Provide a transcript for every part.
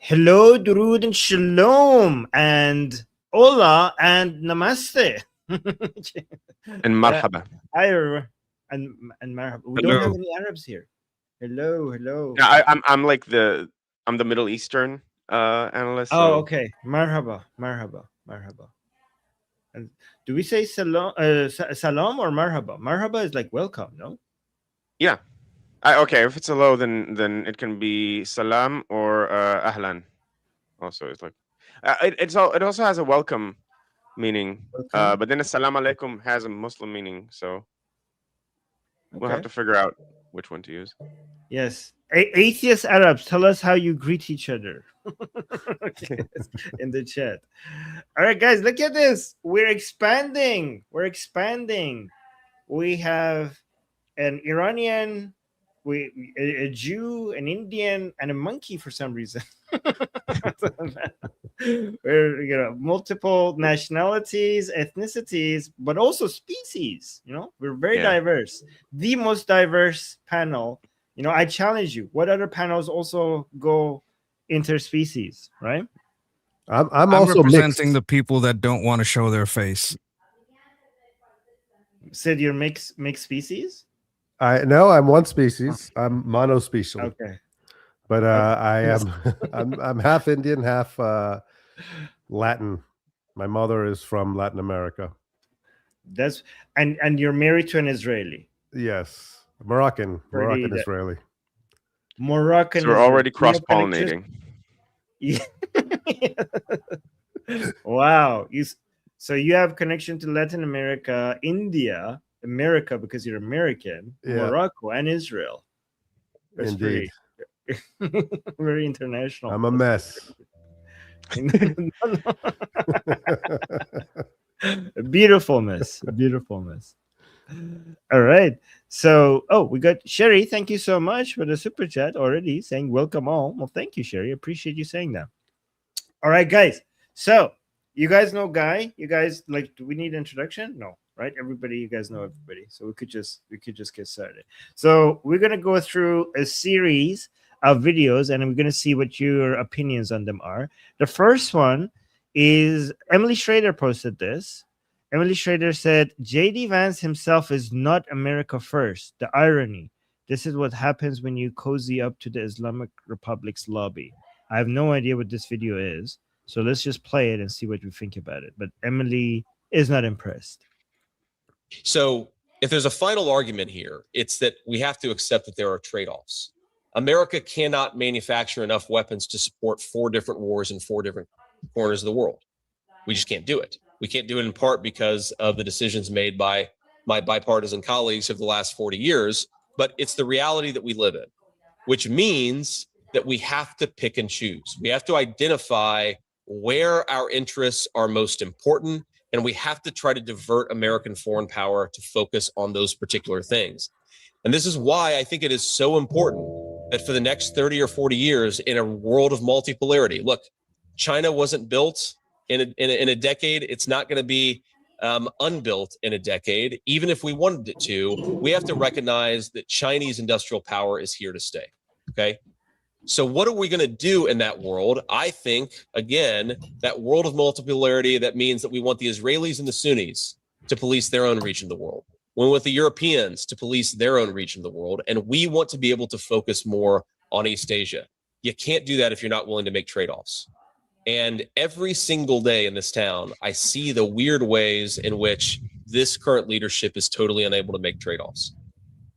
Hello, Durud and Shalom, and Hola, and Namaste. And marhaba. Hi, everyone. And Marhaba. We don't have Hello. any Arabs here. Hello. Yeah, I'm like I'm the Middle Eastern analyst. Oh, So okay. Marhaba. And do we say salam, salam or marhaba? Marhaba is like welcome, no? yeah, okay. If it's a low, then it can be salam or ahlan. Also, it's like it also has a welcome meaning. Welcome. But then assalamu alaikum has a Muslim meaning. So we'll have Okay. to figure out which one to use. Yes. Atheist Arabs, tell us how you greet each other in the chat. All right, guys, look at this. We're expanding. We have an Iranian, a Jew, an Indian, and a monkey for some reason. We're multiple nationalities, ethnicities, but also species. We're very diverse. The most diverse panel. I challenge you. What other panels also go interspecies, right? I'm also representing mixed. the people that don't want to show their face. Said you're mixed species? I'm one species. I'm monospecial. Okay. But I am I'm half Indian, half Latin. My mother is from Latin America. That's and you're married to an Israeli. Yes. Moroccan Israeli. Moroccan. So we're already cross-pollinating. Yeah. Wow. So you have connection to Latin America, India, America because you're American, Morocco, and Israel. That's Indeed. Very international. I'm a mess. Beautiful mess. All right. So, we got Sherry. Thank you so much for the super chat already saying welcome all. Well, thank you, Sherry. Appreciate you saying that. All right, guys. So, you guys know Guy? You guys do we need introduction? No, right? Everybody, you guys know everybody. So we could just get started. So we're gonna go through a series of videos and we're gonna see what your opinions on them are. The first one is Emily Schrader posted this. Emily Schrader said, JD Vance himself is not America first. The irony. This is what happens when you cozy up to the Islamic Republic's lobby. I have no idea what this video is. So let's just play it and see what we think about it. But Emily is not impressed. So if there's a final argument here, it's that we have to accept that there are trade-offs. America cannot manufacture enough weapons to support 4 different wars in 4 different corners of the world. We just can't do it. We can't do it in part because of the decisions made by my bipartisan colleagues of the last 40 years, but it's the reality that we live in, which means that we have to pick and choose. We have to identify where our interests are most important, and we have to try to divert American foreign power to focus on those particular things. And this is why I think it is so important that for the next 30 or 40 years in a world of multipolarity, look, China wasn't built in a decade. It's not going to be unbuilt in a decade. Even if we wanted it to, we have to recognize that Chinese industrial power is here to stay. Okay. So what are we going to do in that world? I think, again, that world of multipolarity, that means that we want the Israelis and the Sunnis to police their own region of the world. We want the Europeans to police their own region of the world. And we want to be able to focus more on East Asia. You can't do that if you're not willing to make trade-offs. And every single day in this town, I see the weird ways in which this current leadership is totally unable to make trade-offs.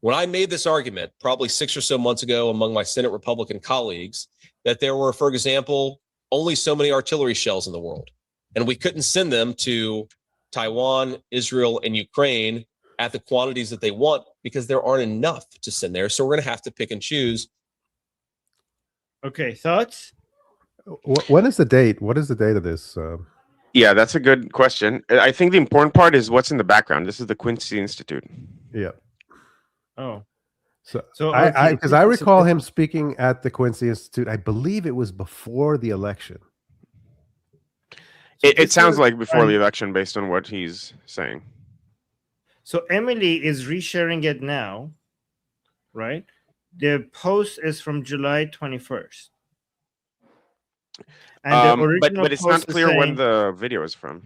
When I made this argument probably 6 or so months ago among my Senate Republican colleagues, that there were, for example, only so many artillery shells in the world, and we couldn't send them to Taiwan, Israel, and Ukraine at the quantities that they want because there aren't enough to send there. So we're going to have to pick and choose. Okay, thoughts? When is the date? What is the date of this? Yeah, that's a good question. I think the important part is what's in the background. This is the Quincy Institute. Yeah. Oh. So I because I recall him speaking at the Quincy Institute. I believe it was before the election. It sounds like before the election based on what he's saying. So Emily is resharing it now, right? The post is from July 21st. And the But original it's post not is clear when saying, the video is from.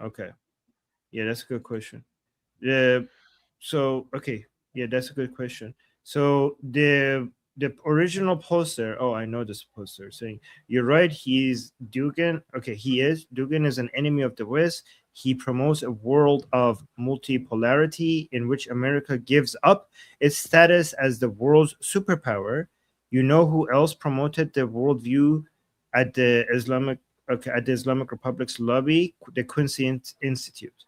okay, yeah, that's a good question. The so okay, yeah, that's a good question. So the original poster, oh, I know this poster saying, you're right, he's Dugan. Okay, he is Dugan is an enemy of the West. He promotes a world of multipolarity in which America gives up its status as the world's superpower. You know who else promoted the worldview at the Islamic Republic's lobby? The Quincy Institute.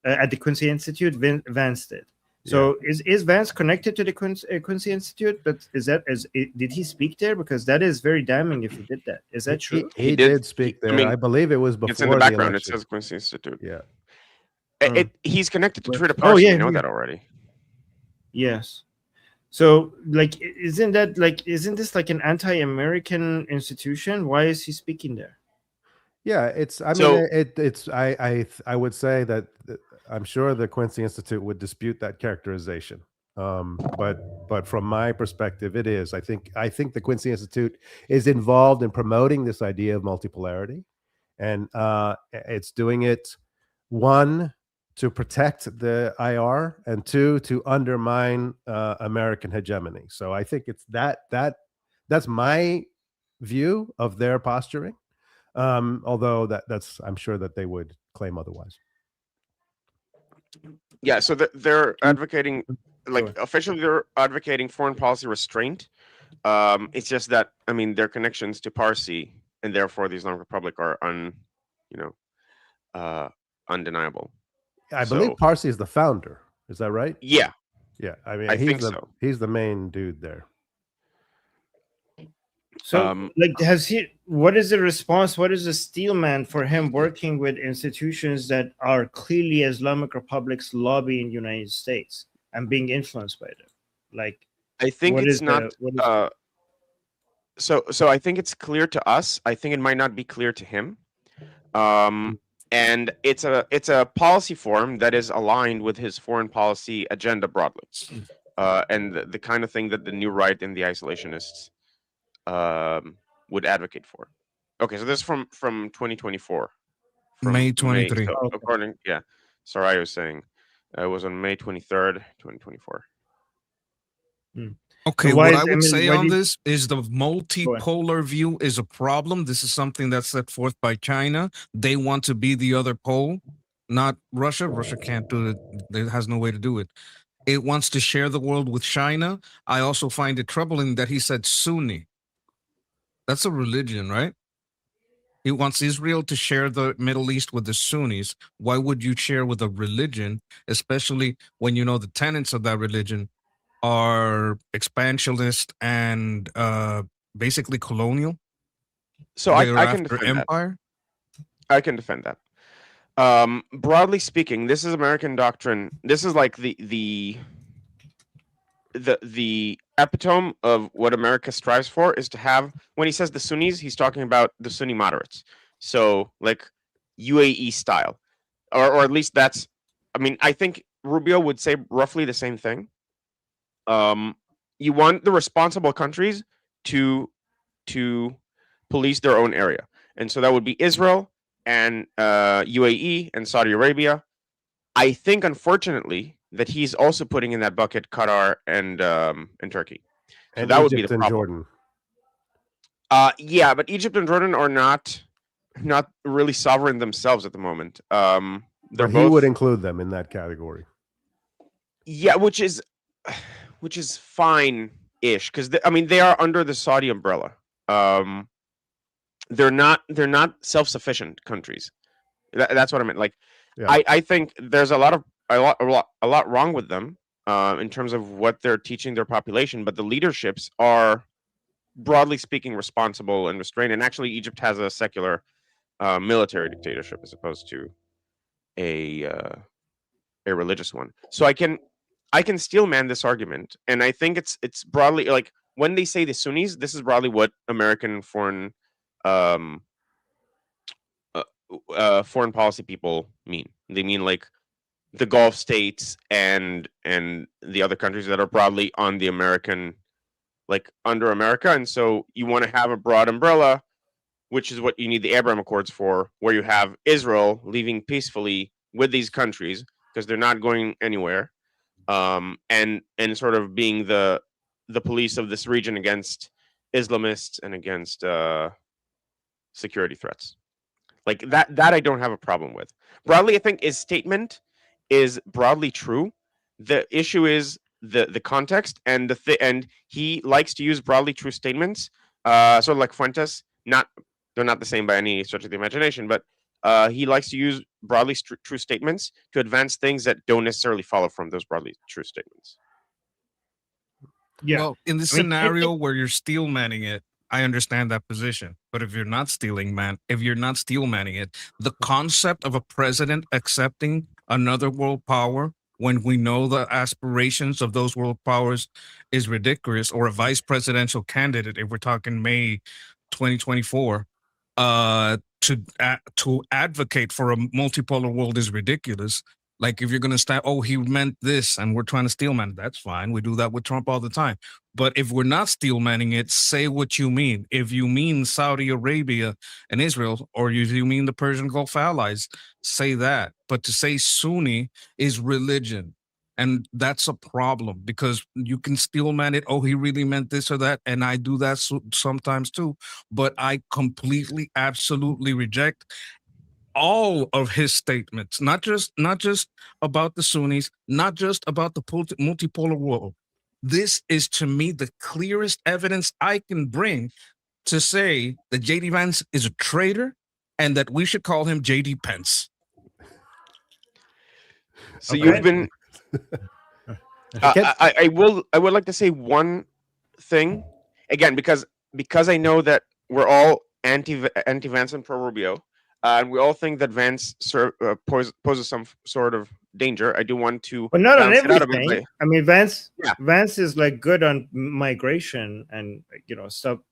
At the Quincy Institute, Vance did. So is Vance connected to the Quincy Institute? But did he speak there? Because that is very damning if he did that. Is that true? He did- did speak I there. mean, I believe it was before It's in the background. It election. says Quincy Institute. Yeah. He's connected to Trita Oh, Parsi. yeah, We know yeah. that already. Yes. So like, isn't this like an anti-American institution? Why is he speaking there? Yeah, it's. I So- mean, it's. I would say that I'm sure the Quincy Institute would dispute that characterization. But from my perspective, it is. I think the Quincy Institute is involved in promoting this idea of multipolarity, and it's doing it, one, to protect the IR, and two, to undermine American hegemony. So I think it's that's my view of their posturing. Although that's, I'm sure that they would claim otherwise. Yeah, so they're advocating, like, Sure. officially they're advocating foreign policy restraint. It's just that, I mean, their connections to Parsi and therefore the Islamic Republic are undeniable. I believe So- Parsi is the founder. Is that right? Yeah, Yeah. I mean, I think the, so. he's the main dude there. So, like, what is the response? What is the steel man for him working with institutions that are clearly Islamic Republic's lobby in the United States and being influenced by them? Like, I think what it's is not. what is- So I think it's clear to us. I think it might not be clear to him. And it's a policy form that is aligned with his foreign policy agenda broadly, and the kind of thing that the new right and the isolationists would advocate for. Okay, so this is from 2024, from May 23. So Okay. according, yeah, sorry, I was saying it was on May 23rd, 2024. Okay, why what is- I I would mean, say why on do you- this is the multipolar view is a problem. This is something that's set forth by China. They want to be the other pole, not Russia. Russia can't do it. It has no way to do it. It wants to share the world with China. I also find it troubling that he said Sunni. That's a religion, right? He wants Israel to share the Middle East with the Sunnis. Why would you share with a religion, especially when you know the tenets of that religion are expansionist and basically colonial? So They're I can after defend that. empire. I can defend that. Broadly speaking, this is American doctrine. This is like the epitome of what America strives for, is to have, when he says the Sunnis, he's talking about the Sunni moderates. So like UAE style, or at least that's, I mean, I think Rubio would say roughly the same thing. You want the responsible countries to police their own area. And so that would be Israel and UAE and Saudi Arabia. I think, unfortunately, that he's also putting in that bucket Qatar and Turkey. So And that Egypt would be the and problem. Jordan. Yeah, but Egypt and Jordan are not really sovereign themselves at the moment. They're But he both, would include them in that category. yeah, which is fine-ish, because I mean, they are under the Saudi umbrella. They're not self-sufficient countries. That's what I meant. Like, Yeah. I think there's a lot wrong with them in terms of what they're teaching their population, but the leaderships are, broadly speaking, responsible and restrained. And actually, Egypt has a secular military dictatorship as opposed to a religious one. So I can steel man this argument, and I think it's broadly, like, when they say the Sunnis, this is broadly what American foreign foreign policy people mean. They mean like the Gulf states and the other countries that are broadly on the American like under America, and so you want to have a broad umbrella, which is what you need the Abraham Accords for, where you have Israel leaving peacefully with these countries because they're not going anywhere, and sort of being the police of this region against Islamists and against security threats. Like that I don't have a problem with. Broadly, I think his statement is broadly true. The issue is the context and and he likes to use broadly true statements, sort of like Fuentes. They're not the same by any stretch of the imagination, but he likes to use broadly true statements to advance things that don't necessarily follow from those broadly true statements. Yeah. Well, in the scenario where you're steel manning it, I understand that position. But if you're not steel manning it, the concept of a president accepting another world power when we know the aspirations of those world powers is ridiculous, or a vice presidential candidate, if we're talking May 2024, to advocate for a multipolar world is ridiculous. Like, if you're going to stand, oh, he meant this and we're trying to steel man, that's fine. We do that with Trump all the time. But if we're not steel manning it, say what you mean. If you mean Saudi Arabia and Israel, or if you mean the Persian Gulf allies, say that. But to say Sunni is religion. And that's a problem, because you can steel man it. Oh, he really meant this or that. And I do that sometimes too. But I completely, absolutely reject all of his statements, not just about the Sunnis, not just about the multipolar world. This is, to me, the clearest evidence I can bring to say that J.D. Vance is a traitor and that we should call him J.D. Pence. So you've been. I would like to say one thing again, because I know that we're all anti Vance and pro Rubio. And we all think that Vance poses some sort of danger. I do want to. But not on bounce it out a bit everything. by- I mean, Vance. Yeah. Vance is like good on migration and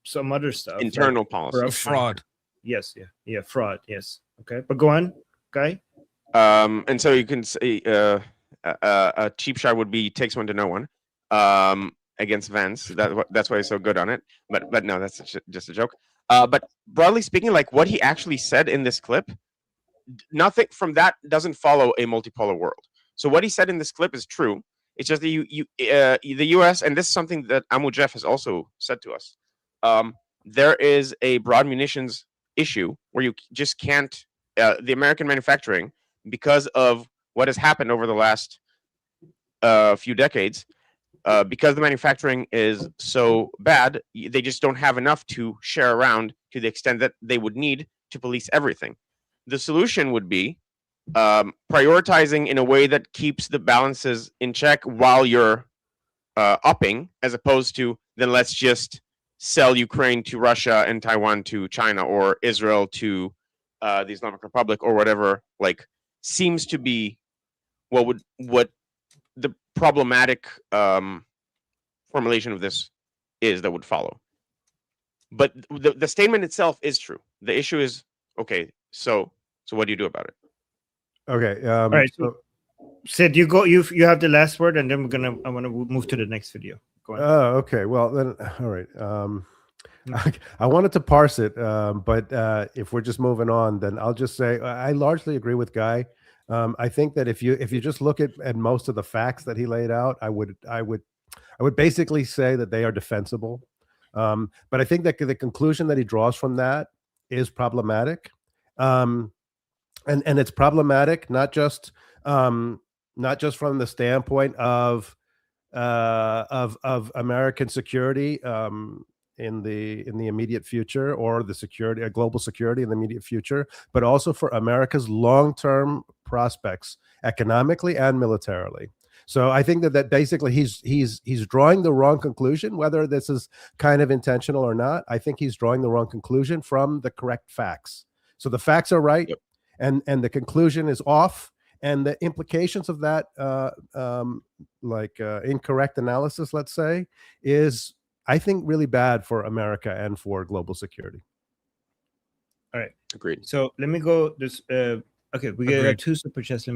some other stuff. internal like policy. corruption. Fraud. Yes. Yeah. Fraud. Yes. Okay. But go on, Guy. And so you can say a cheap shot would be takes one to no one against Vance. That's why he's so good on it. But no, that's just a joke. But broadly speaking, like what he actually said in this clip, nothing from that doesn't follow a multipolar world. So what he said in this clip is true. It's just that the U.S., and this is something that Amu Jeff has also said to us. There is a broad munitions issue where you just can't. The American manufacturing, because of what has happened over the last few decades, because the manufacturing is so bad, they just don't have enough to share around to the extent that they would need to police everything. The solution would be prioritizing in a way that keeps the balances in check while you're upping, as opposed to then let's just sell Ukraine to Russia and Taiwan to China, or Israel to the Islamic Republic, or whatever. Like, seems to be what the problematic formulation of this is that would follow. But the statement itself is true. The issue is, okay, so what do you do about it? Okay. All right. So, Sid, you go. You have the last word, and then I want to move to the next video. Go on. Oh, okay. Well, then, all right. I wanted to parse it, but if we're just moving on, then I'll just say I largely agree with Guy. I think that if you just look at most of the facts that he laid out, I would basically say that they are defensible. But I think that the conclusion that he draws from that is problematic, and it's problematic not just from the standpoint of American security in the immediate future, or the security, global security in the immediate future, but also for America's long-term prospects economically and militarily. So I think that basically he's drawing the wrong conclusion, whether this is kind of intentional or not. I think he's drawing the wrong conclusion from the correct facts. So the facts are right, yep, and the conclusion is off, and the implications of that incorrect analysis, let's say, is, I think, really bad for America and for global security. All right. Agreed. So let me go. Okay, we got 2 super chats.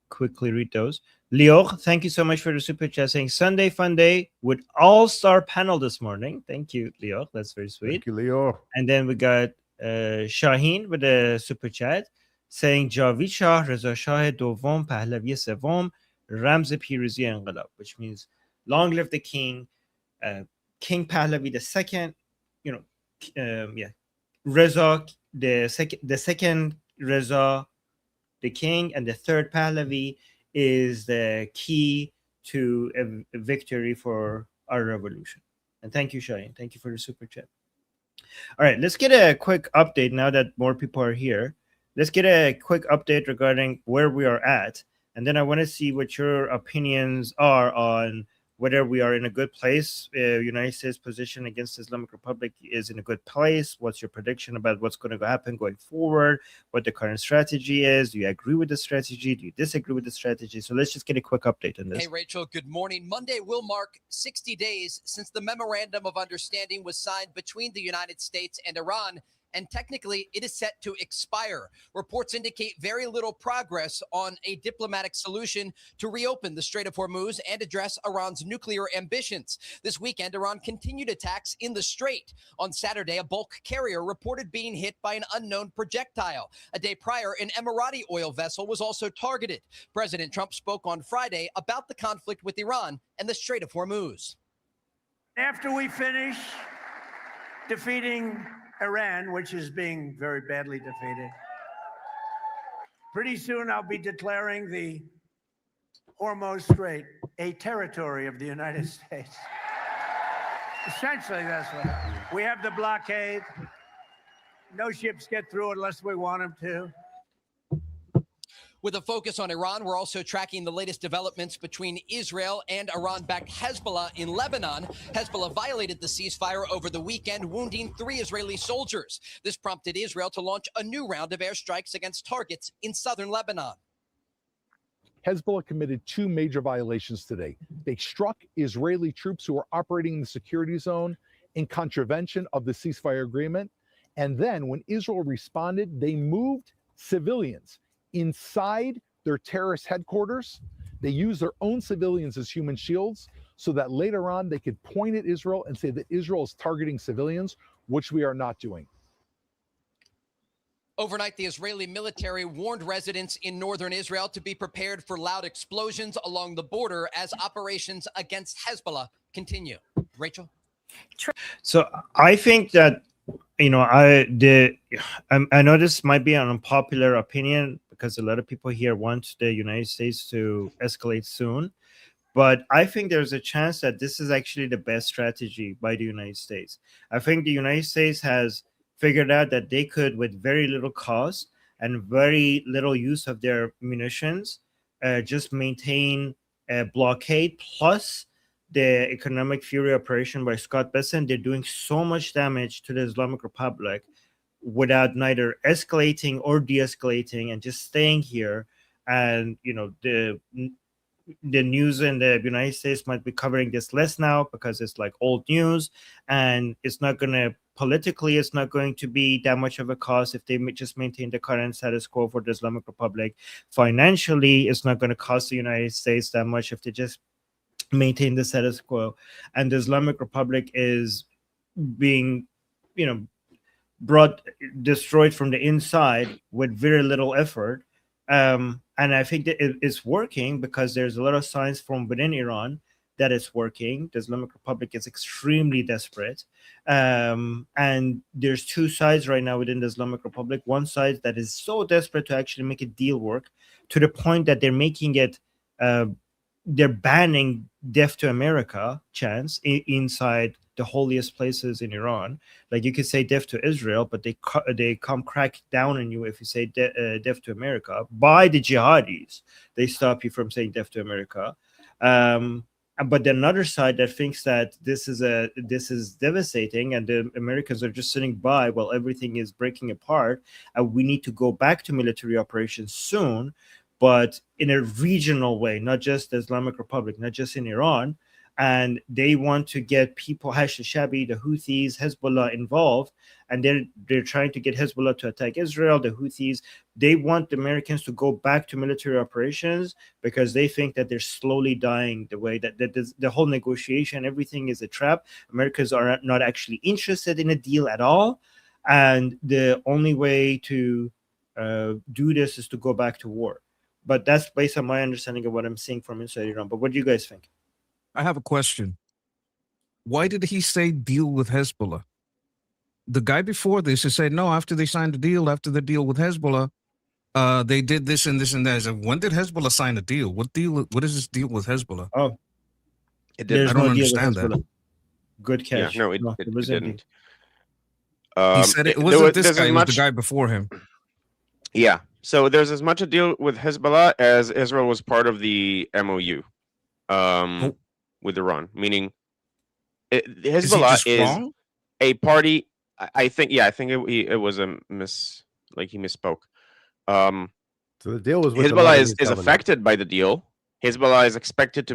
quickly read those. Leo, thank you so much for the super chat saying Sunday fun day with all-star panel this morning. Thank you, Leo. That's very sweet. Thank you, Leo. And then we got Shaheen with a super chat saying Javid Shah Reza Shah Dovom Pahlavi Sevom Ramz Piruzi Enqilab, which means long live the king, King Pahlavi the second, Reza the second Reza the king, and the third Pahlavi is the key to a victory for our revolution. And thank you, Shaheen. Thank you for the super chat. All right, let's get a quick update now that more people are here. Let's get a quick update regarding where we are at. And then I want to see what your opinions are on whether we are in a good place. United States position against the Islamic Republic is in a good place. What's your prediction about what's going to happen going forward? What the current strategy is? Do you agree with the strategy? Do you disagree with the strategy? So let's just get a quick update on this. Hey, Rachel, good morning. Monday will mark 60 days since the Memorandum of Understanding was signed between the United States and Iran, and technically it is set to expire. Reports indicate very little progress on a diplomatic solution to reopen the Strait of Hormuz and address Iran's nuclear ambitions. This weekend, Iran continued attacks in the Strait. On Saturday, a bulk carrier reported being hit by an unknown projectile. A day prior, an Emirati oil vessel was also targeted. President Trump spoke on Friday about the conflict with Iran and the Strait of Hormuz. After we finish defeating Iran, which is being very badly defeated, pretty soon I'll be declaring the Hormuz Strait a territory of the United States. Essentially, that's what we have. The blockade. No ships get through unless we want them to. With a focus on Iran, we're also tracking the latest developments between Israel and Iran-backed Hezbollah in Lebanon. Hezbollah violated the ceasefire over the weekend, wounding 3 Israeli soldiers. This prompted Israel to launch a new round of airstrikes against targets in southern Lebanon. Hezbollah committed 2 major violations today. They struck Israeli troops who were operating in the security zone in contravention of the ceasefire agreement. And then when Israel responded, they moved civilians inside their terrorist headquarters. They used their own civilians as human shields so that later on they could point at Israel and say that Israel is targeting civilians, which we are not doing. Overnight, the Israeli military warned residents in northern Israel to be prepared for loud explosions along the border as operations against Hezbollah continue. Rachel? So I think that, I know this might be an unpopular opinion because a lot of people here want the United States to escalate soon. But I think there's a chance that this is actually the best strategy by the United States. I think the United States has figured out that they could, with very little cost and very little use of their munitions, just maintain a blockade plus the economic fury operation by Scott Bessent. They're doing so much damage to the Islamic Republic without neither escalating or de-escalating and just staying here. And the news in the United States might be covering this less now because it's like old news, and it's not going to politically, it's not going to be that much of a cost if they just maintain the current status quo for the Islamic Republic. Financially, it's not going to cost the United States that much if they just maintain the status quo. And the Islamic Republic is being, destroyed from the inside with very little effort. And I think that it's working because there's a lot of signs from within Iran that it's working. The Islamic Republic is extremely desperate. And there's 2 sides right now within the Islamic Republic. One side that is so desperate to actually make a deal work to the point that they're making it, they're banning Death to America chants inside the holiest places in Iran. Like you could say death to Israel, but they come crack down on you if you say death to America. By the jihadis, they stop you from saying death to America. But the another side that thinks that this is devastating, and the Americans are just sitting by while everything is breaking apart, and we need to go back to military operations soon, but in a regional way, not just the Islamic Republic, not just in Iran. and they want to get people, Shabi, the Houthis, Hezbollah involved, and they're trying to get Hezbollah to attack Israel. The Houthis, they want the Americans to go back to military operations because they think that they're slowly dying the way that the whole negotiation, everything is a trap. Americans are not actually interested in a deal at all, and the only way to do this is to go back to war. But that's based on my understanding of what I'm seeing from inside Iran. But what do you guys think? I have a question. Why did he say deal with Hezbollah? The guy before this, he said, no, after they signed the deal, after the deal with Hezbollah, they did this and this and that. I said, when did Hezbollah sign a deal? What is this deal with Hezbollah? Oh, It didn't. I don't understand that. Good catch. Yeah, no, it wasn't didn't. He said it wasn't this guy, it was the guy before him. Yeah. So there's as much a deal with Hezbollah as Israel was part of the MOU with Iran, meaning Hezbollah is a party. I think it was a he misspoke. So the deal was with Hezbollah is affected by the deal. Hezbollah is expected to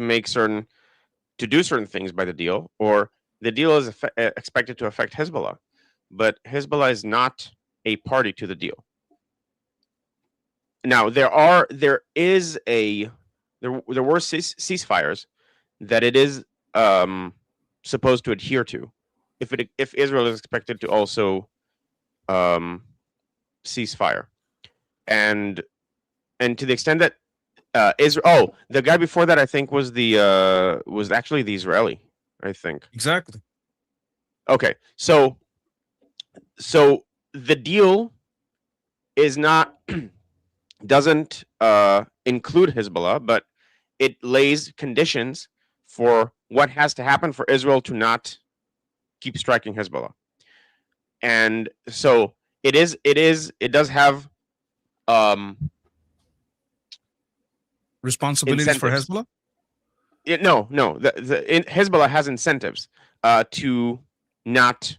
do certain things by the deal, or the deal is expected to affect Hezbollah, but Hezbollah is not a party to the deal. Now there were ceasefires that it is supposed to adhere to, if Israel is expected to also cease fire, and to the extent that Israel, the guy before that I think was actually the Israeli, I think. Exactly. Okay, so the deal is not doesn't include Hezbollah, but it lays conditions for what has to happen for Israel to not keep striking Hezbollah. And so it does have responsibilities incentives. for Hezbollah? Hezbollah has incentives to not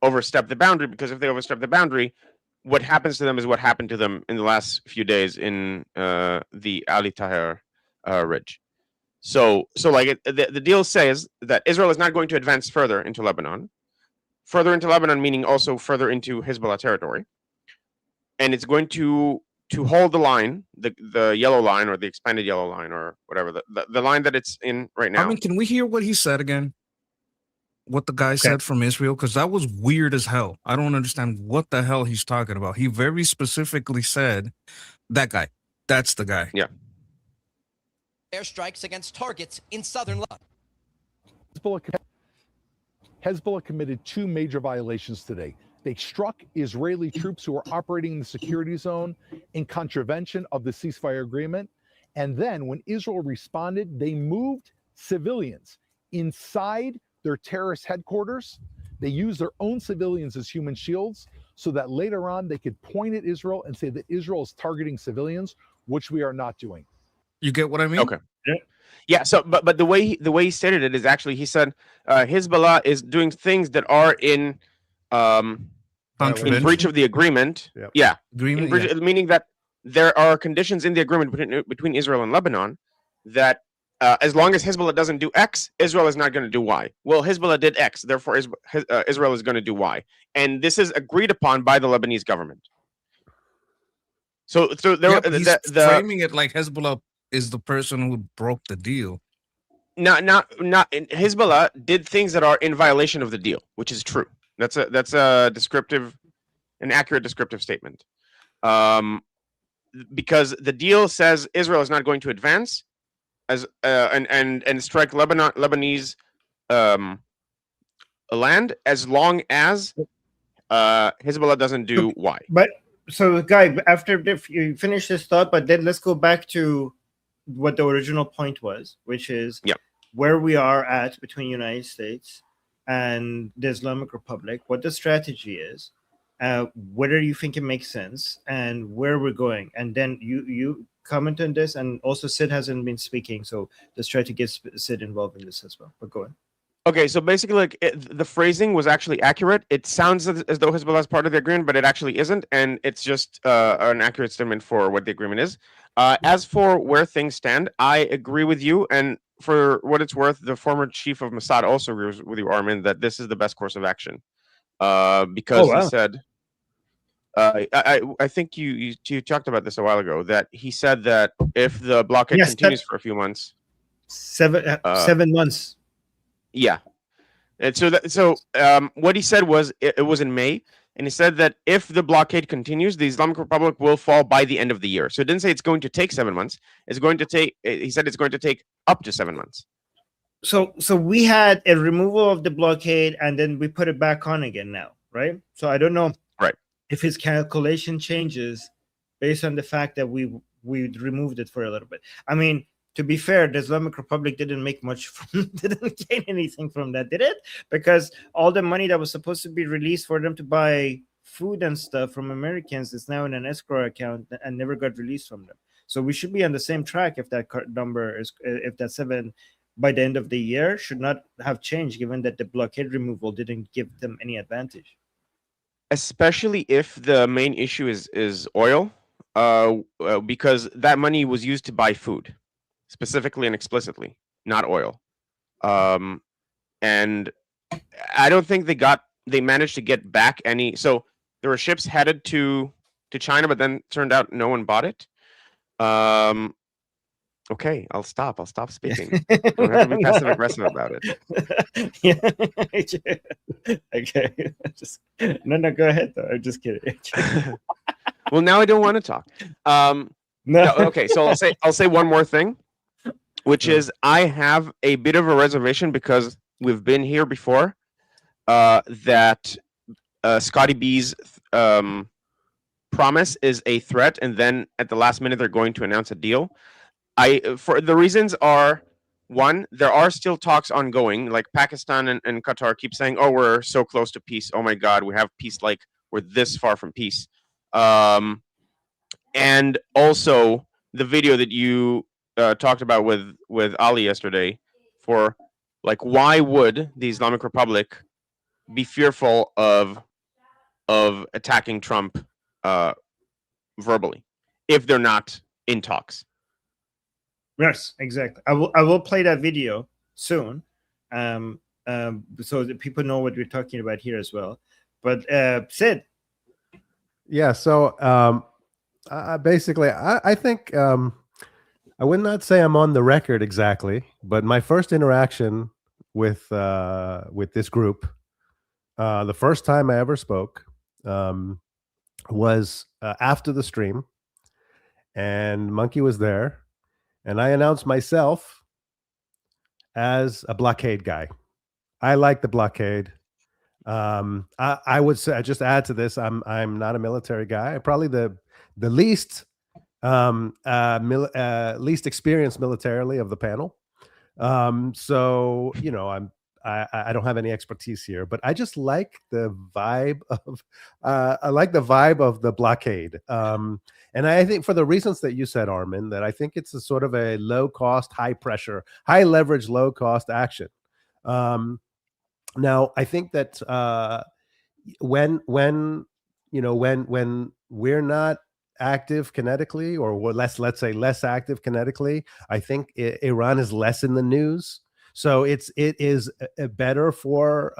overstep the boundary, because if they overstep the boundary, what happens to them is what happened to them in the last few days in the Ali Tahrir Ridge. So the deal says that Israel is not going to advance further into Lebanon, meaning also further into Hezbollah territory, and it's going to hold the line, the yellow line or the expanded yellow line or whatever, the line that it's in right now. I mean, can we hear what he said again? What the guy said from Israel? Because that was weird as hell. I don't understand what the hell he's talking about. He very specifically said, that guy, that's the guy. Yeah. Airstrikes against targets in southern Lebanon. Hezbollah committed two major violations today. They struck Israeli troops who were operating in the security zone in contravention of the ceasefire agreement. And then when Israel responded, they moved civilians inside their terrorist headquarters. They used their own civilians as human shields so that later on they could point at Israel and say that Israel is targeting civilians, which we are not doing. You get what I mean? Okay. Yeah. So, but the way he stated it is actually, he said Hezbollah is doing things that are in breach of the agreement. Yep. Yeah. Agreement, meaning that there are conditions in the agreement between Israel and Lebanon that as long as Hezbollah doesn't do X, Israel is not going to do Y. Well, Hezbollah did X, therefore Israel is going to do Y, and this is agreed upon by the Lebanese government. So there, he's framing it like Hezbollah is the person who broke the deal. Not Hezbollah did things that are in violation of the deal, which is true. That's a descriptive, an accurate descriptive statement. Because the deal says Israel is not going to advance as and strike Lebanese land as long as Hezbollah doesn't do Y. But so, Guy, after you finish this thought, but then let's go back to what the original point was, which is where we are at between the United States and the Islamic Republic, what the strategy is, whether you think it makes sense, and where we're going. And then you comment on this, and also Sid hasn't been speaking, so let's try to get Sid involved in this as well. But go on. Okay, so basically, the phrasing was actually accurate. It sounds as though Hezbollah is part of the agreement, but it actually isn't, and it's just an accurate statement for what the agreement is. As for where things stand, I agree with you, and for what it's worth, the former chief of Mossad also agrees with you, Armin, that this is the best course of action. Because he said, I think you talked about this a while ago, that he said that if the blockade continues for a few months, 7 months. Yeah, and what he said was it was in May, and he said that if the blockade continues, the Islamic Republic will fall by the end of the year. So it didn't say it's going to take 7 months. It's going to take. He said it's going to take up to 7 months. So we had a removal of the blockade, and then we put it back on again now, right? So I don't know, right, if his calculation changes based on the fact that we removed it for a little bit. I mean, to be fair, the Islamic Republic didn't make much from, didn't gain anything from that, did it? Because all the money that was supposed to be released for them to buy food and stuff from Americans is now in an escrow account and never got released from them. So we should be on the same track if that number is, if that 7 by the end of the year should not have changed, given that the blockade removal didn't give them any advantage. Especially if the main issue is oil, because that money was used to buy food, specifically and explicitly, not oil. And I don't think they managed to get back any. So there were ships headed to China, but then turned out no one bought it. Okay, I'll stop speaking. Don't have to be passive aggressive about it. Yeah. Okay. No, go ahead though. I'm just kidding. Well, now I don't want to talk. No, okay, so I'll say one more thing, which is I have a bit of a reservation because we've been here before. That Scotty B's promise is a threat, and then at the last minute they're going to announce a deal. For the reasons are, one, there are still talks ongoing. Like Pakistan and Qatar keep saying, "Oh, we're so close to peace. Oh my God, we have peace. Like we're this far from peace." And also the video that you talked about with Ali yesterday, for like, why would the Islamic Republic be fearful of attacking Trump verbally if they're not in talks? Yes, exactly. I will play that video soon, so that people know what we're talking about here as well. But Sid. Yeah. So basically, I think I would not say I'm on the record exactly, but my first interaction with this group, the first time I ever spoke, was after the stream, and Monkey was there. And I announced myself as a blockade guy. I like the blockade. I would say, just add to this, I'm not a military guy. I'm probably the least least experienced militarily of the panel. So I don't have any expertise here, but I just like the vibe of the blockade. And I think for the reasons that you said, Armin, that I think it's a sort of a low cost, high pressure, high leverage, low cost action. Now I think that when we're not active kinetically, or let's say less active kinetically, I think Iran is less in the news. So it is better for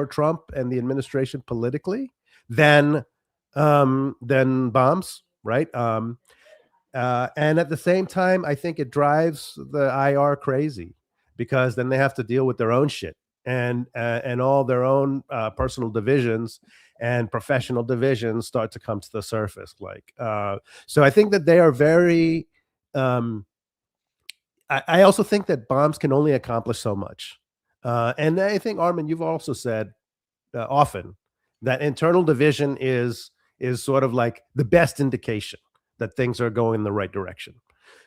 Trump and the administration politically than bombs, right? And at the same time, I think it drives the IR crazy, because then they have to deal with their own shit and all their own personal divisions and professional divisions start to come to the surface. So I think that they are very. I also think that bombs can only accomplish so much. And I think, Armin, you've also said often that internal division is sort of like the best indication that things are going in the right direction.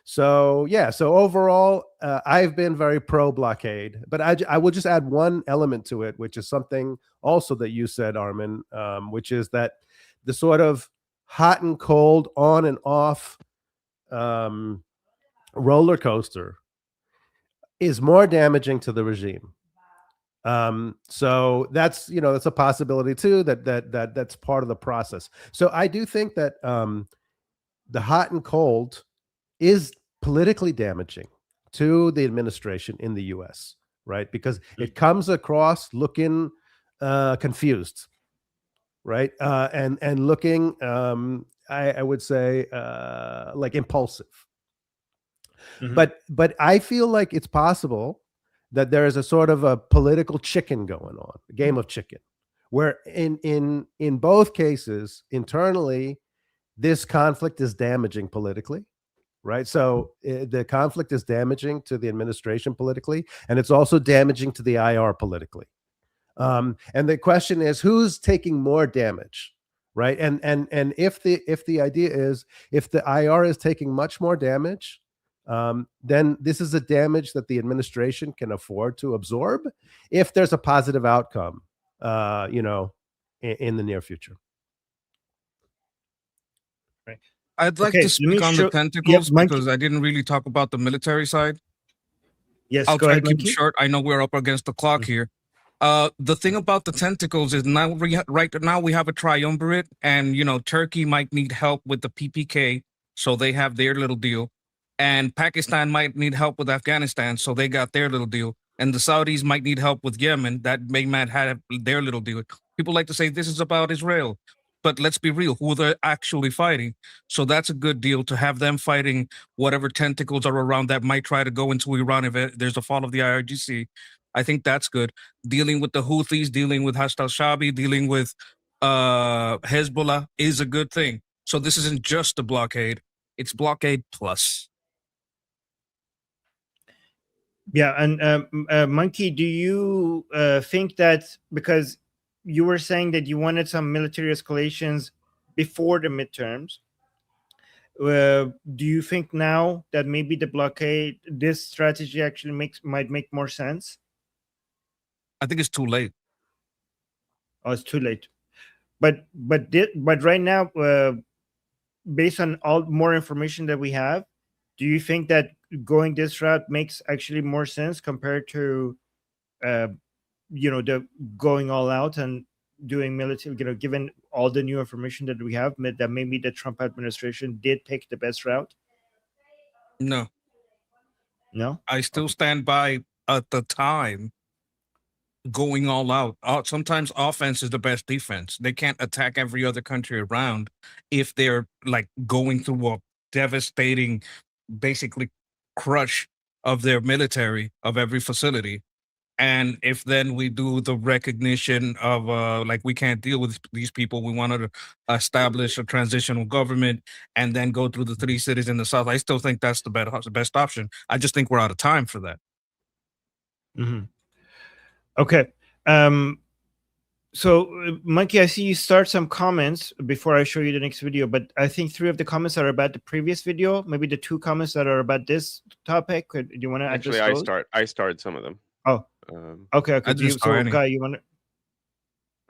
So, yeah. So overall, I've been very pro blockade, but I will just add one element to it, which is something also that you said, Armin, which is that the sort of hot and cold, on and off roller coaster is more damaging to the regime. So that's a possibility too, that's part of the process. So I do think that the hot and cold is politically damaging to the administration in the US, right? Because it comes across looking confused, right? And looking, I would say, like impulsive. But I feel like it's possible that there is a sort of a political chicken going on, a game of chicken, where in both cases, internally, this conflict is damaging politically, right? So the conflict is damaging to the administration politically, and it's also damaging to the IR politically. And the question is, who's taking more damage, right? And if the idea is, if the IR is taking much more damage, then this is a damage that the administration can afford to absorb if there's a positive outcome, in the near future. Right. I'd like to speak on the tentacles because I didn't really talk about the military side. Yes, I'll go try ahead, to keep it Monkey. short. I know we're up against the clock here. The thing about the tentacles is now right now we have a triumvirate, and Turkey might need help with the PPK, so they have their little deal, and Pakistan might need help with Afghanistan, so they got their little deal, and the Saudis might need help with Yemen, that may not have their little deal. People like to say this is about Israel, but let's be real, who they're actually fighting. So that's a good deal to have them fighting whatever tentacles are around that might try to go into Iran if there's a fall of the IRGC. I think that's good. Dealing with the Houthis, dealing with Hashd al-Shabi, dealing with Hezbollah is a good thing. So this isn't just a blockade. It's blockade plus. Yeah, and Monkey, do you think that because you were saying that you wanted some military escalations before the midterms, do you think now that maybe the blockade, this strategy actually might make more sense? I think it's too late. Oh, it's too late. But right now, based on all more information that we have, do you think that going this route makes actually more sense compared to, the going all out and doing military? Given all the new information that we have, that maybe the Trump administration did pick the best route. No. I still Okay. stand by at the time going all out. Sometimes offense is the best defense. They can't attack every other country around if they're like going through a devastating, basically crush of their military, of every facility. And if then we do the recognition of like, we can't deal with these people, we want to establish a transitional government and then go through the 3 cities in the South, I still think that's the best option. I just think we're out of time for that. Mm-hmm. Okay. So Monkey, I see you start some comments before I show you the next video, but I think 3 of the comments are about the previous video. Maybe the 2 comments that are about this topic. Do you want to address those? I started some of them. Oh, okay. So Guy, you want to?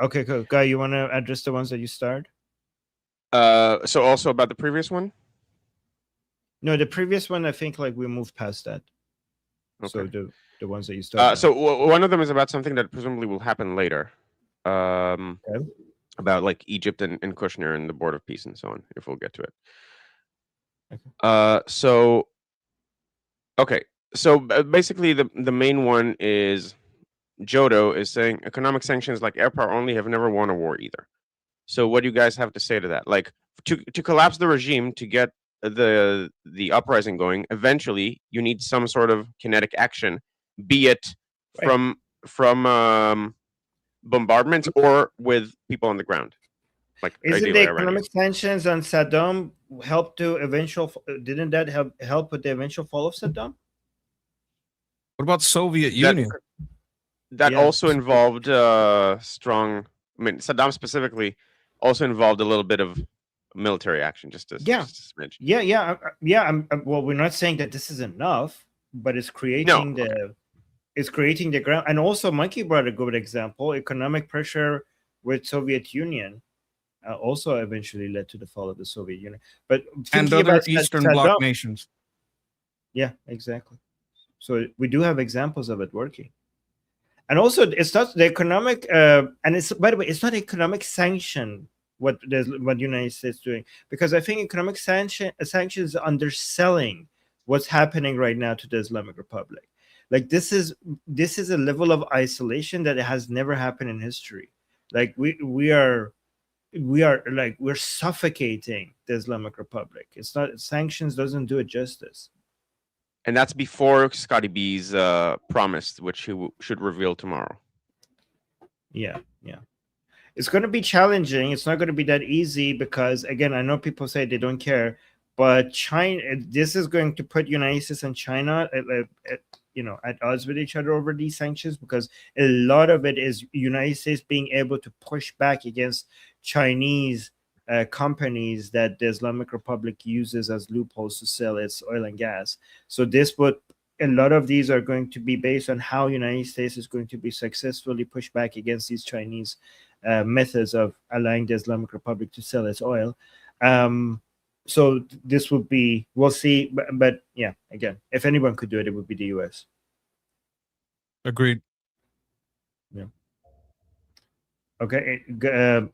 Okay, cool. Guy, you want to address the ones that you started? So also about the previous one? No, the previous one, I think like we moved past that. Okay. So the ones that you started. So one of them is about something that presumably will happen later. Okay. About like Egypt and Kushner and the Board of Peace and so on, if we'll get to it. Okay. So basically the main one is Jodo is saying economic sanctions like air power only have never won a war either. So what do you guys have to say to that? Like to collapse the regime, to get the uprising going, eventually you need some sort of kinetic action, be it from bombardments or with people on the ground. Like, isn't the economic sanctions on Saddam help to eventual? Didn't that help with the eventual fall of Saddam? What about the Soviet Union? That also involved strong. I mean, Saddam specifically also involved a little bit of military action, just a smidge. Well, we're not saying that this is enough, but it's creating it's creating the ground. And also, Monkey brought a good example: economic pressure with Soviet Union also eventually led to the fall of the Soviet Union. But and other Eastern Bloc nations. Yeah, exactly. So we do have examples of it working. And also, it's not the economic, and it's, by the way, it's not economic sanction what the United States is doing, because I think economic sanctions underselling what's happening right now to the Islamic Republic. Like this is a level of isolation that has never happened in history. Like we're suffocating the Islamic Republic. It's not, sanctions doesn't do it justice. And that's before Scotty B's promise, which he should reveal tomorrow. Yeah. It's going to be challenging. It's not going to be that easy because, again, I know people say they don't care, but China, this is going to put United States and China at odds with each other over these sanctions, because a lot of it is United States being able to push back against Chinese companies that the Islamic Republic uses as loopholes to sell its oil and gas. So a lot of these are going to be based on how United States is going to be successfully pushed back against these Chinese methods of allowing the Islamic Republic to sell its oil. So this would be, we'll see. But yeah, again, if anyone could do it, it would be the US. Agreed. Yeah. Okay.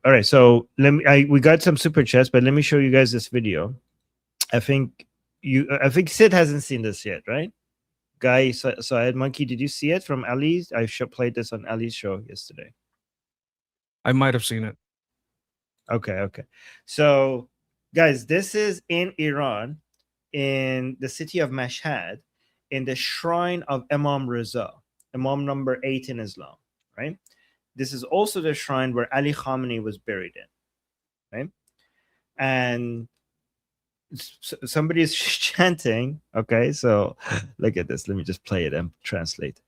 All right. So we got some super chats, but let me show you guys this video. I think Sid hasn't seen this yet, right? Guy, so Monkey, did you see it from Ali's? I played this on Ali's show yesterday. I might have seen it. Okay. So, guys, this is in Iran, in the city of Mashhad, in the shrine of Imam Reza, Imam number 8 in Islam, right? This is also the shrine where Ali Khamenei was buried in, right? And somebody is chanting. Okay, so look at this. Let me just play it and translate.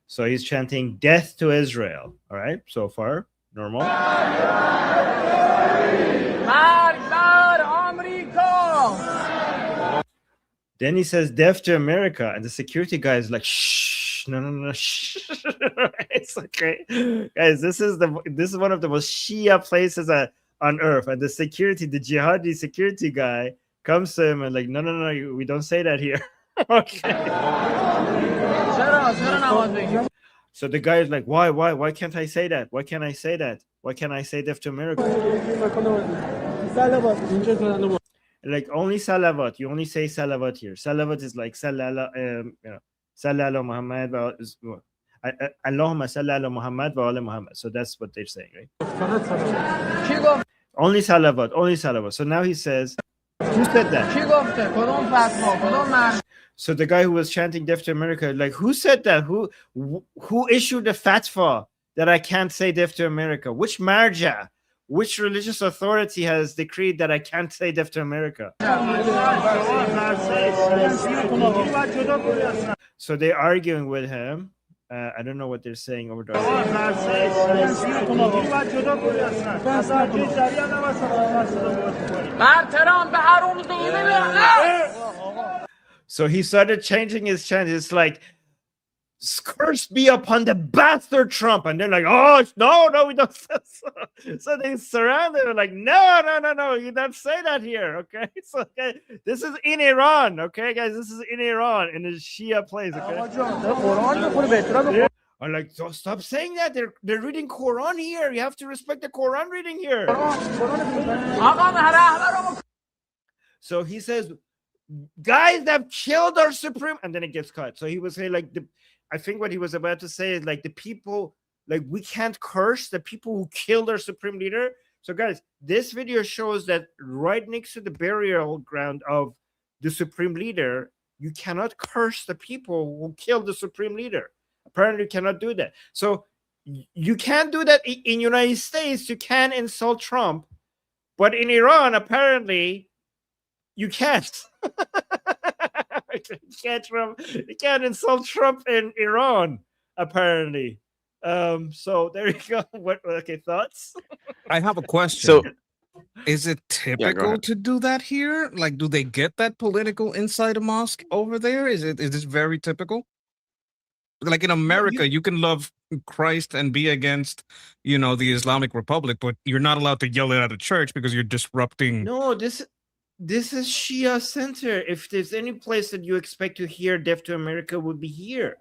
So he's chanting death to Israel. All right, so far, normal. Then he says death to America, and the security guy is like, shh, no, shh. It's okay. Guys, this is one of the most Shia places on earth, and the jihadi security guy comes to him and like, no, we don't say that here. Okay. So the guy is like, why can't I say that? Why can't I say that? Why can't I say death to America? Like only salavat. You only say salavat here. Salavat is like salala, salala Muhammad. Allahumma salli Muhammad wa ala Muhammad. So that's what they're saying, right? Only salavat. So now he says, who said that? So the guy who was chanting death to America, like, who said that? Who issued the fatwa that I can't say death to America? Which marja? Which religious authority has decreed that I can't say death to America? So they're arguing with him. I don't know what they're saying over there. So he started changing his chant. It's like, cursed be upon the bastard Trump. And they're like, oh, no, we don't. So they surround him like, no, you don't say that here. Okay. So okay, this is in Iran. Okay, guys, this is in Iran, in a Shia place. Okay. I'm like, stop saying that. They're reading Quran here. You have to respect the Quran reading here. So he says, guys that killed our supreme, and then it gets cut. So he was saying like I think what he was about to say is like the people, like we can't curse the people who killed our supreme leader. So guys, this video shows that right next to the burial ground of the supreme leader, you cannot curse the people who killed the supreme leader. Apparently you cannot do that. So you can't do that in United States. You can insult Trump, but in Iran, apparently you can't. You can't insult Trump in Iran, apparently. So there you go. Okay, thoughts? I have a question. So, is it typical to do that here? Like, do they get that political inside a mosque over there? Is this very typical? Like in America, you can love Christ and be against, the Islamic Republic, but you're not allowed to yell it at a church because you're disrupting. No, this is Shia center. If there's any place that you expect to hear death to America, would be here.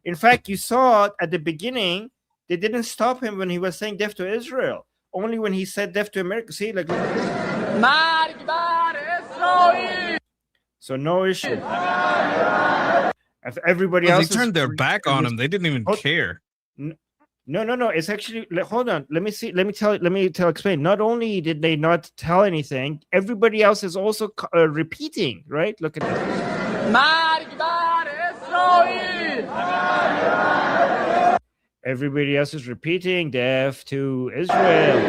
In fact, you saw at the beginning, they didn't stop him when he was saying death to Israel. Only when he said death to America. See, like, look at this. So no issue. If everybody Well, they else turned their back on him. They didn't even care. No. It's actually, hold on. Let me see. Let me explain. Not only did they not tell anything, everybody else is also repeating. Right? Look at this. Everybody else is repeating, death to Israel.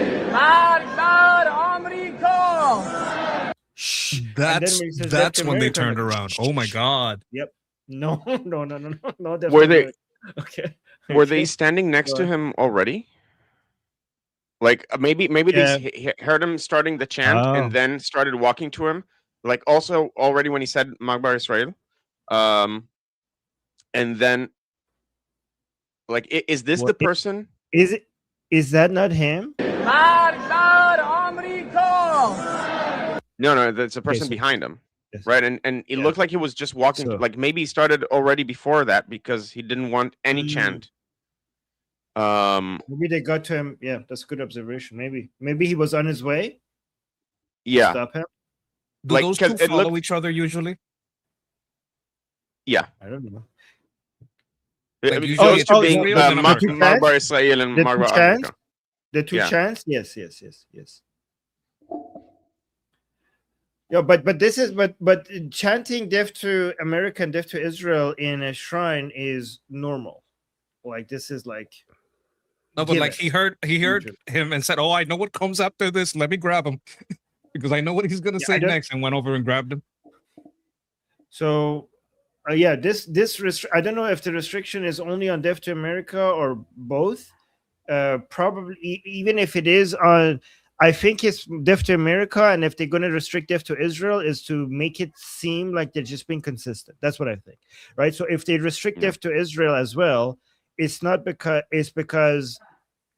Shh. That's when they turned around. Oh my God. Yep. No. Were they okay? Were they standing next to him already? Like maybe they heard him starting the chant and then started walking to him. Like also already when he said Magbar Israel, and then like is this the person? Is that not him? No, that's a person behind him. Yes. Right, and it looked like he was just walking. Like maybe he started already before that because he didn't want any chant. Maybe they got to him. Yeah, that's a good observation. Maybe he was on his way. Yeah, stop him. Do those two follow each other usually? Yeah, I don't know. Like usually Magbar Israel and Magbar America. The two chants. Yes. Yeah, but this is but chanting death to America and death to Israel in a shrine is normal. Like this is like no, but like he heard him and said, "Oh, I know what comes after this. Let me grab him because I know what he's gonna say next," and went over and grabbed him. So, this I don't know if the restriction is only on death to America or both. Probably even if it is on. I think it's death to America, and if they're going to restrict death to Israel, is to make it seem like they're just being consistent. That's what I think, right? So if they restrict death to Israel as well, it's because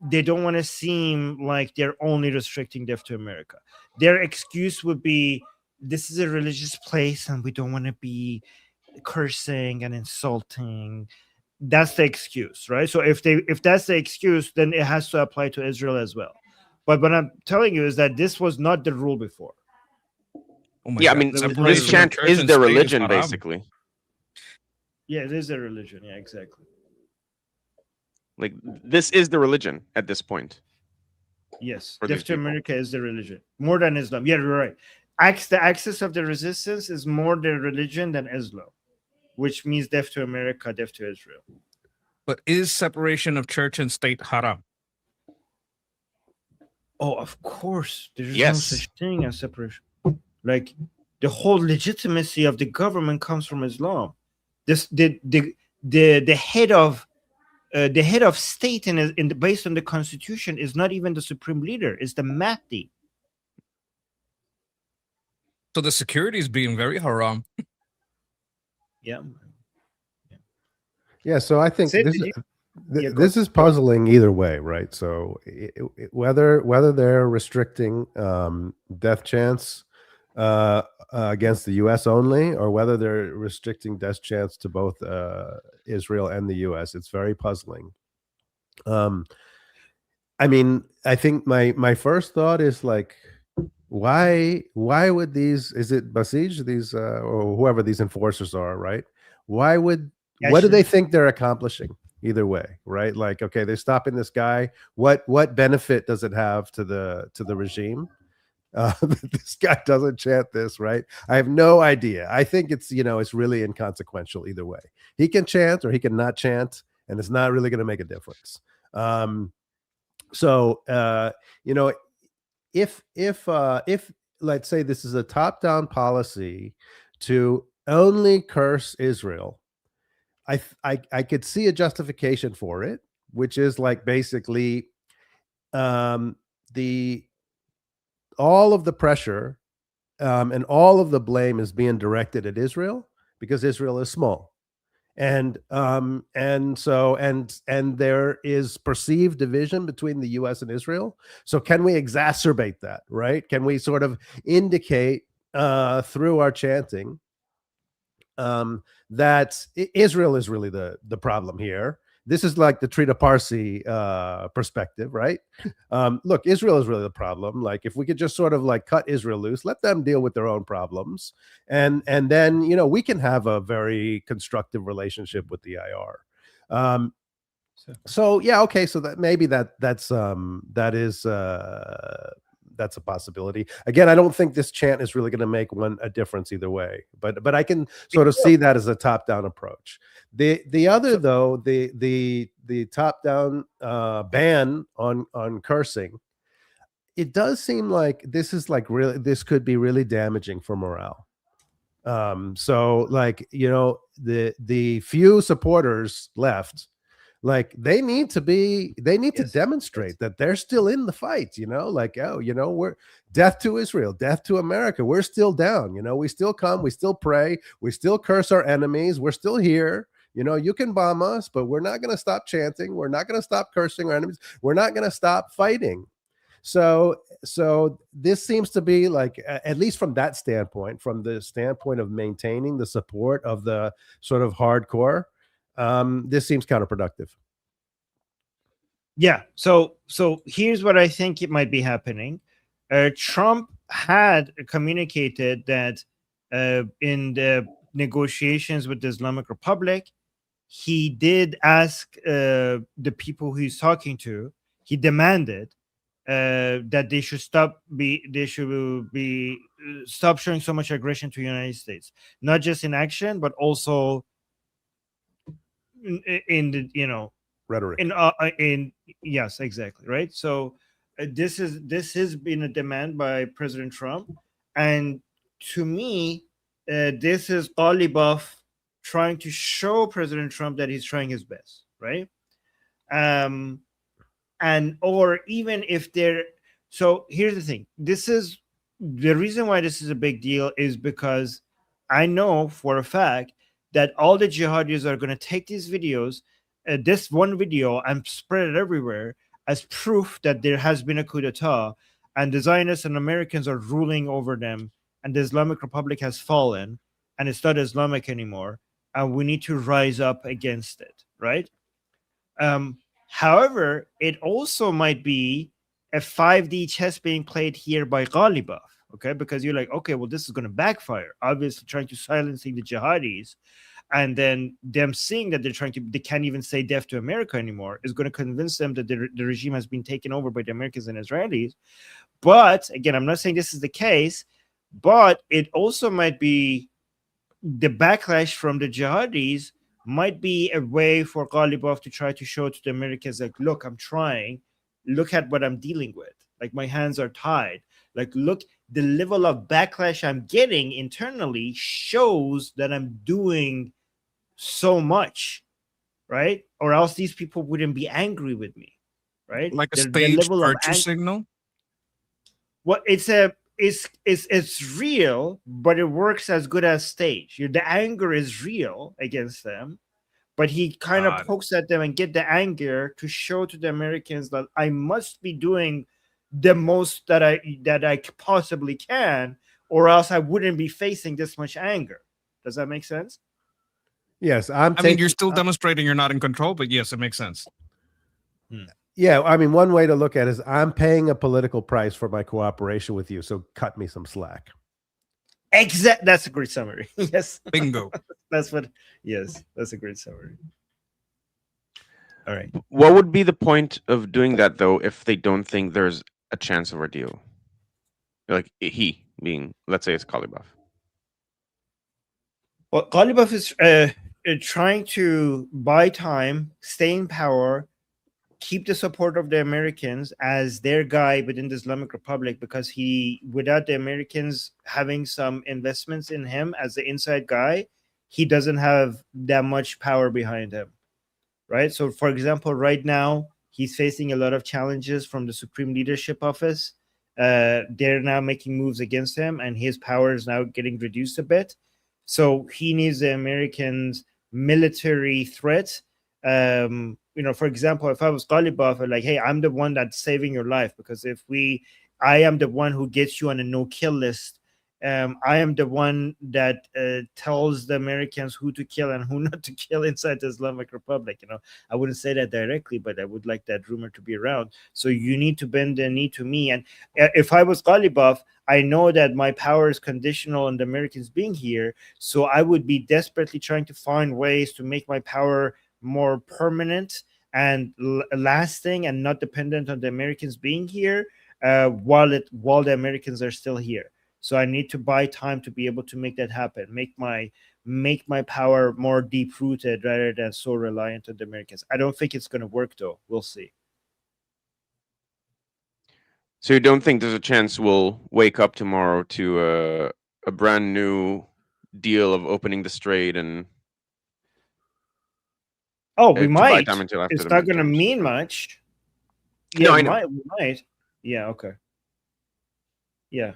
they don't want to seem like they're only restricting death to America. Their excuse would be, this is a religious place, and we don't want to be cursing and insulting. That's the excuse, right? So if that's the excuse, then it has to apply to Israel as well. But what I'm telling you is that this was not the rule before. Oh my God. I mean, this chant is their religion, basically. Yeah, it is their religion. Yeah, exactly. Like, this is the religion at this point. Yes, death to America is the religion. More than Islam. Yeah, you're right. The axis of the resistance is more their religion than Islam, which means death to America, death to Israel. But is separation of church and state haram? Oh, of course. There's no such thing as separation. Like the whole legitimacy of the government comes from Islam. The head of state based on the constitution is not even the supreme leader. It's the Mahdi. So the security is being very haram. Yeah. So I think this is puzzling either way, right? So whether they're restricting death chants against the U.S. only, or whether they're restricting death chants to both Israel and the U.S., it's very puzzling. I mean, I think my first thought is like, why would is it Basij, these or whoever these enforcers are, right? What do they think they're accomplishing? Either way, right? Like, okay, they're stopping this guy. What benefit does it have to the regime? This guy doesn't chant this, right? I have no idea. I think it's really inconsequential either way. He can chant or he can not chant, and it's not really going to make a difference. If let's say this is a top-down policy to only curse Israel, I could see a justification for it, which is like basically all of the pressure and all of the blame is being directed at Israel because Israel is small. And there is perceived division between the US and Israel. So can we exacerbate that, right? Can we sort of indicate through our chanting that Israel is really the problem here, this is like the Trita Parsi perspective, right? Look, Israel is really the problem. Like, if we could just sort of like cut Israel loose, let them deal with their own problems, and then, you know, we can have a very constructive relationship with the IR. So yeah, okay, so that maybe that's a possibility. Again, I don't think this chant is really going to make a difference either way, but I can sort of see that as a top-down approach. The other, though, the top-down ban on cursing, it does seem like this could be really damaging for morale. So, like, you know, the few supporters left, like, they need to demonstrate that they're still in the fight, you know, like, oh, you know, we're death to Israel, death to America, we're still down, you know, we still come, we still pray, we still curse our enemies, we're still here, you know, you can bomb us, but we're not going to stop chanting, we're not going to stop cursing our enemies, we're not going to stop fighting. So this seems to be like, at least from that standpoint, from the standpoint of maintaining the support of the sort of hardcore, this seems counterproductive. Yeah. So here's what I think it might be happening. Trump had communicated that in the negotiations with the Islamic Republic, he did ask the people he's talking to, he demanded that they should stop showing so much aggression to the United States, not just in action, but also in the, you know, Rhetoric. In yes, exactly, right. So this has been a demand by President Trump, and to me, this is Ghalibaf trying to show President Trump that he's trying his best, right? And or even if they're, so here's the thing, this is the reason why this is a big deal, is because I know for a fact that all the jihadis are going to take these videos, this one video, and spread it everywhere as proof that there has been a coup d'etat and the Zionists and Americans are ruling over them, and the Islamic Republic has fallen and it's not Islamic anymore, and we need to rise up against it, right? However, it also might be a 5D chess being played here by Ghalibaf, okay? Because you're like, okay, well, this is going to backfire. Obviously, trying to silencing the jihadis, and then them seeing that they can't even say death to America anymore, is going to convince them that the regime has been taken over by the Americans and Israelis. But again, I'm not saying this is the case, but it also might be the backlash from the jihadis might be a way for Ghalibaf to try to show to the Americans, like, look, I'm trying, look at what I'm dealing with, like, my hands are tied, like, look, the level of backlash I'm getting internally shows that I'm doing so much, right? Or else these people wouldn't be angry with me, right? Like a The staged level of virtue signal. Well, it's real, but it works as good as stage. The anger is real against them, but he kind of pokes at them and get the anger to show to the Americans that I must be doing the most that I possibly can, or else I wouldn't be facing this much anger. Does that make sense? Yes, I mean, you're still demonstrating you're not in control, but yes, it makes sense. Yeah, I mean, one way to look at it is I'm paying a political price for my cooperation with you, so cut me some slack. That's a great summary. Yes. Bingo. That's a great summary. All right. What would be the point of doing that, though, if they don't think there's a chance of a deal? Like, he being, let's say it's Ghalibaf. Well, Ghalibaf is trying to buy time, stay in power, keep the support of the Americans as their guy within the Islamic Republic, because without the Americans having some investments in him as the inside guy, he doesn't have that much power behind him, right? So, for example, right now, he's facing a lot of challenges from the Supreme Leadership Office. They're now making moves against him, and his power is now getting reduced a bit. So he needs the Americans' military threat. For example, if I was Ghalibaf, I'm like, hey, I'm the one that's saving your life, because I am the one who gets you on a no-kill list I am the one that tells the Americans who to kill and who not to kill inside the Islamic Republic. I wouldn't say that directly, but I would like that rumor to be around. So you need to bend the knee to me. And if I was Ghalibaf, I know that my power is conditional on the Americans being here. So I would be desperately trying to find ways to make my power more permanent and lasting and not dependent on the Americans being here while the Americans are still here. So I need to buy time to be able to make that happen, make my power more deep rooted rather than so reliant on the Americans. I don't think it's going to work though. We'll see. So you don't think there's a chance we'll wake up tomorrow to a brand new deal of opening the strait and we might. It's not going to mean much. Yeah, no, we might. Yeah, okay. Yeah,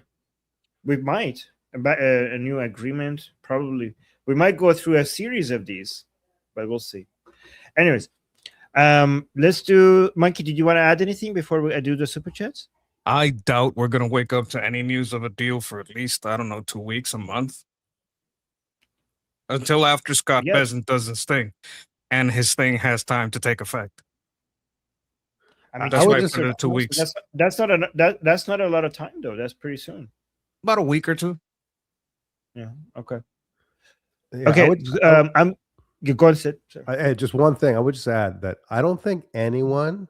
we might. A new agreement, probably. We might go through a series of these, but we'll see. Anyways, let's do. Monkey, did you want to add anything before we do the super chats? I doubt we're going to wake up to any news of a deal for at least, 2 weeks, a month. Until after Scott Bessent does his thing. And his thing has time to take effect. I mean, that's why I put it 2 weeks. That's not a lot of time though. That's pretty soon. About a week or two. Yeah. Okay. Yeah, okay. You go and sit. Just one thing. I would just add that I don't think anyone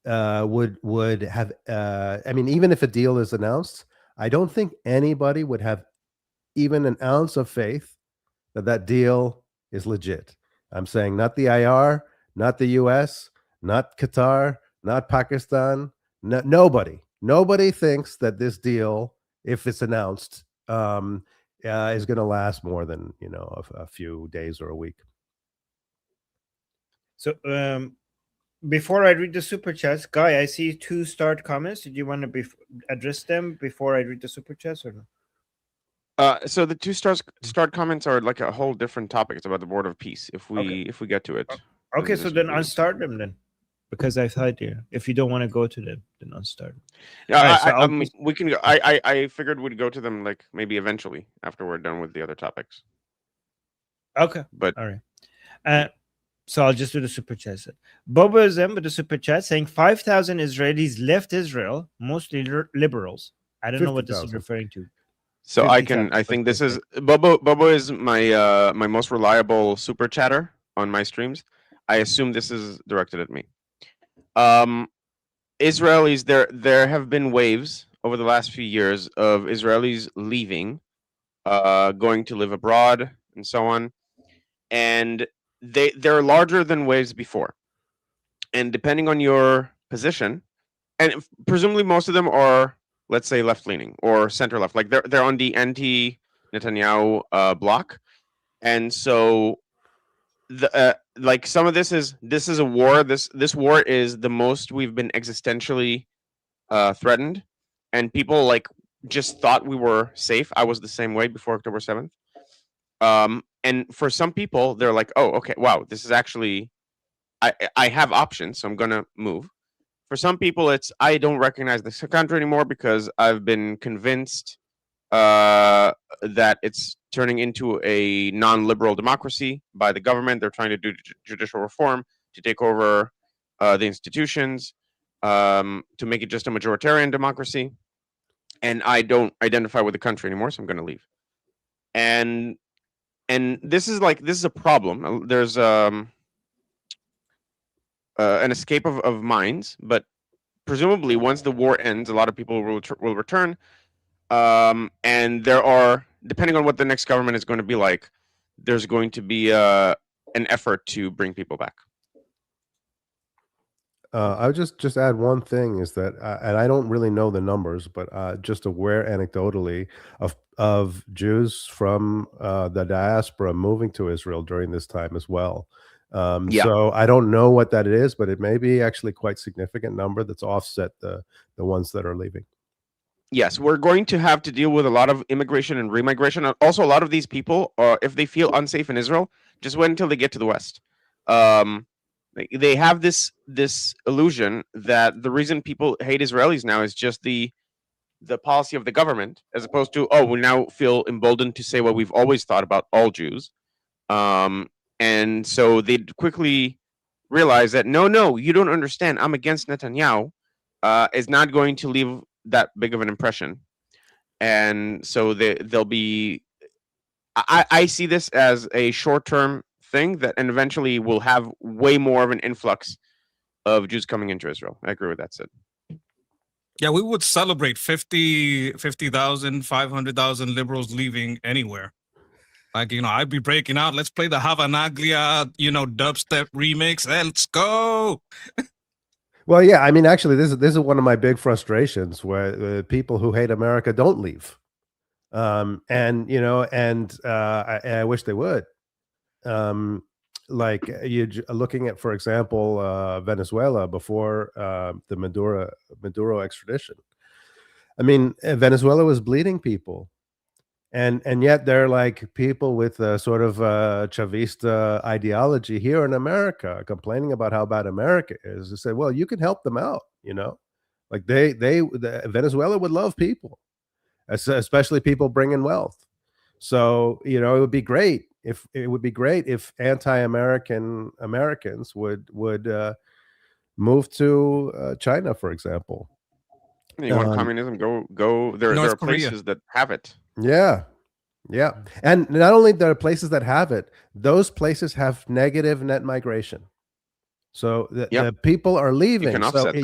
would have. I mean, even if a deal is announced, I don't think anybody would have even an ounce of faith that deal is legit. I'm saying not the IR, not the US, not Qatar, not Pakistan. Nobody thinks that this deal, if it's announced, is going to last more than a few days or a week. So before I read the super chats, Guy, I see 2 start comments. Did you want to address them before I read the super chats or no? So the 2 start comments are like a whole different topic. It's about the Board of Peace. If we get to it. Okay, so then unstart them then, because I thought if you don't want to go to them, then unstart them. Yeah, right, we can go. I figured we'd go to them like maybe eventually after we're done with the other topics. Okay, but all right. So I'll just do the super chat. Bobo is with the super chat saying 5,000 Israelis left Israel, mostly liberals. I don't know what this is referring to. So I think this is Bobo is my my most reliable super chatter on my streams. I assume this is directed at me. Israelis, there have been waves over the last few years of Israelis leaving, going to live abroad and so on, and they're larger than waves before. And depending on your position, and presumably most of them are, let's say, left-leaning or center-left, like they're on the anti-Netanyahu block, and so like some of this is a war. This war is the most we've been existentially threatened, and people like just thought we were safe. I was the same way before October 7th. And for some people, they're like, oh, okay, wow, this is actually I have options, so I'm gonna move. For some people, it's I don't recognize this country anymore because I've been convinced that it's turning into a non-liberal democracy by the government. They're trying to do judicial reform to take over the institutions, to make it just a majoritarian democracy. And I don't identify with the country anymore, so I'm going to leave. And this is a problem. There's an escape of minds, but presumably once the war ends, a lot of people will return. And there are, depending on what the next government is going to be like, there's going to be an effort to bring people back. I would just add one thing is that, and I don't really know the numbers, but just aware anecdotally of Jews from the diaspora moving to Israel during this time as well. So I don't know what that is, but it may be actually quite significant number that's offset the ones that are leaving. Yes, we're going to have to deal with a lot of immigration and remigration. Also, a lot of these people, if they feel unsafe in Israel, just wait until they get to the West. They have this illusion that the reason people hate Israelis now is just the the policy of the government, as opposed to, oh, we now feel emboldened to say what we've always thought about all Jews. And so they quickly realize that no, you don't understand. I'm against Netanyahu. Is not going to leave that big of an impression, and so they'll be. I see this as a short-term thing that, and eventually will have way more of an influx of Jews coming into Israel. I agree with that, Sid. Yeah, we would celebrate 50,000, 500,000 liberals leaving anywhere. Like, I'd be breaking out. Let's play the Havanaglia, dubstep remix. Let's go. Well, yeah, I mean, actually, this is one of my big frustrations, where people who hate America don't leave, and I wish they would. Like you looking at, for example, Venezuela before the Maduro extradition. I mean, Venezuela was bleeding people. And yet they're like people with a sort of Chavista ideology here in America, complaining about how bad America is. They say, well, you can help them out, like Venezuela would love people, especially people bringing wealth. So, it would be great if anti-American Americans would move to China, for example. You want communism? Go. There are places that have it. Yeah. And not only there are places that have it, those places have negative net migration. So the people are leaving.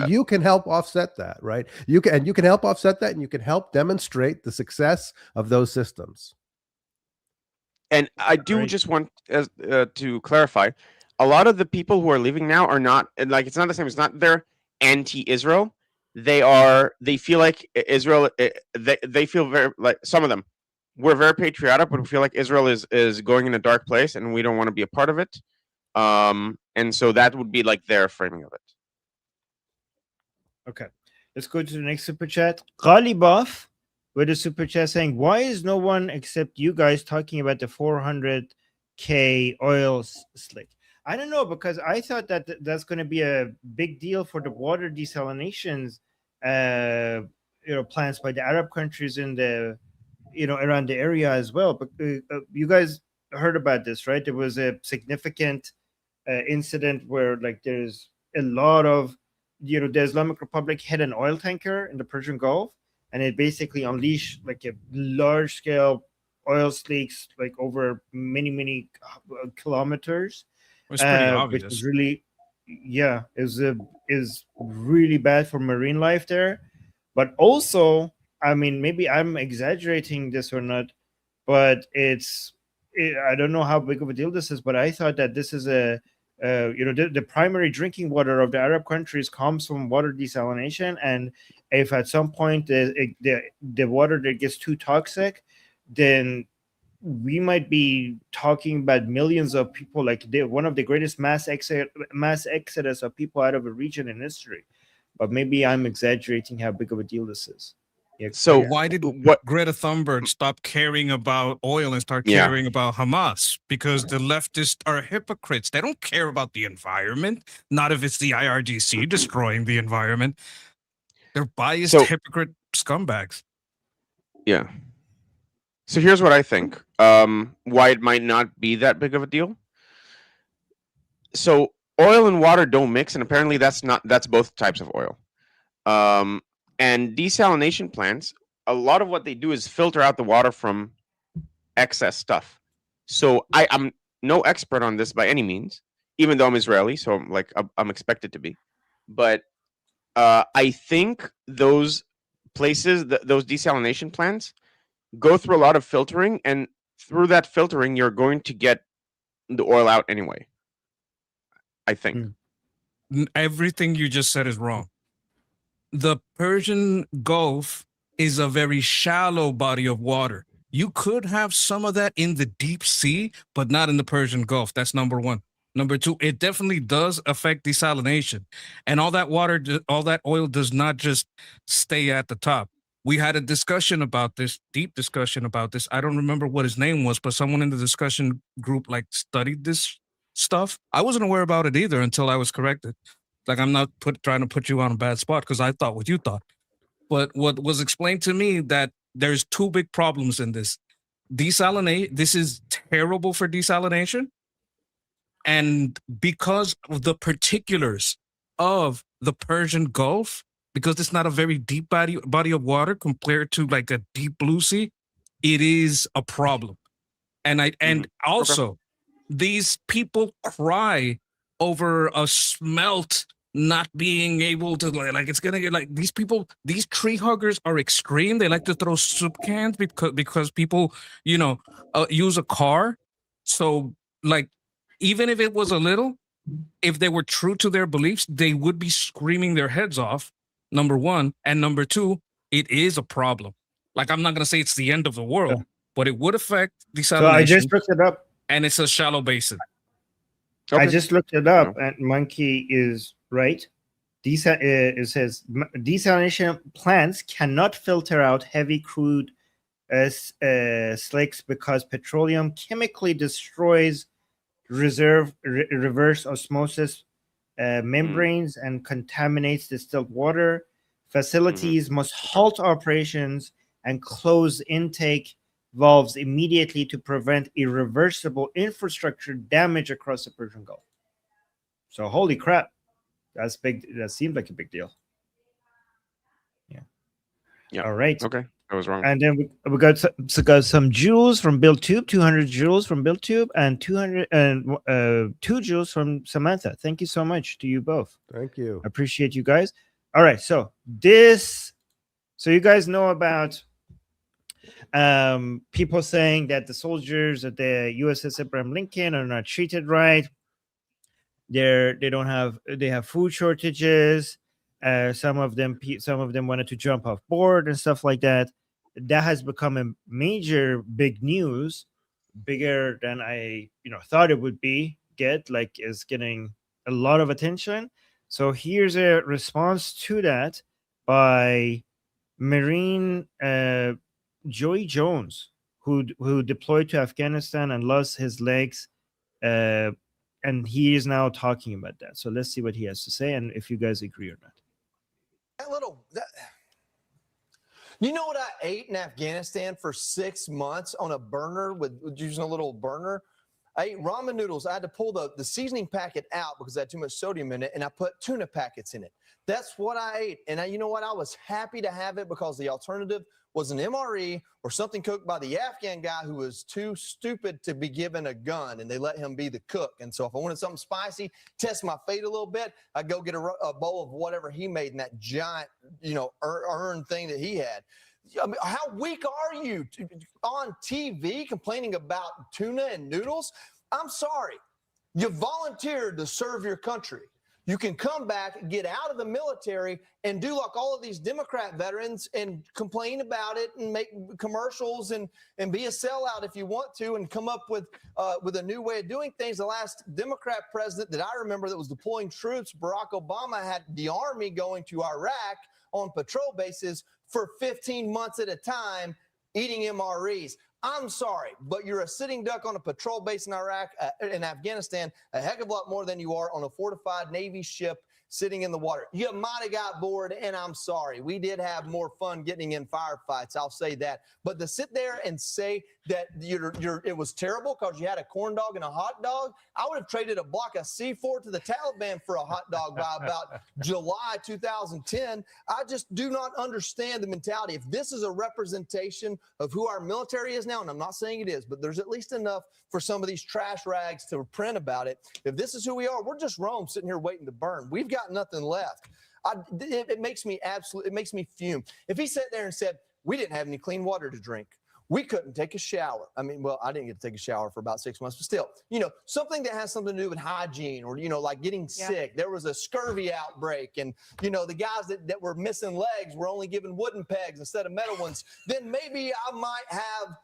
You can help offset that, right? You can help offset that, and you can help demonstrate the success of those systems. And I do just want to clarify, a lot of the people who are leaving now are not, like, it's not the same. It's not they're anti-Israel. They feel like Israel. They feel very, like, some of them. We're very patriotic, but we feel like Israel is going in a dark place, and we don't want to be a part of it. And so that would be like their framing of it. Okay, let's go to the next super chat. Ghalibov with a super chat saying, "Why is no one except you guys talking about the 400K oil slick?" I don't know, because I thought that that's going to be a big deal for the water desalinations, plans by the Arab countries in the, around the area as well. But you guys heard about this, right? There was a significant incident where, like, there's a lot of, the Islamic Republic hit an oil tanker in the Persian Gulf, and it basically unleashed like a large scale oil slicks, like over many kilometers. It was pretty obvious. Which is really, is really bad for marine life there. But also, I mean, maybe I'm exaggerating this or not, but I don't know how big of a deal this is, but I thought that this is the primary drinking water of the Arab countries comes from water desalination, and if at some point the water that gets too toxic, then we might be talking about millions of people, like one of the greatest mass exodus of people out of a region in history. But maybe I'm exaggerating how big of a deal this is. So why did Greta Thunberg stop caring about oil and start caring about Hamas? Because the leftists are hypocrites. They don't care about the environment. Not if it's the IRGC destroying the environment. They're biased, hypocrite scumbags. Yeah. So here's what I think. Why it might not be that big of a deal. So oil and water don't mix, and apparently that's both types of oil. And desalination plants, a lot of what they do is filter out the water from excess stuff. So I'm no expert on this by any means, even though I'm Israeli, so I'm expected to be. But I think those places, those desalination plants, go through a lot of filtering, and through that filtering, you're going to get the oil out anyway. I think. Everything you just said is wrong. The Persian Gulf is a very shallow body of water. You could have some of that in the deep sea, but not in the Persian Gulf. That's number one. Number two, it definitely does affect desalination. And all that water, all that oil does not just stay at the top. We had a discussion about this, deep discussion about this. I don't remember what his name was, but someone in the discussion group studied this stuff. I wasn't aware about it either until I was corrected. Like, I'm not trying to put you on a bad spot because I thought what you thought. But what was explained to me that there's two big problems in this. Desalinate, this is terrible for desalination. And because of the particulars of the Persian Gulf, because it's not a very deep body of water compared to like a deep blue sea, it is a problem. And also these people cry over a smelt not being able to like it's gonna get like these tree huggers are extreme. They like to throw soup cans because people use a car. So like even if it was a little, if they were true to their beliefs, they would be screaming their heads off, number one. And number two, it is a problem. Like, I'm not going to say it's the end of the world, but it would affect desalination. So I just looked it up. And it's a shallow basin. Okay. I just looked it up, and Monkey is right. It says desalination plants cannot filter out heavy crude slicks because petroleum chemically destroys reverse osmosis membranes and contaminates distilled water. Facilities must halt operations and close intake valves immediately to prevent irreversible infrastructure damage across the Persian Gulf. So holy crap, that's big. That seemed like a big deal. Yeah. All right. Okay. I was wrong. And then we got some jewels from BuildTube, 200 jewels from BuildTube, and 2 jewels from Samantha. Thank you so much to you both. Thank you. I appreciate you guys. All right, so you guys know about people saying that the soldiers at the USS Abraham Lincoln are not treated right. They have food shortages. Some of them wanted to jump off board and stuff like that. That has become a major big news, bigger than I thought it would be. Is getting a lot of attention. So here's a response to that by Marine Joey Jones, who deployed to Afghanistan and lost his legs, and he is now talking about that. So let's see what he has to say, and if you guys agree or not. You know what I ate in Afghanistan for 6 months on a burner with using a little burner? I ate ramen noodles. I had to pull the seasoning packet out because I had too much sodium in it, and I put tuna packets in it. That's what I ate. And you know what? I was happy to have it because the alternative was an MRE or something cooked by the Afghan guy who was too stupid to be given a gun, and they let him be the cook. And so if I wanted something spicy, test my fate a little bit, I'd go get a bowl of whatever he made in that giant, urn thing that he had. I mean, how weak are you on TV complaining about tuna and noodles? I'm sorry. You volunteered to serve your country. You can come back, get out of the military, and do like all of these Democrat veterans and complain about it and make commercials and be a sellout if you want to and come up with a new way of doing things. The last Democrat president that I remember that was deploying troops, Barack Obama, had the army going to Iraq on patrol bases for 15 months at a time, eating MREs. I'm sorry, but you're a sitting duck on a patrol base in Iraq, in Afghanistan, a heck of a lot more than you are on a fortified Navy ship sitting in the water. You might have got bored, and I'm sorry. We did have more fun getting in firefights, I'll say that. But to sit there and say that it was terrible because you had a corn dog and a hot dog, I would have traded a block of C4 to the Taliban for a hot dog by about July 2010. I just do not understand the mentality. If this is a representation of who our military is now, and I'm not saying it is, but there's at least enough for some of these trash rags to print about it. If this is who we are, we're just Rome sitting here waiting to burn. We've got nothing left. It makes me fume. If he sat there and said, we didn't have any clean water to drink, we couldn't take a shower. I mean, well, I didn't get to take a shower for about 6 months, but still, something that has something to do with hygiene or, like getting sick. There was a scurvy outbreak and, the guys that were missing legs were only given wooden pegs instead of metal ones. Then maybe I might have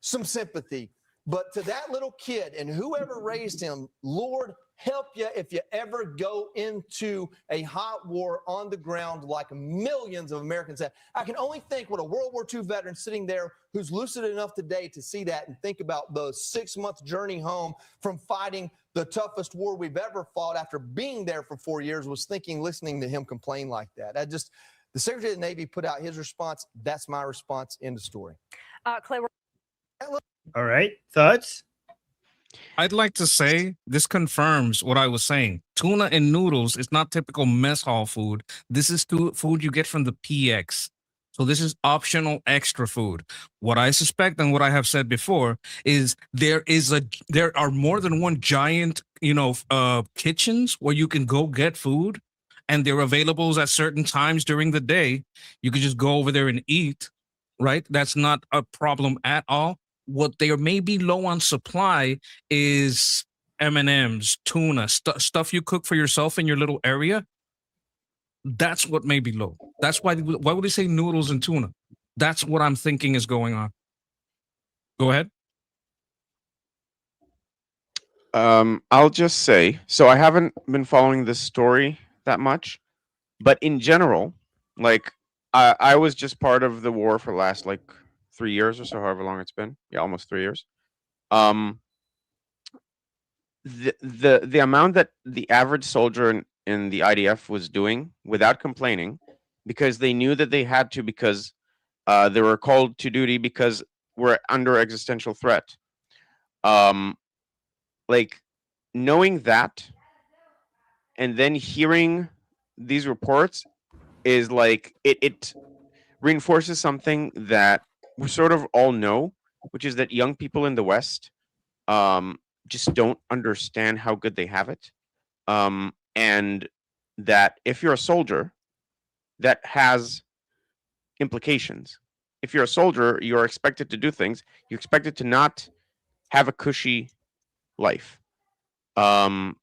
some sympathy. But to that little kid and whoever raised him, Lord, help you if you ever go into a hot war on the ground like millions of Americans have. I can only think what a World War II veteran sitting there who's lucid enough today to see that and think about the 6-month journey home from fighting the toughest war we've ever fought after being there for 4 years was thinking, listening to him complain like that. The Secretary of the Navy put out his response. That's my response. End of story. Clay, All right. Thoughts? I'd like to say this confirms what I was saying. Tuna and noodles is not typical mess hall food. This is food you get from the PX. So this is optional extra food. What I suspect and what I have said before is there are more than one giant, kitchens where you can go get food, and they're available at certain times during the day. You could just go over there and eat, right? That's not a problem at all. What they may be low on supply is M&Ms, tuna, stuff you cook for yourself in your little area. That's what may be low. That's why would they say noodles and tuna? That's what I'm thinking is going on. Go ahead. I'll just say, so I haven't been following this story that much, but in general, like I was just part of the war for the last 3 years or so, however long it's been. Yeah, almost 3 years. The amount that the average soldier in the IDF was doing without complaining, because they knew that they had to, because they were called to duty because we're under existential threat. Knowing that and then hearing these reports is it reinforces something that we sort of all know, which is that young people in the West just don't understand how good they have it. And that if you're a soldier, that has implications. If you're a soldier, you're expected to do things. You're expected to not have a cushy life. I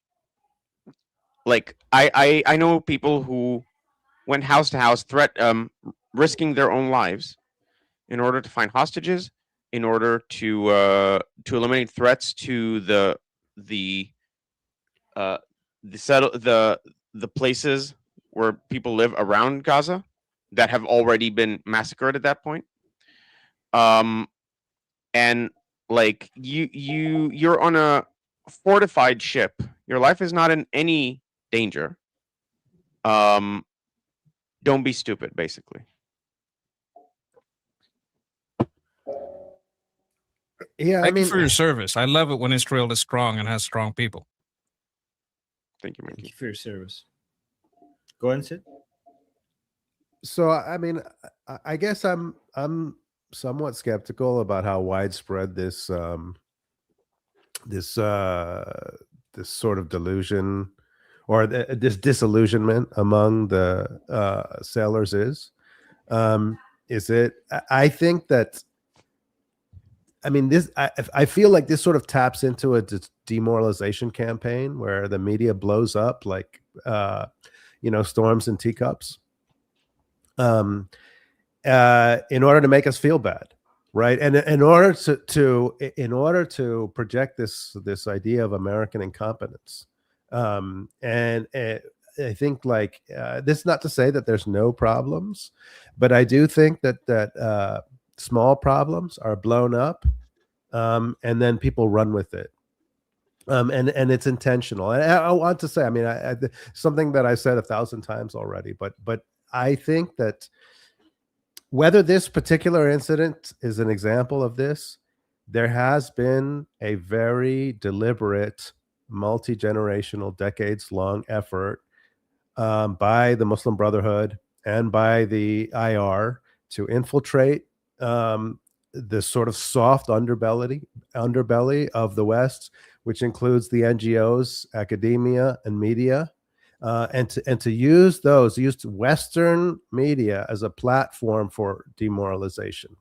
know people who went house to house, risking their own lives in order to find hostages, in order to eliminate threats to the places where people live around Gaza that have already been massacred at that point. And you're on a fortified ship. Your life is not in any danger. Don't be stupid, basically. Yeah, Thank you for your service. I love it when Israel is strong and has strong people. Thank you, Thank Mikey. you for your service. Go on, Sid. So I guess I'm somewhat skeptical about how widespread this sort of delusion or this disillusionment among the sailors is. Is it? I think that. I mean, I feel like this sort of taps into a demoralization campaign where the media blows up like storms in teacups. In order to make us feel bad, right? And in order to project this idea of American incompetence, and I think this is not to say that there's no problems, but I do think that small problems are blown up, and then people run with it. And it's intentional. And I want to say, something that I said 1,000 times already, but I think that whether this particular incident is an example of this, there has been a very deliberate, multi-generational, decades-long effort by the Muslim Brotherhood and by the IR to infiltrate this sort of soft underbelly of the West, which includes the NGOs, academia, and media. And to use Western media as a platform for demoralization.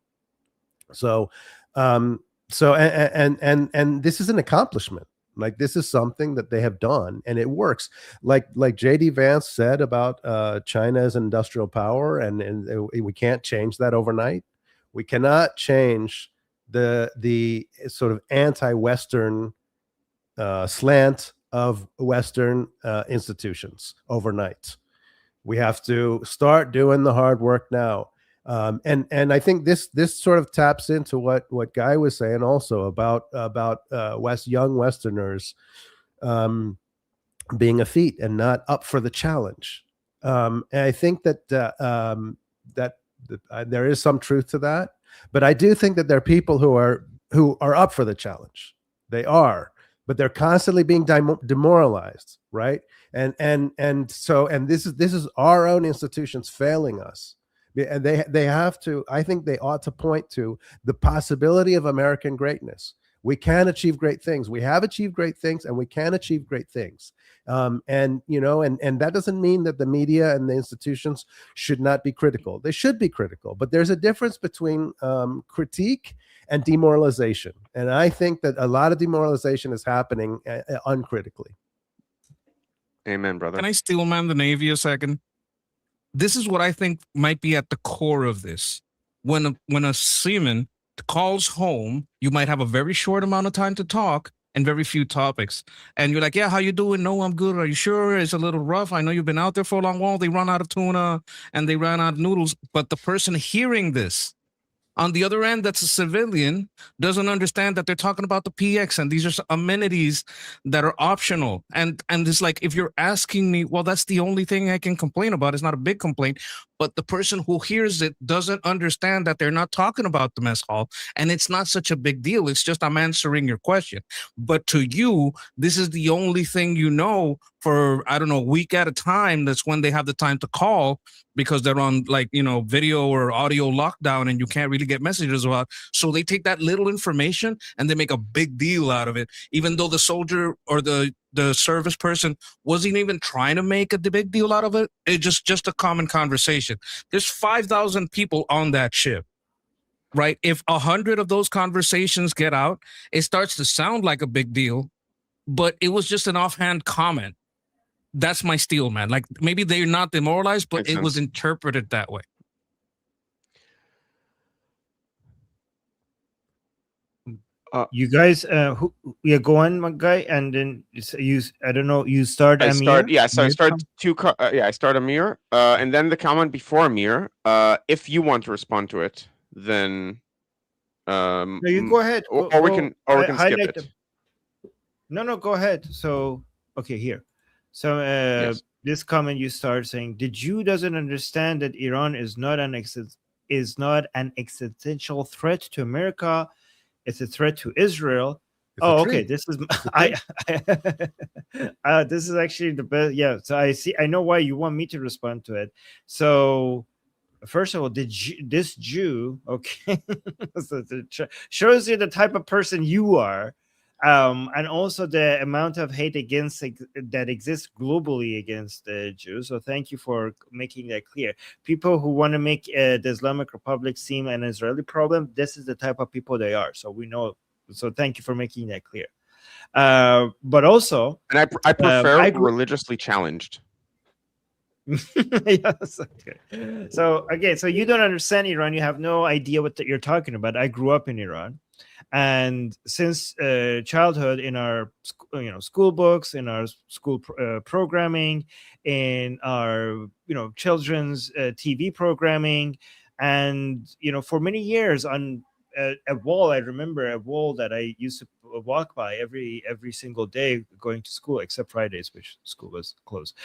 So this is an accomplishment. Like, this is something that they have done, and it works. Like JD Vance said about China as an industrial power, and we can't change that overnight. We cannot change the sort of anti-Western slant of Western institutions overnight. We have to start doing the hard work now. And I think this sort of taps into what Guy was saying also about young Westerners being effete and not up for the challenge. And I think that there is some truth to that. But I do think that there are people who are up for the challenge. They are, but they're constantly being demoralized, right? And so this is our own institutions failing us. And they have to. I think they ought to point to the possibility of American greatness. We can achieve great things. We have achieved great things, and we can achieve great things. And that doesn't mean that the media and the institutions should not be critical. They should be critical, but there's a difference between critique and demoralization. And I think that a lot of demoralization is happening uncritically. Amen, brother. Can I steel man the Navy a second? This is what I think might be at the core of this. When a seaman calls home, you might have a very short amount of time to talk and very few topics. And you're like, yeah, how you doing? No, I'm good. Are you sure? It's a little rough. I know you've been out there for a long while. They run out of tuna and they ran out of noodles. But the person hearing this, on the other end, that's a civilian, doesn't understand that they're talking about the PX and these are amenities that are optional. And it's like, if you're asking me, well, that's the only thing I can complain about. It's not a big complaint. But the person who hears it doesn't understand that they're not talking about the mess hall. And it's not such a big deal. It's just I'm answering your question. But to you, this is the only thing you know for, I don't know, a week at a time. That's when they have the time to call because they're on video or audio lockdown and you can't really get messages about. So they take that little information and they make a big deal out of it, even though the soldier or the service person wasn't even trying to make a big deal out of it. It's just a common conversation. There's 5,000 people on that ship, right? If 100 of those conversations get out, it starts to sound like a big deal, but it was just an offhand comment. That's my steel, man. Like maybe they're not demoralized, but Makes it was sense. interpreted that way. You guys, go on, my guy, and then you. I don't know. You start. I Amir? start Amir, and then the comment before Amir. If you want to respond to it, then No, you go ahead. or Go- we go- can skip highlight it. them. No, go ahead. So, okay, here. So, Yes. this comment you start saying, the Jew doesn't understand that Iran is not an existential threat to America. It's a threat to Israel. It's a Okay. treat. This is It's a this is actually the best. Yeah. So I know why you want me to respond to it. So first of all, this Jew, okay, so shows you the type of person you are, and also the amount of hate that exists globally against the Jews. So thank you for making that clear. People who want to make the Islamic Republic seem an Israeli problem, this is the type of people they are. So we know. So thank you for making that clear. But also, And I prefer I grew- religiously challenged. Yes. Okay. So again, so you don't understand Iran. You have no idea what you're talking about. I grew up in Iran, and since childhood, in our school books, in our school programming, in our children's TV programming, and for many years on a wall. I remember a wall that I used to walk by every single day going to school, except Fridays, which school was closed.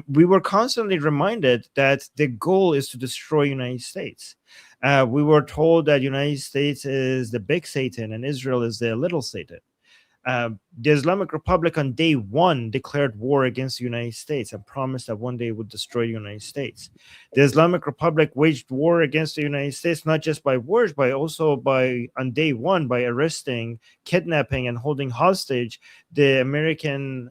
We were constantly reminded that the goal is to destroy United States. We were told that United States is the big Satan and Israel is the little Satan. The Islamic Republic on day one declared war against the United States and promised that one day it would destroy the United States. The Islamic Republic waged war against the United States, not just by words, but also on day one, by arresting, kidnapping, and holding hostage the American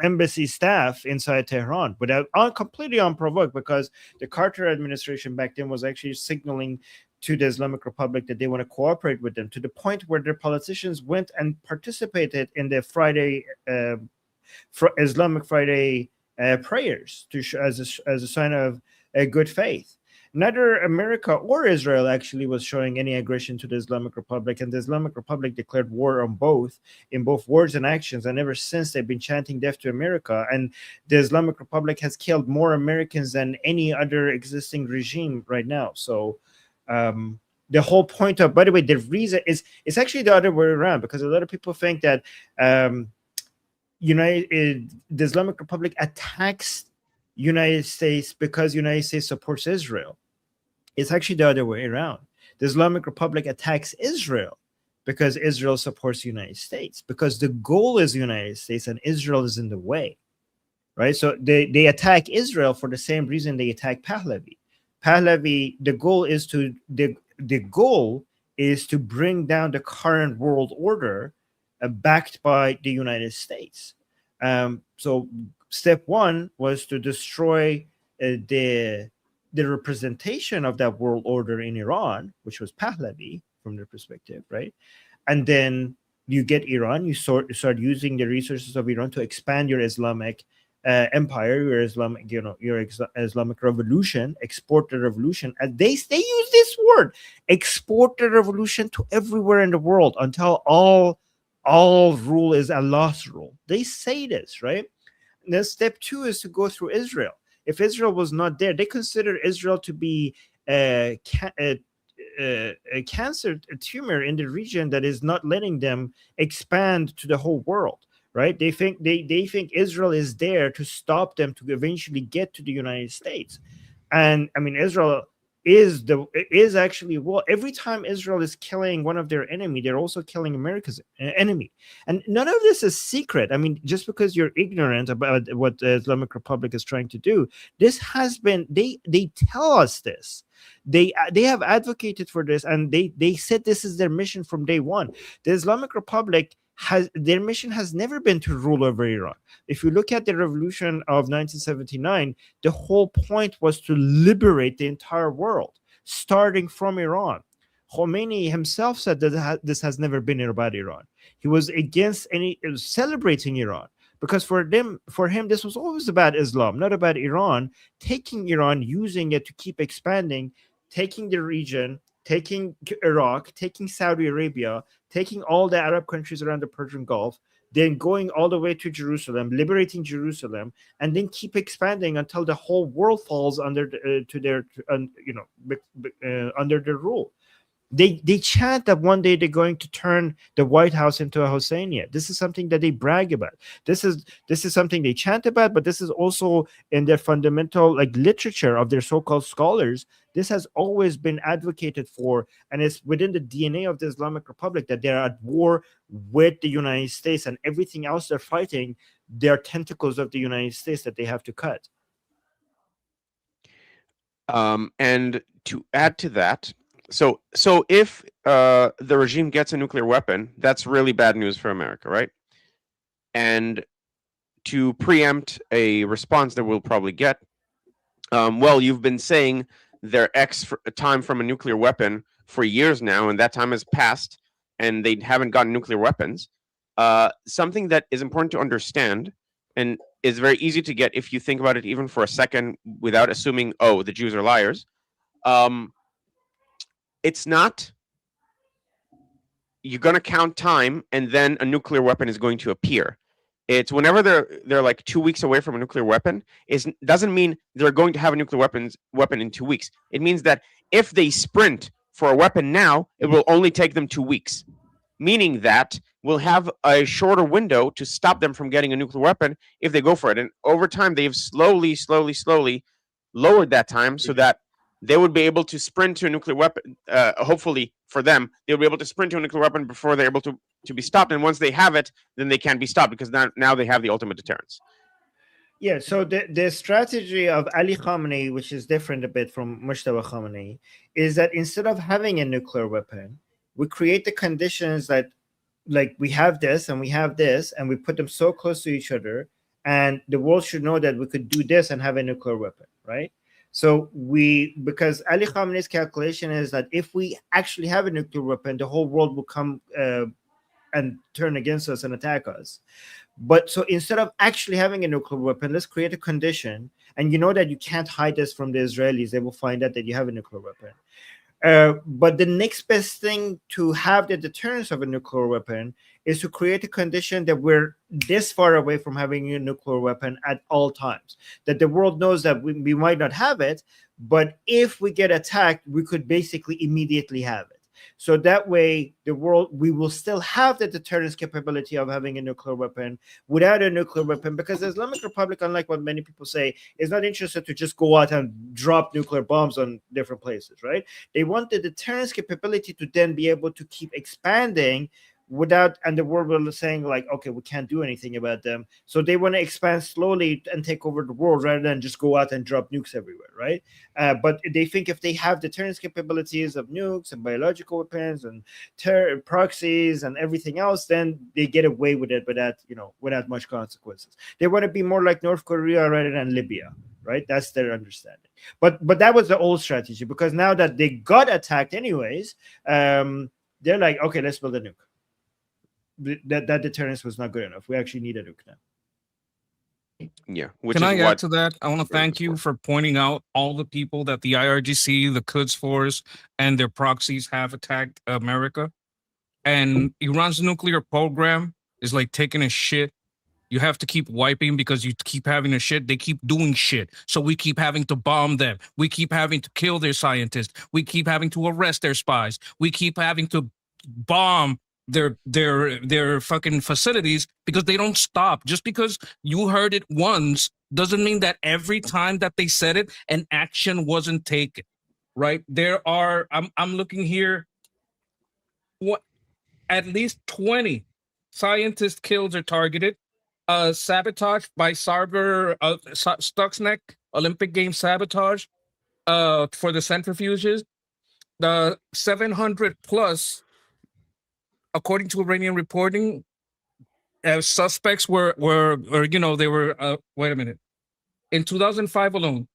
embassy staff inside Tehran, without completely unprovoked, because the Carter administration back then was actually signaling to the Islamic Republic that they want to cooperate with them, to the point where their politicians went and participated in the Islamic Friday prayers as a sign of good faith. Neither America or Israel actually was showing any aggression to the Islamic Republic, and the Islamic Republic declared war on both, in both words and actions. And ever since, they've been chanting death to America. And the Islamic Republic has killed more Americans than any other existing regime right now. So the whole point of, by the way, the reason is it's actually the other way around, because a lot of people think that the Islamic Republic attacks United States because United States supports Israel. It's actually the other way around. The Islamic Republic attacks Israel because Israel supports the United States, because the goal is the United States and Israel is in the way, right? So they attack Israel for the same reason they attack Pahlavi. Pahlavi, the goal is to bring down the current world order backed by the United States. So step one was to destroy the representation of that world order in Iran, which was Pahlavi from their perspective, right? And then you get Iran, you start using the resources of Iran to expand your Islamic empire, your Islamic, your Islamic revolution, export the revolution. And they use this word, export the revolution to everywhere in the world until all rule is Allah's rule. They say this, right? And then step two is to go through Israel. If Israel was not there, they consider Israel to be a cancer tumor in the region that is not letting them expand to the whole world, right? They think Israel is there to stop them to eventually get to the United States. And I mean, Israel is actually, well, every time Israel is killing one of their enemy, they're also killing America's enemy. And none of this is secret. I mean, just because you're ignorant about what the Islamic Republic is trying to do, this has been, they tell us this. They have advocated for this, and they said this is their mission from day one. The Islamic Republic their mission has never been to rule over Iran. If you look at the revolution of 1979, the whole point was to liberate the entire world, starting from Iran. Khomeini himself said that this has never been about Iran. He was against celebrating Iran, because for him, this was always about Islam, not about Iran. Taking Iran, using it to keep expanding, taking the region, taking Iraq, taking Saudi Arabia, taking all the Arab countries around the Persian Gulf, then going all the way to Jerusalem, liberating Jerusalem, and then keep expanding until the whole world falls under under their rule. They chant that one day they're going to turn the White House into a Husseiniya. This is something that they brag about. This is something they chant about, but this is also in their fundamental literature of their so-called scholars. This has always been advocated for, and it's within the DNA of the Islamic Republic that they're at war with the United States, and everything else they're fighting, they're tentacles of the United States that they have to cut. And to add to that, so if the regime gets a nuclear weapon, that's really bad news for America, right? And to preempt a response that we'll probably get, well, you've been saying their time from a nuclear weapon for years now, and that time has passed, and they haven't gotten nuclear weapons. Something that is important to understand, and is very easy to get if you think about it even for a second without assuming, oh, the Jews are liars. It's not you're going to count time and then a nuclear weapon is going to appear. It's whenever they're like 2 weeks away from a nuclear weapon, doesn't mean they're going to have a nuclear weapon in 2 weeks. It means that if they sprint for a weapon now, it will only take them 2 weeks, meaning that we'll have a shorter window to stop them from getting a nuclear weapon if they go for it. And over time, they've slowly lowered that time so that they would be able to sprint to a nuclear weapon. Hopefully for them, they'll be able to sprint to a nuclear weapon before they're able to be stopped. And once they have it, then they can't be stopped, because now they have the ultimate deterrence. Yeah, so the strategy of Ali Khamenei, which is different a bit from Mujtaba Khamenei, is that instead of having a nuclear weapon, we create the conditions that, like, we have this and we have this, and we put them so close to each other, and the world should know that we could do this and have a nuclear weapon, right? So because Ali Khamenei's calculation is that if we actually have a nuclear weapon, the whole world will come and turn against us and attack us. But so instead of actually having a nuclear weapon, let's create a condition. And you know that you can't hide this from the Israelis. They will find out that you have a nuclear weapon. But the next best thing to have the deterrence of a nuclear weapon is to create a condition that we're this far away from having a nuclear weapon at all times, that the world knows that we might not have it, but if we get attacked, we could basically immediately have it. So that way, we will still have the deterrence capability of having a nuclear weapon without a nuclear weapon, because the Islamic Republic, unlike what many people say, is not interested to just go out and drop nuclear bombs on different places, right? They want the deterrence capability to then be able to keep expanding without, and the world will saying like, okay, we can't do anything about them. So they want to expand slowly and take over the world rather than just go out and drop nukes everywhere, right? But they think if they have deterrence capabilities of nukes and biological weapons and proxies and everything else, then they get away with it without much consequences. They want to be more like North Korea rather than Libya, right? That's their understanding. But that was the old strategy, because now that they got attacked anyways, they're like, okay, let's build a nuke. That deterrence was not good enough. We actually need a nuke now. Yeah. Which Can is I what add to that? I want to thank you for pointing out all the people that the IRGC, the Quds Force, and their proxies have attacked America. And Iran's nuclear program is like taking a shit. You have to keep wiping because you keep having a shit. They keep doing shit. So we keep having to bomb them. We keep having to kill their scientists. We keep having to arrest their spies. We keep having to bomb their fucking facilities because they don't stop. Just because you heard it once doesn't mean that every time that they said it, an action wasn't taken, right? There are, I'm looking here, what, at least 20 scientists killed or targeted, sabotage by Stuxnet, Olympic Games sabotage, for the centrifuges, the 700 plus, according to Iranian reporting, suspects were wait a minute. In 2005 alone,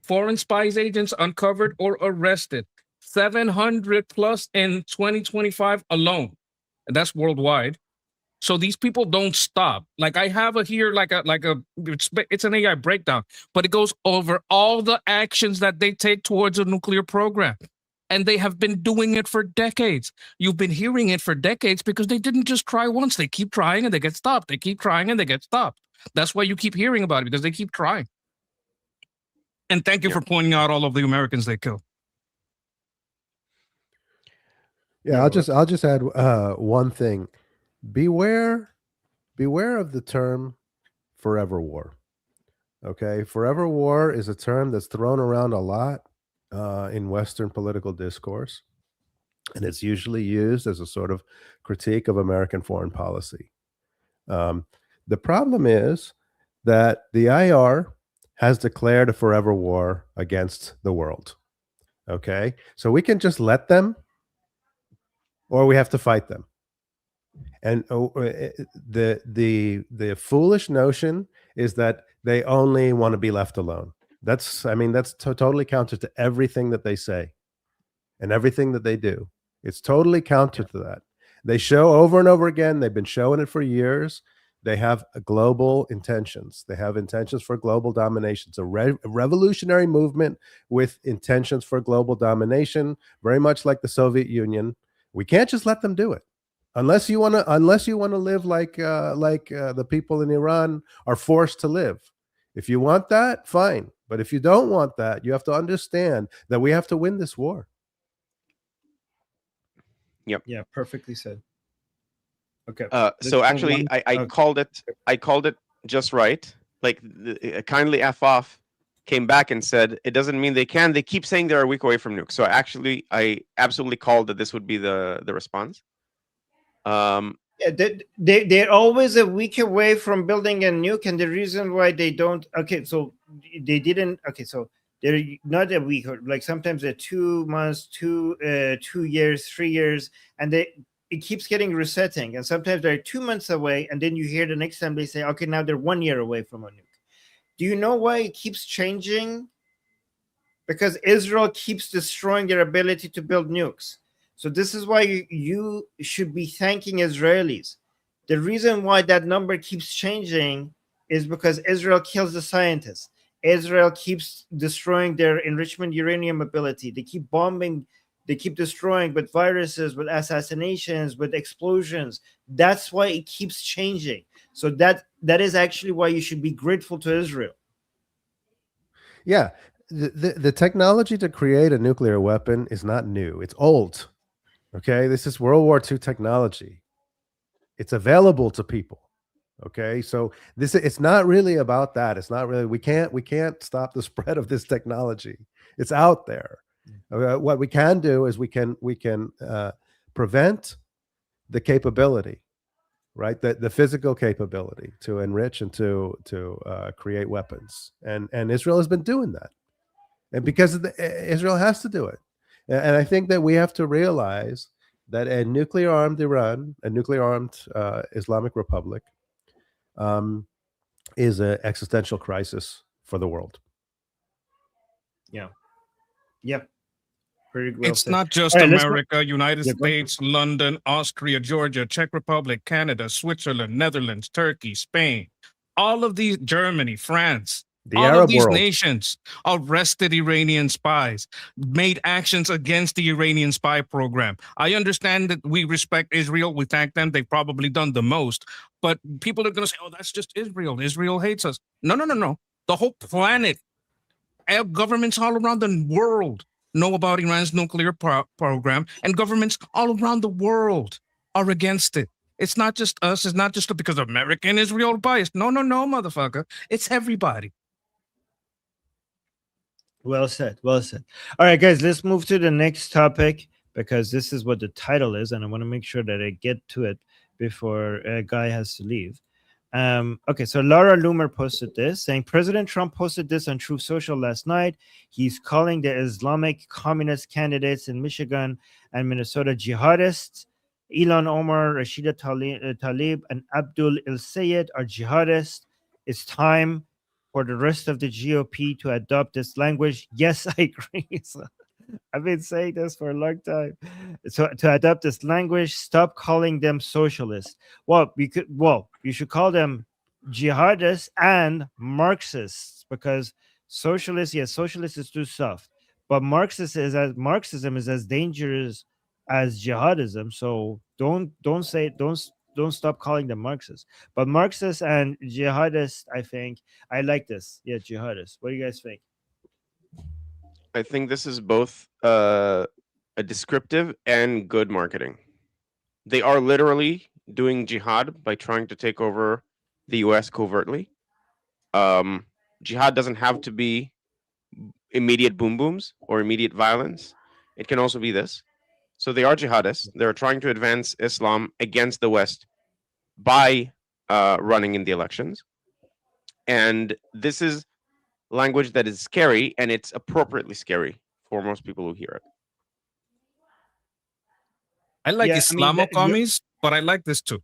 foreign spies agents uncovered or arrested 700 plus in 2025 alone. And that's worldwide. So these people don't stop. Like I have it's an AI breakdown, but it goes over all the actions that they take towards a nuclear program. And they have been doing it for decades. You've been hearing it for decades because they didn't just try once. They keep trying and they get stopped. They keep trying and they get stopped. That's why you keep hearing about it, because they keep trying. And thank you for pointing out all of the Americans they killed. Yeah, I'll just add one thing. Beware of the term forever war. Okay, forever war is a term that's thrown around a lot in Western political discourse, and it's usually used as a sort of critique of American foreign policy. The problem is that the IR has declared a forever war against the world. Okay, so we can just let them, or we have to fight them. And the foolish notion is that they only want to be left alone. That's totally counter to everything that they say and everything that they do. It's totally counter to that. They show over and over again. They've been showing it for years. They have global intentions. They have intentions for global domination. It's a revolutionary movement with intentions for global domination, very much like the Soviet Union. We can't just let them do it. Unless you want to live like the people in Iran are forced to live. If you want that, fine. But if you don't want that, you have to understand that we have to win this war. Yep. Yeah, perfectly said. Okay. So actually, I called it just right. Like kindly F off came back and said it doesn't mean they can. They keep saying they're a week away from nuke. So actually, I absolutely called that this would be the response. They're always a week away from building a nuke, and the reason why they don't. Okay, so they didn't. Okay, so they're not a week. Like sometimes they're 2 months, 2 years, 3 years, and it keeps getting resetting. And sometimes they're 2 months away, and then you hear the next time they say, okay, now they're 1 year away from a nuke. Do you know why it keeps changing? Because Israel keeps destroying their ability to build nukes. So this is why you should be thanking Israelis. The reason why that number keeps changing is because Israel kills the scientists. Israel keeps destroying their enrichment uranium ability. They keep bombing. They keep destroying with viruses, with assassinations, with explosions. That's why it keeps changing. So that is actually why you should be grateful to Israel. Yeah. The technology to create a nuclear weapon is not new. It's old. Okay, this is World War II technology. It's available to people. Okay, so it's not really about that. It's not really we can't stop the spread of this technology. It's out there. What we can do is we can prevent the capability, right? The physical capability to enrich and to create weapons, and Israel has been doing that, and because Israel has to do it, and I think that we have to realize that a nuclear armed Iran, a nuclear armed Islamic Republic, is an existential crisis for the world. Yeah. Yep. Pretty well It's said. not just All right, let's go- America, United Yeah, go ahead. States, London, Austria, Georgia, Czech Republic, Canada, Switzerland, Netherlands, Turkey, Spain. All of these, Germany, France, The all Arab of these world. nations arrested Iranian spies, made actions against the Iranian spy program. I understand that we respect Israel. We thank them. They've probably done the most. But people are going to say, oh, that's just Israel. Israel hates us. No, no, no, no. The whole planet, governments all around the world know about Iran's nuclear program, and governments all around the world are against it. It's not just us. It's not just because America and Israel are biased. No, no, no, motherfucker. It's everybody. Well said. Well said. All right, guys, let's move to the next topic because this is what the title is, and I want to make sure that I get to it before Guy has to leave. Okay, so Laura Loomer posted this saying President Trump posted this on Truth Social last night. He's calling the Islamic communist candidates in Michigan and Minnesota jihadists. Ilhan Omar, Rashida Tlaib, and Abdul El Sayed are jihadists. It's time for the rest of the GOP to adopt this language. Yes, I agree. So, I've been saying this for a long time. So to adopt this language, stop calling them socialists. Well, you should call them jihadists and Marxists because socialists, yes, socialist is too soft, but Marxism is as dangerous as jihadism. So don't stop calling them Marxists. But Marxists and jihadists, I think I like this. Yeah, jihadists. What do you guys think? I think this is both a descriptive and good marketing. They are literally doing jihad by trying to take over the US covertly. Jihad doesn't have to be immediate boom booms or immediate violence. It can also be this. So they are jihadists. They're trying to advance Islam against the West by running in the elections. And this is language that is scary, and it's appropriately scary for most people who hear it. I like Yeah, I mean, Islamo-commies, but I like this too.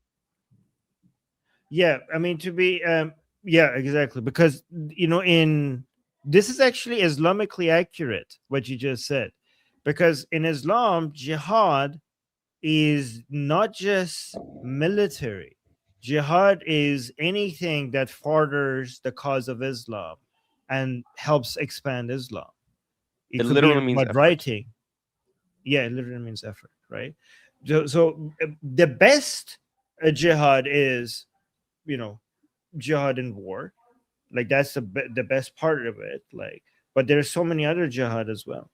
Yeah, I mean to be yeah, exactly. Because this is actually Islamically accurate, what you just said. Because in Islam, jihad is not just military. Jihad is anything that furthers the cause of Islam and helps expand Islam. It could literally be means about effort. writing. Yeah, it literally means effort, right? So the best jihad is, jihad in war. Like that's the best part of it. Like, but there's so many other jihad as well.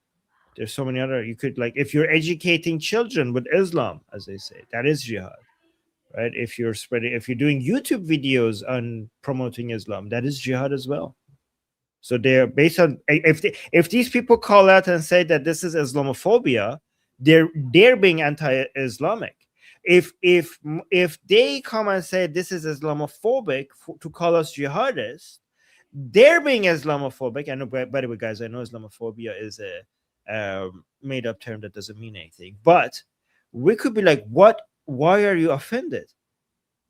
There's so many other. You could like if you're educating children with Islam, as they say, that is jihad, right? If you're doing YouTube videos on promoting Islam, that is jihad as well. So they're based on if these people call out and say that this is Islamophobia, they're being anti-Islamic. If they come and say this is Islamophobic to call us jihadists, they're being Islamophobic. And by the way, guys, I know Islamophobia is a made-up term that doesn't mean anything. But we could be like, what? Why are you offended?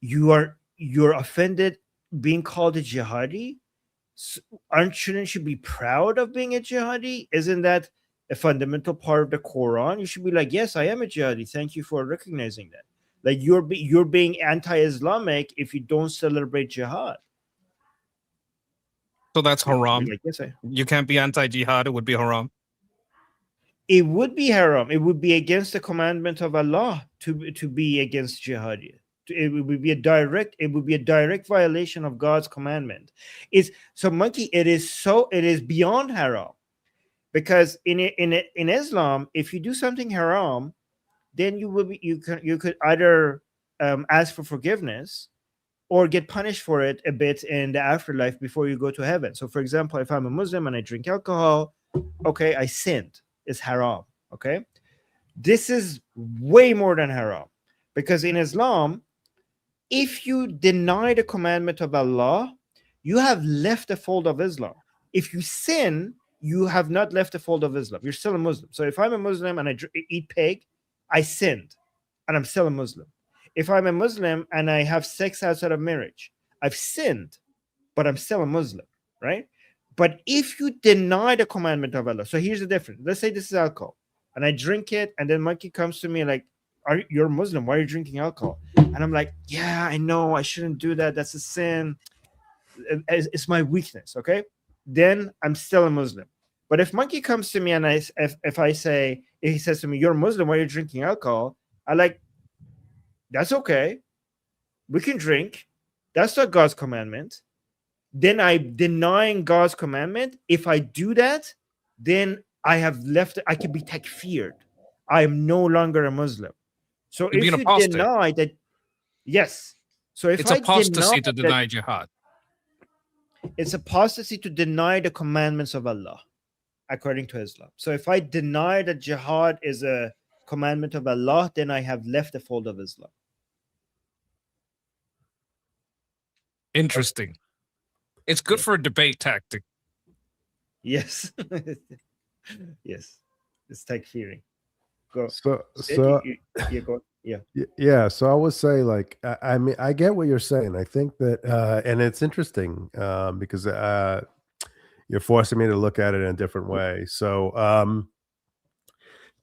You're offended being called a jihadi? Shouldn't you be proud of being a jihadi? Isn't that a fundamental part of the Quran? You should be like, yes, I am a jihadi. Thank you for recognizing that. Like you're being anti-Islamic if you don't celebrate jihad. So that's haram. Like, yes, you can't be anti-jihad. It would be haram. It would be haram. It would be against the commandment of Allah to be against jihad. It would be a direct violation of God's commandment. Monkey, it is beyond haram, because in Islam, if you do something haram, then you could either ask for forgiveness or get punished for it a bit in the afterlife before you go to heaven. So, for example, if I'm a Muslim and I drink alcohol, okay, I sinned. It's haram. Okay, this is way more than haram, because in Islam, if you deny the commandment of Allah, you have left the fold of Islam. If you sin, you have not left the fold of Islam. You're still a Muslim. So if I'm a Muslim and I eat pig, I sinned, and I'm still a Muslim. If I'm a Muslim and I have sex outside of marriage, I've sinned, but I'm still a Muslim, right? But if you deny the commandment of Allah, so here's the difference. Let's say this is alcohol, and I drink it, and then monkey comes to me like, you're a Muslim, why are you drinking alcohol? And I'm like, yeah, I know, I shouldn't do that. That's a sin. It's my weakness, okay? Then I'm still a Muslim. But if monkey comes to me and if he says to me, you're a Muslim, why are you drinking alcohol? I like, that's okay. We can drink. That's not God's commandment. Then I'm denying God's commandment. If I do that, then I can be takfired. I am no longer a Muslim. So You'd if be an you apostate. deny that, yes. So if It's I apostasy to that- deny jihad. it's apostasy to deny the commandments of Allah, according to Islam. So if I deny that jihad is a commandment of Allah, then I have left the fold of Islam. Interesting. It's good for a debate tactic. Yes. Yes. It's takfiring. Go. So Go. Yeah. Yeah, so I would say, like, I mean, I get what you're saying. I think that, and it's interesting because you're forcing me to look at it in a different way. So,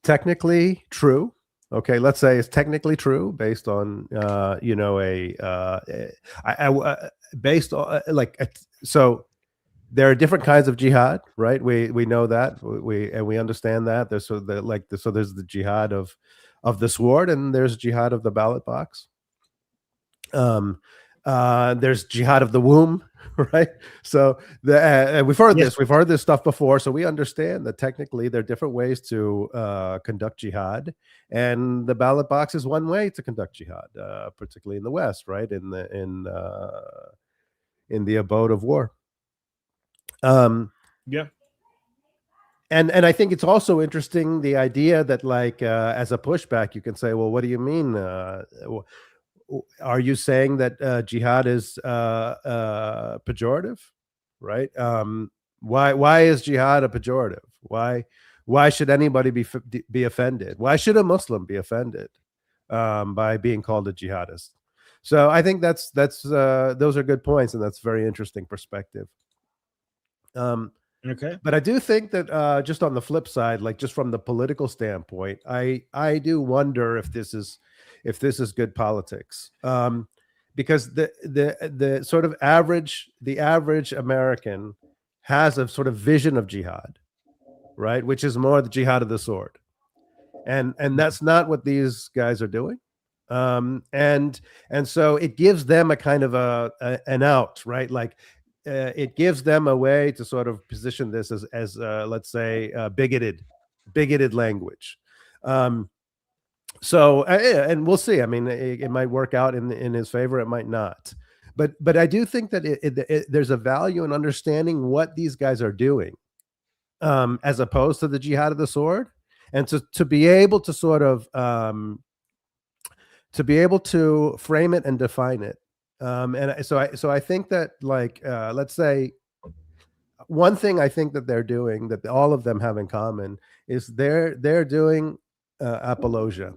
technically true. Okay, let's say it's technically true based on, based on so. There are different kinds of jihad, right? We know that we understand that. There's there's the jihad of the sword, and there's jihad of the ballot box. There's jihad of the womb, right? So we've heard Yes. this. We've heard this stuff before, so we understand that technically there are different ways to conduct jihad, and the ballot box is one way to conduct jihad, particularly in the West, right? In the abode of war. Yeah. And I think it's also interesting, the idea that, like, as a pushback, you can say, well, what do you mean? Are you saying that jihad is pejorative, right? Why is jihad a pejorative? Why should anybody be offended? Why should a Muslim be offended by being called a jihadist? So I think that's those are good points, and that's very interesting perspective. Okay. But I do think that just on the flip side, like just from the political standpoint, I do wonder if this is good politics, because the sort of average American has a sort of vision of jihad, right, which is more the jihad of the sword, and that's not what these guys are doing. And so it gives them a kind of an out, right? Like, it gives them a way to sort of position this as let's say bigoted language. So and we'll see. I mean, it might work out in his favor. It might not. But I do think that there's a value in understanding what these guys are doing, as opposed to the jihad of the sword, and to be able to sort of to be able to frame it and define it. And so I think that, like, let's say one thing I think that they're doing, that all of them have in common, is they're doing apologia.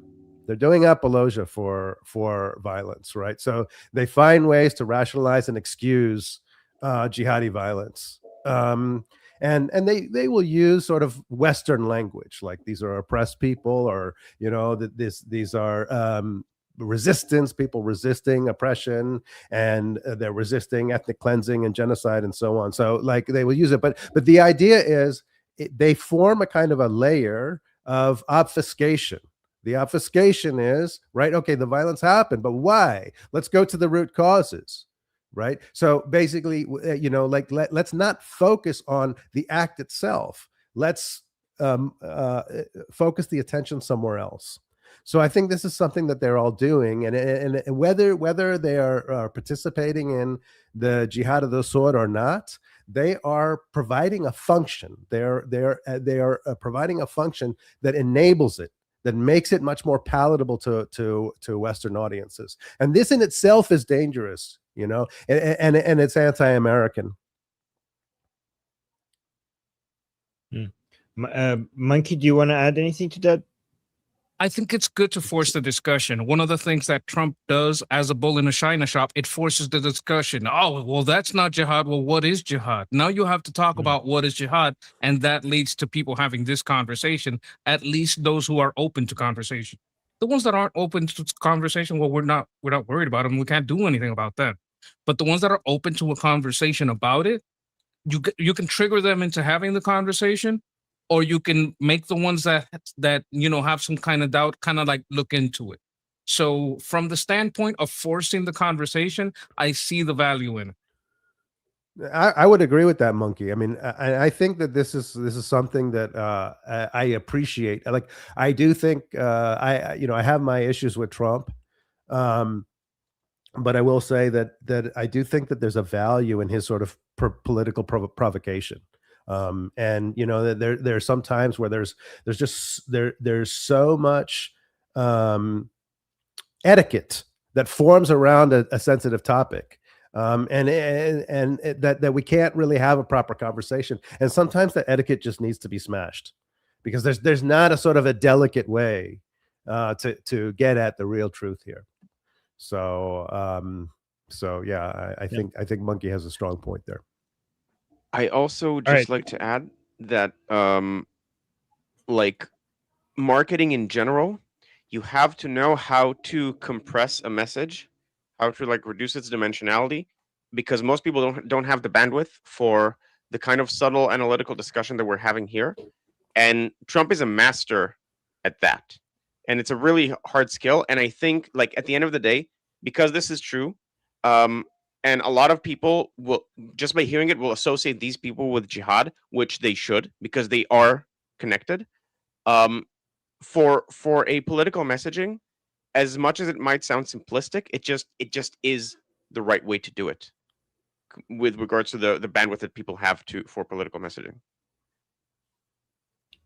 They're doing apologia for violence, right? So they find ways to rationalize and excuse jihadi violence. And they will use sort of Western language, like these are oppressed people, or these are resistance, people resisting oppression, and they're resisting ethnic cleansing and genocide and so on. So, like, they will use it, but the idea is they form a kind of a layer of obfuscation. The obfuscation is, right, okay, the violence happened, but why? Let's go to the root causes, right? So basically, like, let's not focus on the act itself. Let's focus the attention somewhere else. So I think this is something that they're all doing, and whether they are participating in the jihad of the sword or not, they are providing a function. They are providing a function that enables it, that makes it much more palatable to Western audiences. And this in itself is dangerous, you know, and it's anti-American. Monkey, do you want to add anything to that? I think it's good to force the discussion. One of the things that Trump does as a bull in a china shop, it forces the discussion. Oh, well, that's not jihad. Well, what is jihad? Now you have to talk about what is jihad, and that leads to people having this conversation, at least those who are open to conversation. The ones that aren't open to conversation, well, we're not worried about them. We can't do anything about that. But the ones that are open to a conversation about it, you can trigger them into having the conversation, or you can make the ones that you know have some kind of doubt kind of like look into it. So from the standpoint of forcing the conversation, I see the value in it. I would agree with that, Monkey. I mean, I think that this is something that I appreciate. Like, I do think I have my issues with Trump, but I will say that I do think that there's a value in his sort of political provocation. And you know, there are some times where there's so much etiquette that forms around a sensitive topic, and that we can't really have a proper conversation. And sometimes the etiquette just needs to be smashed, because there's not a sort of a delicate way to get at the real truth here. So yeah, I think Monkey has a strong point there. I also just like to add that, like, marketing in general, you have to know how to compress a message, how to like reduce its dimensionality, because most people don't have the bandwidth for the kind of subtle analytical discussion that we're having here. And Trump is a master at that. And it's a really hard skill. And I think, like, at the end of the day, because this is true, and a lot of people will, just by hearing it, will associate these people with jihad, which they should, because they are connected. For a political messaging, as much as it might sound simplistic, it just is the right way to do it, with regards to the bandwidth that people have for political messaging.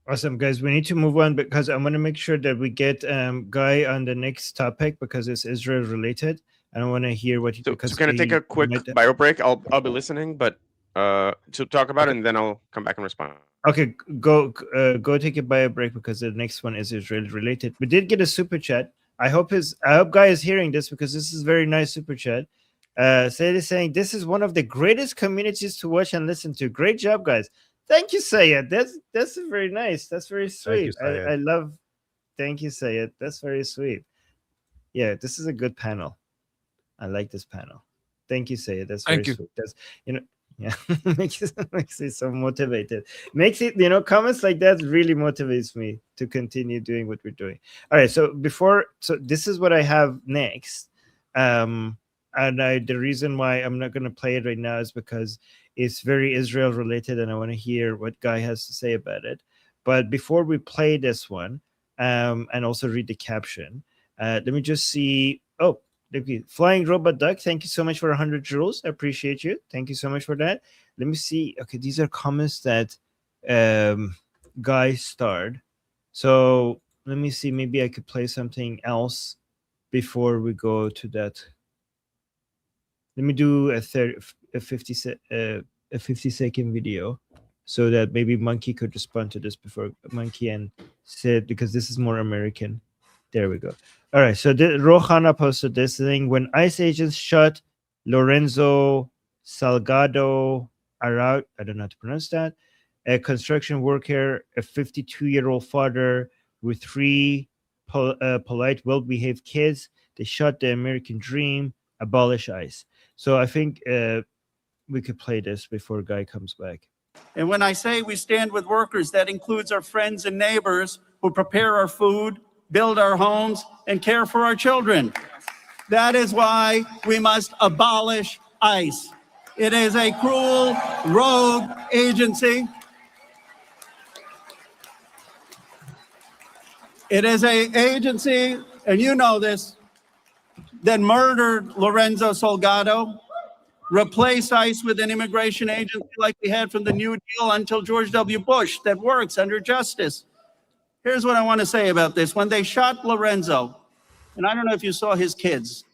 Awesome, guys. We need to move on, because I want to make sure that we get Guy on the next topic, because it's Israel related. I don't want to hear what you. So kind of take a quick bio break. I'll be listening, but to talk about it, and then I'll come back and respond. Okay, go take a bio break, because the next one is Israel related. We did get a super chat. I hope Guy is hearing this, because this is very nice super chat. Sayed is saying, this is one of the greatest communities to watch and listen to. Great job, guys. Thank you, Sayed. That's very nice. That's very sweet. I love. Thank you, Sayed. That's very sweet. Yeah, this is a good panel. I like this panel. Thank you, Sayed. That's very sweet. That's, you know, yeah, makes it so motivated. Makes it, you know, comments like that really motivates me to continue doing what we're doing. All right, so this is what I have next. And the reason why I'm not going to play it right now is because it's very Israel related, and I want to hear what Guy has to say about it. But before we play this one, and also read the caption, let me just see. Oh, Flying Robot Duck, thank you so much for 100 joules. I appreciate you. Thank you so much for that. Let me see. Okay, these are comments that Guy starred. So let me see. Maybe I could play something else before we go to that. Let me do a 50-second video, so that maybe Monkey could respond to this before Monkey and Sid, because this is more American. There we go. All right, so Rohana posted this thing. When ICE agents shot Lorenzo Salgado Araut, I don't know how to pronounce that, a construction worker, a 52-year-old father with 3 polite, well-behaved kids, they shot the American dream, abolish ICE. So I think we could play this before Guy comes back. And when I say we stand with workers, that includes our friends and neighbors who prepare our food, build our homes, and care for our children. That is why we must abolish ICE. It is a cruel, rogue agency. It is a agency, and you know this, that murdered Lorenzo Salgado, replace ICE with an immigration agency like we had from the New Deal until George W. Bush that works under justice. Here's what I want to say about this. When they shot Lorenzo, and I don't know if you saw his kids,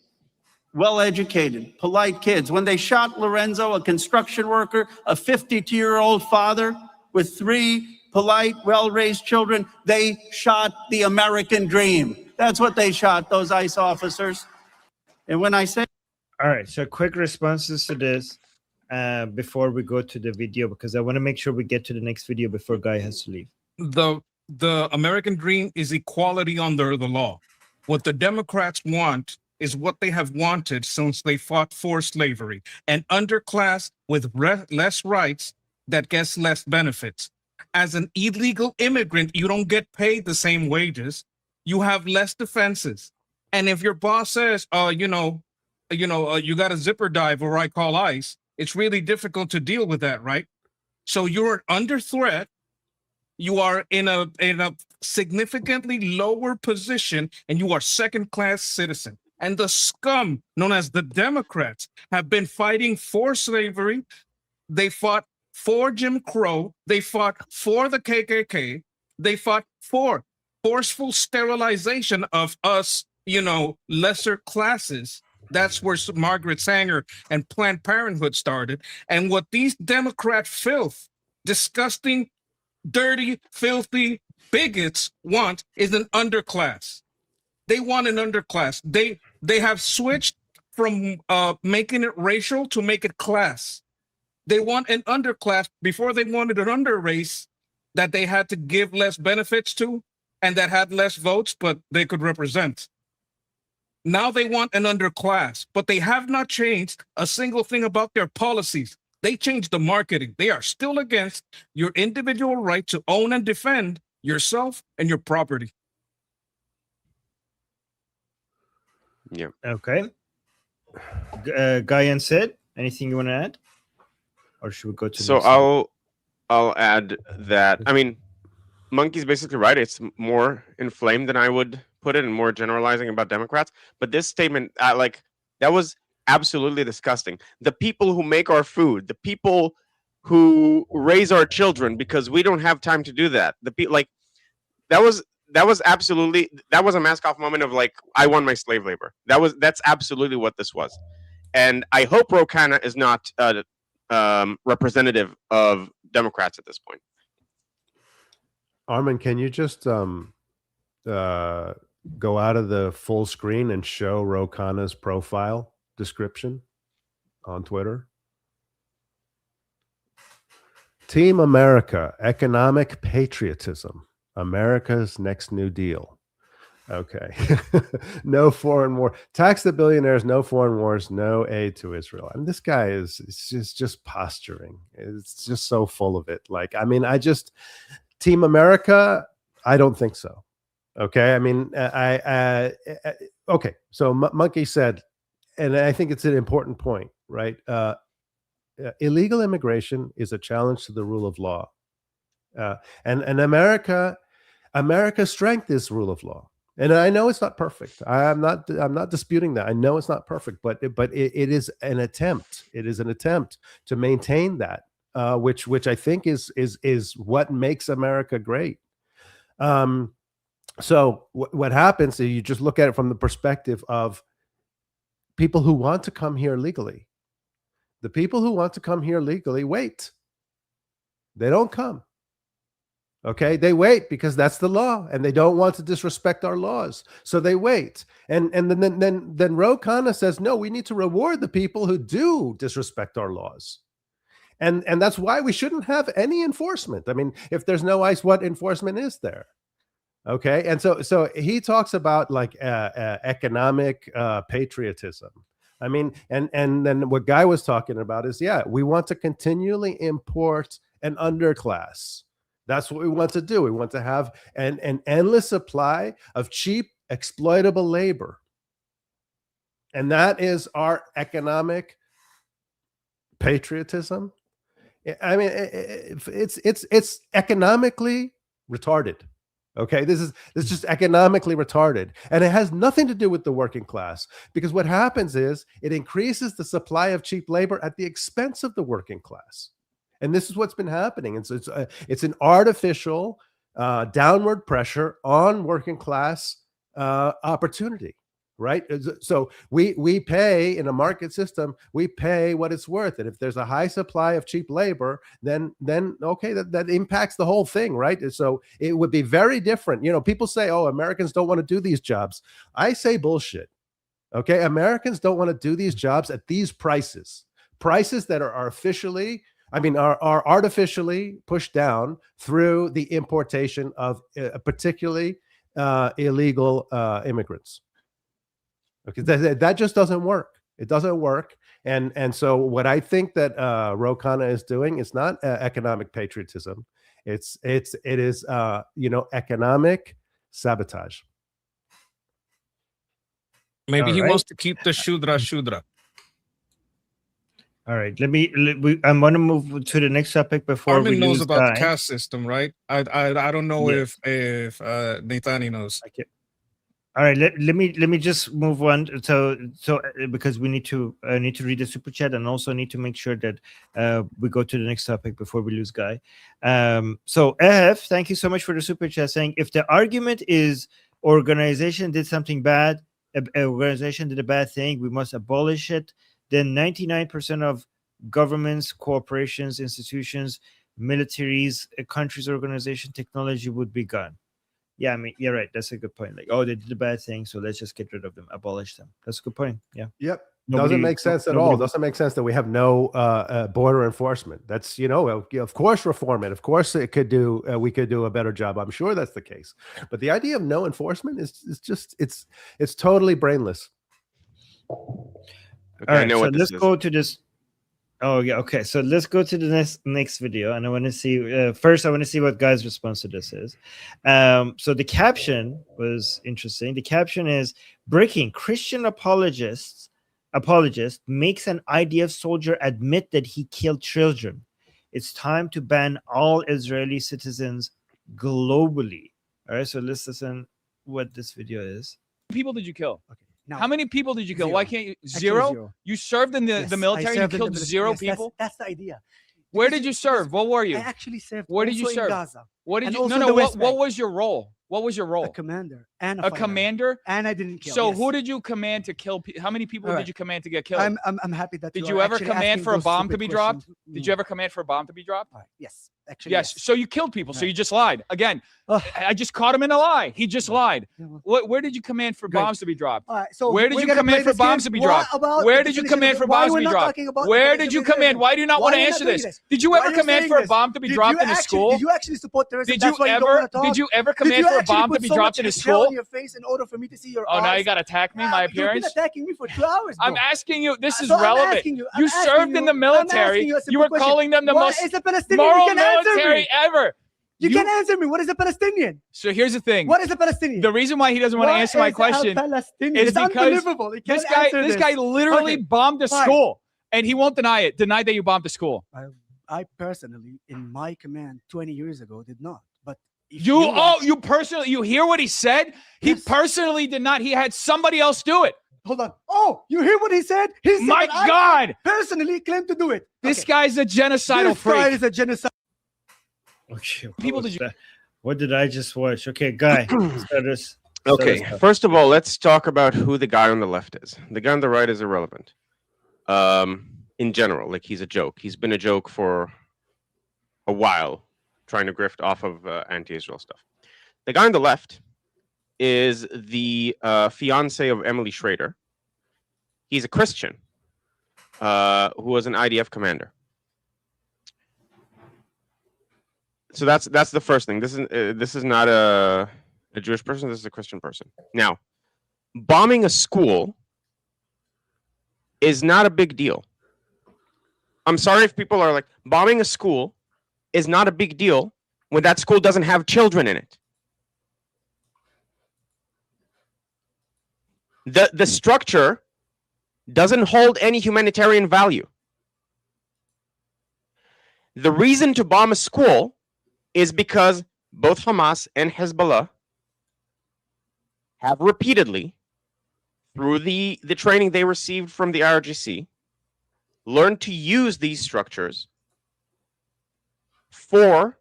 well-educated, polite kids. When they shot Lorenzo, a construction worker, a 52-year-old father with 3 polite, well-raised children, they shot the American dream. That's what they shot, those ICE officers. And when I say... All right, so quick responses to this before we go to the video, because I want to make sure we get to the next video before Guy has to leave. The American dream is equality under the law. What the Democrats want is what they have wanted since they fought for slavery, an underclass with less rights that gets less benefits. As an illegal immigrant, you don't get paid the same wages. You have less defenses. And if your boss says, you got a zipper dive or I call ICE, it's really difficult to deal with that, right? So you're under threat. You are in a significantly lower position, and you are second-class citizen. And the scum known as the Democrats have been fighting for slavery. They fought for Jim Crow. They fought for the KKK. They fought for forceful sterilization of us, lesser classes. That's where Margaret Sanger and Planned Parenthood started. And what these Democrat filth, disgusting, dirty, filthy bigots want is an underclass. They want an underclass. They have switched from making it racial to make it class. They want an underclass. Before they wanted an under race that they had to give less benefits to and that had less votes, but they could represent. Now they want an underclass, but they have not changed a single thing about their policies. They changed the marketing. They are still against your individual right to own and defend yourself and your property. Yeah. Okay. Guy and Sid, anything you want to add? Or should we go to So I'll add that, I mean, Monkey's basically right. It's more inflamed than I would put it and more generalizing about Democrats. But this statement, that was absolutely disgusting. The people who make our food, the people who raise our children, because we don't have time to do that. That was a mask off moment of I won my slave labor. That's absolutely what this was. And I hope Ro Khanna is not representative of Democrats at this point. Armin, can you just go out of the full screen and show Ro Khanna's profile description on Twitter? Team America, economic patriotism, America's next New Deal. Okay. No foreign war. Tax the billionaires, no foreign wars, no aid to Israel. I mean, this guy is just posturing. It's just so full of it. Team America, I don't think so. Okay. I mean, okay. So Monkey said, and I think it's an important point, right? Illegal immigration is a challenge to the rule of law. And America's strength is rule of law. And I know it's not perfect. I'm not disputing that. I know it's not perfect, but it is an attempt. It is an attempt to maintain that, which I think is what makes America great. So what happens is you just look at it from the perspective of people who want to come here legally. The people who want to come here legally wait. They don't come. Okay, they wait because that's the law, and they don't want to disrespect our laws, so they wait. And then Ro Khanna says, no, we need to reward the people who do disrespect our laws, and that's why we shouldn't have any enforcement. I mean, if there's no ICE, what enforcement is there? Okay, and so he talks about economic patriotism. I mean, and then what Guy was talking about is, we want to continually import an underclass. That's what we want to do. We want to have an endless supply of cheap, exploitable labor. And that is our economic patriotism. I mean, it's economically retarded. Okay, this is just economically retarded, and it has nothing to do with the working class, because what happens is it increases the supply of cheap labor at the expense of the working class, and this is what's been happening. And so it's an artificial downward pressure on working class opportunity, right? So we pay in a market system, we pay what it's worth, and if there's a high supply of cheap labor, then okay, that impacts the whole thing, right? So it would be very different. You know, people say, oh, Americans don't want to do these jobs. I say bullshit. Okay, Americans don't want to do these jobs at these prices that are artificially pushed down through the importation of particularly illegal immigrants. Okay, that just doesn't work. It doesn't work. And so what I think that Ro Khanna is doing is not economic patriotism. It is economic sabotage. Maybe All he right. wants to keep the Shudra. All right, I'm going to move to the next topic before Armin we knows lose about Guy. the caste system, right? I don't know Yeah. if Neitani knows. Okay. All right, let me just move on. So because we need to read the super chat, and also need to make sure that we go to the next topic before we lose Guy. So F, thank you so much for the super chat, saying if the argument is organization did something bad, organization did a bad thing, we must abolish it, then 99% of governments, corporations, institutions, militaries, countries, organization, technology would be gone. Yeah, I mean, you're right. That's a good point. Like, oh, they did a bad thing, so let's just get rid of them, abolish them. That's a good point. Yeah. Yep. Doesn't make sense at all. Doesn't make sense that we have no border enforcement. That's, of course, reform it. Of course, it could do. We could do a better job. I'm sure that's the case. But the idea of no enforcement is just it's totally brainless. Okay, All I right, know so what this let's is. go to this. Oh yeah, okay. So let's go to the next video, and I want to see first. I want to see what Guy's response to this is. So the caption was interesting. The caption is breaking: Christian apologist makes an IDF soldier admit that he killed children. It's time to ban all Israeli citizens globally. All right, so let's listen what this video is. How many people did you kill? Okay. Now, How many people did you kill? Zero. Why can't you Actually, zero? zero. You served in the I military and you served in the killed military. zero Yes, people? That's the idea. Where Because did you serve? What were you? I actually served. Where did you also serve? In Gaza. What did and you? also No, the no. West What Bank. was your role? What was your A role? commander and A fighter. commander? And I didn't kill. So yes. who did you command to kill? How many people All did right. you command to get killed? I'm happy that Did you you are ever actually command asking for a those bomb to stupid be dropped? questions. Did you ever command for a bomb to be dropped? All right. Yes. Actually, Yes. So you killed people. So Right. you just lied. Again, Ugh. I just caught him in a lie. He just lied. Yeah, well, Where did you command for Great. bombs to be dropped? All right. So Where did we're you gonna command play for this bombs game. to be What dropped? about Where the did you definition command of- for why bombs to we're be not dropped? talking about Where the did you definition of command? terrorism? Why do you not Why want to we're not answer doing this? this? Did you Why ever are you command saying for a this? bomb to be Did dropped you in a actually- school? Did you actually support terrorism? Did you That's why you don't ever? want to talk? Did you ever Did command you for a actually bomb to put be so dropped much in a gel school? on your face in order for me to see your Oh, now eyes? you got to attack me, Yeah, my You've been appearance. attacking me for 2 hours, bro. I'm asking you. This is So I'm relevant. asking you, You I'm asking served in you, the I'm military. asking you a You simple were question. calling them the What most is a Palestinian? You moral can answer military me. ever. You can answer me. What is a Palestinian? So here's the thing. What is a Palestinian? The reason why he doesn't want to What answer my is a question Palestinian? is It's because unbelievable. He this can't guy, answer this guy literally Okay, bombed a fine. school, and he won't deny it. Denied that you bombed the school. I personally, in my command 20 years ago, did not. But if You want- you personally, you hear what he said? He Yes. personally did not. He had somebody else do it. Hold on. Oh, you hear what he said? He said My that I God, personally claimed to do it. this Okay. guy's a genocidal This guy freak. is a genocide. Okay. People did you? What did I just watch? Okay, Guy. start us Okay, off. first of all, let's talk about who the guy on the left is. The guy on the right is irrelevant. In general, like he's a joke. He's been a joke for a while, trying to grift off of anti-Israel stuff. The guy on the left is the fiance of Emily Schrader. He's a Christian who was an IDF commander. So that's the first thing. This is not a Jewish person. This is a Christian person. Now, bombing a school is not a big deal. I'm sorry if people are like, bombing a school is not a big deal when that school doesn't have children in it. The structure doesn't hold any humanitarian value. The reason to bomb a school is because both Hamas and Hezbollah have repeatedly, through the training they received from the IRGC, learned to use these structures for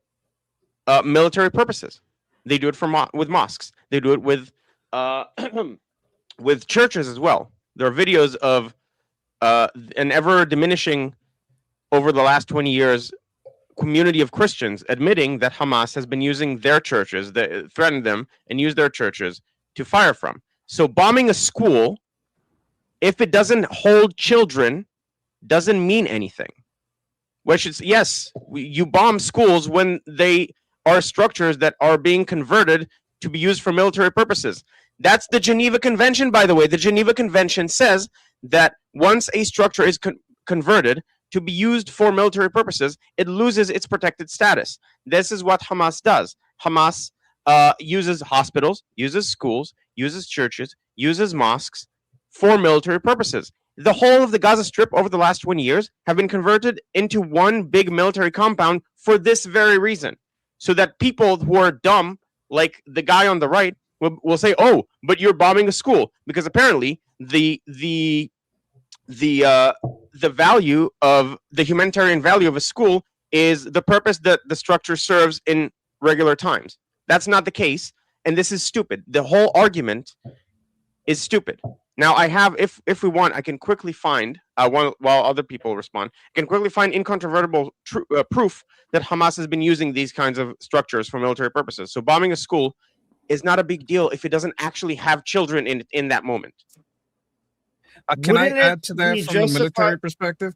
military purposes. They do it with mosques. They do it with with churches as well. There are videos of an ever diminishing over the last 20 years community of Christians admitting that Hamas has been using their churches, threatened them, and used their churches to fire from. So bombing a school, if it doesn't hold children, doesn't mean anything. Which is, yes, you bomb schools when they are structures that are being converted to be used for military purposes. That's the Geneva Convention, by the way. The Geneva Convention says that once a structure is converted to be used for military purposes, it loses its protected status. This is what Hamas does. Hamas uses hospitals, uses schools, uses churches, uses mosques for military purposes. The whole of the Gaza Strip over the last 20 years have been converted into one big military compound for this very reason. So that people who are dumb, like the guy on the right, will say, "Oh, but you're bombing a school," because apparently the value of the humanitarian value of a school is the purpose that the structure serves in regular times. That's not the case, and this is stupid. The whole argument is stupid. Now, I have, if we want, I can quickly find, while other people respond, I can quickly find incontrovertible proof that Hamas has been using these kinds of structures for military purposes. So bombing a school is not a big deal if it doesn't actually have children in that moment. Can I add to that from the military perspective?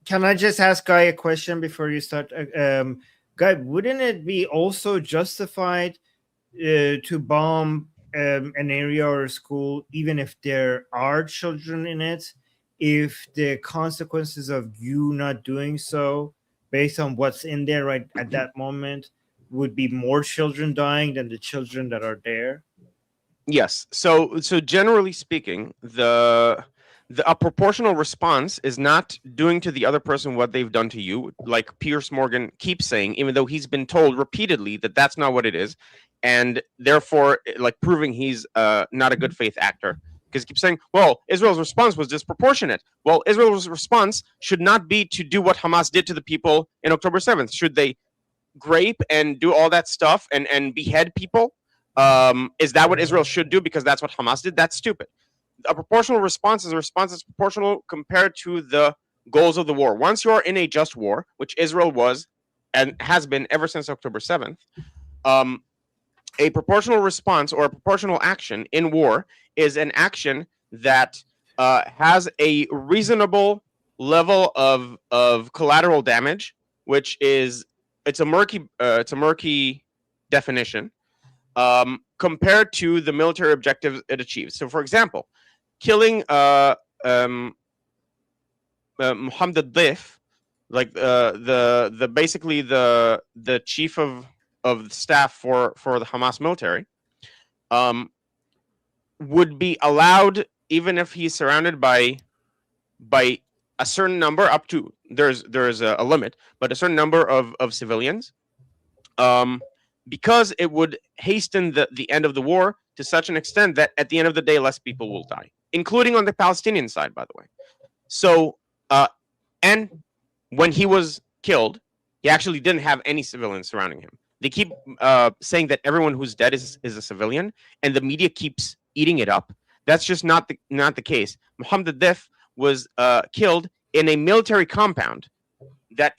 Can I just ask Guy a question before you start? Guy, wouldn't it be also justified to bomb an area or a school, even if there are children in it, if the consequences of you not doing so, based on what's in there right at that moment, would be more children dying than the children that are there? Yes. So generally speaking, a proportional response is not doing to the other person what they've done to you, like Piers Morgan keeps saying, even though he's been told repeatedly that that's not what it is, and therefore, like, proving he's not a good faith actor, because he keeps saying, well, Israel's response was disproportionate. Well, Israel's response should not be to do what Hamas did to the people in October 7th. Should they grape and do all that stuff and behead people? Is that what Israel should do because that's what Hamas did? That's stupid. A proportional response is a response that's proportional compared to the goals of the war. Once you're in a just war, which Israel was and has been ever since October 7th, a proportional response or a proportional action in war is an action that has a reasonable level of collateral damage, which is it's a murky definition compared to the military objectives it achieves. So, for example, killing Mohammed Dif, like the basically the chief of staff for the Hamas military, would be allowed even if he's surrounded by a certain number, up to there's a limit, but a certain number of civilians, because it would hasten the end of the war to such an extent that at the end of the day less people will die, including on the Palestinian side, by the way. So and when he was killed, he actually didn't have any civilians surrounding him. They keep saying that everyone who's dead is a civilian, and the media keeps eating it up. That's just not the case. Mohammed Dif was killed in a military compound that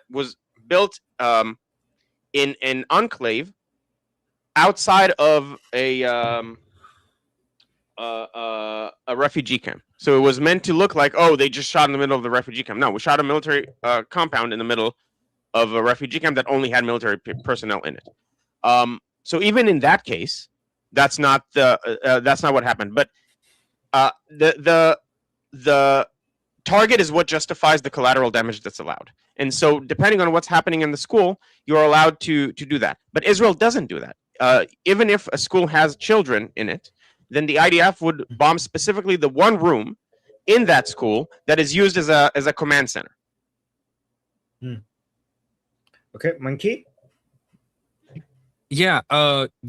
was built in an enclave outside of a refugee camp. So it was meant to look like, oh, they just shot in the middle of the refugee camp. No, we shot a military compound in the middle of a refugee camp that only had military personnel in it. So even in that case, that's not what happened. But the target is what justifies the collateral damage that's allowed. And so depending on what's happening in the school, you're allowed to do that. But Israel doesn't do that. Even if a school has children in it, then the IDF would bomb specifically the one room in that school that is used as a command center. Okay, Monkey? Yeah,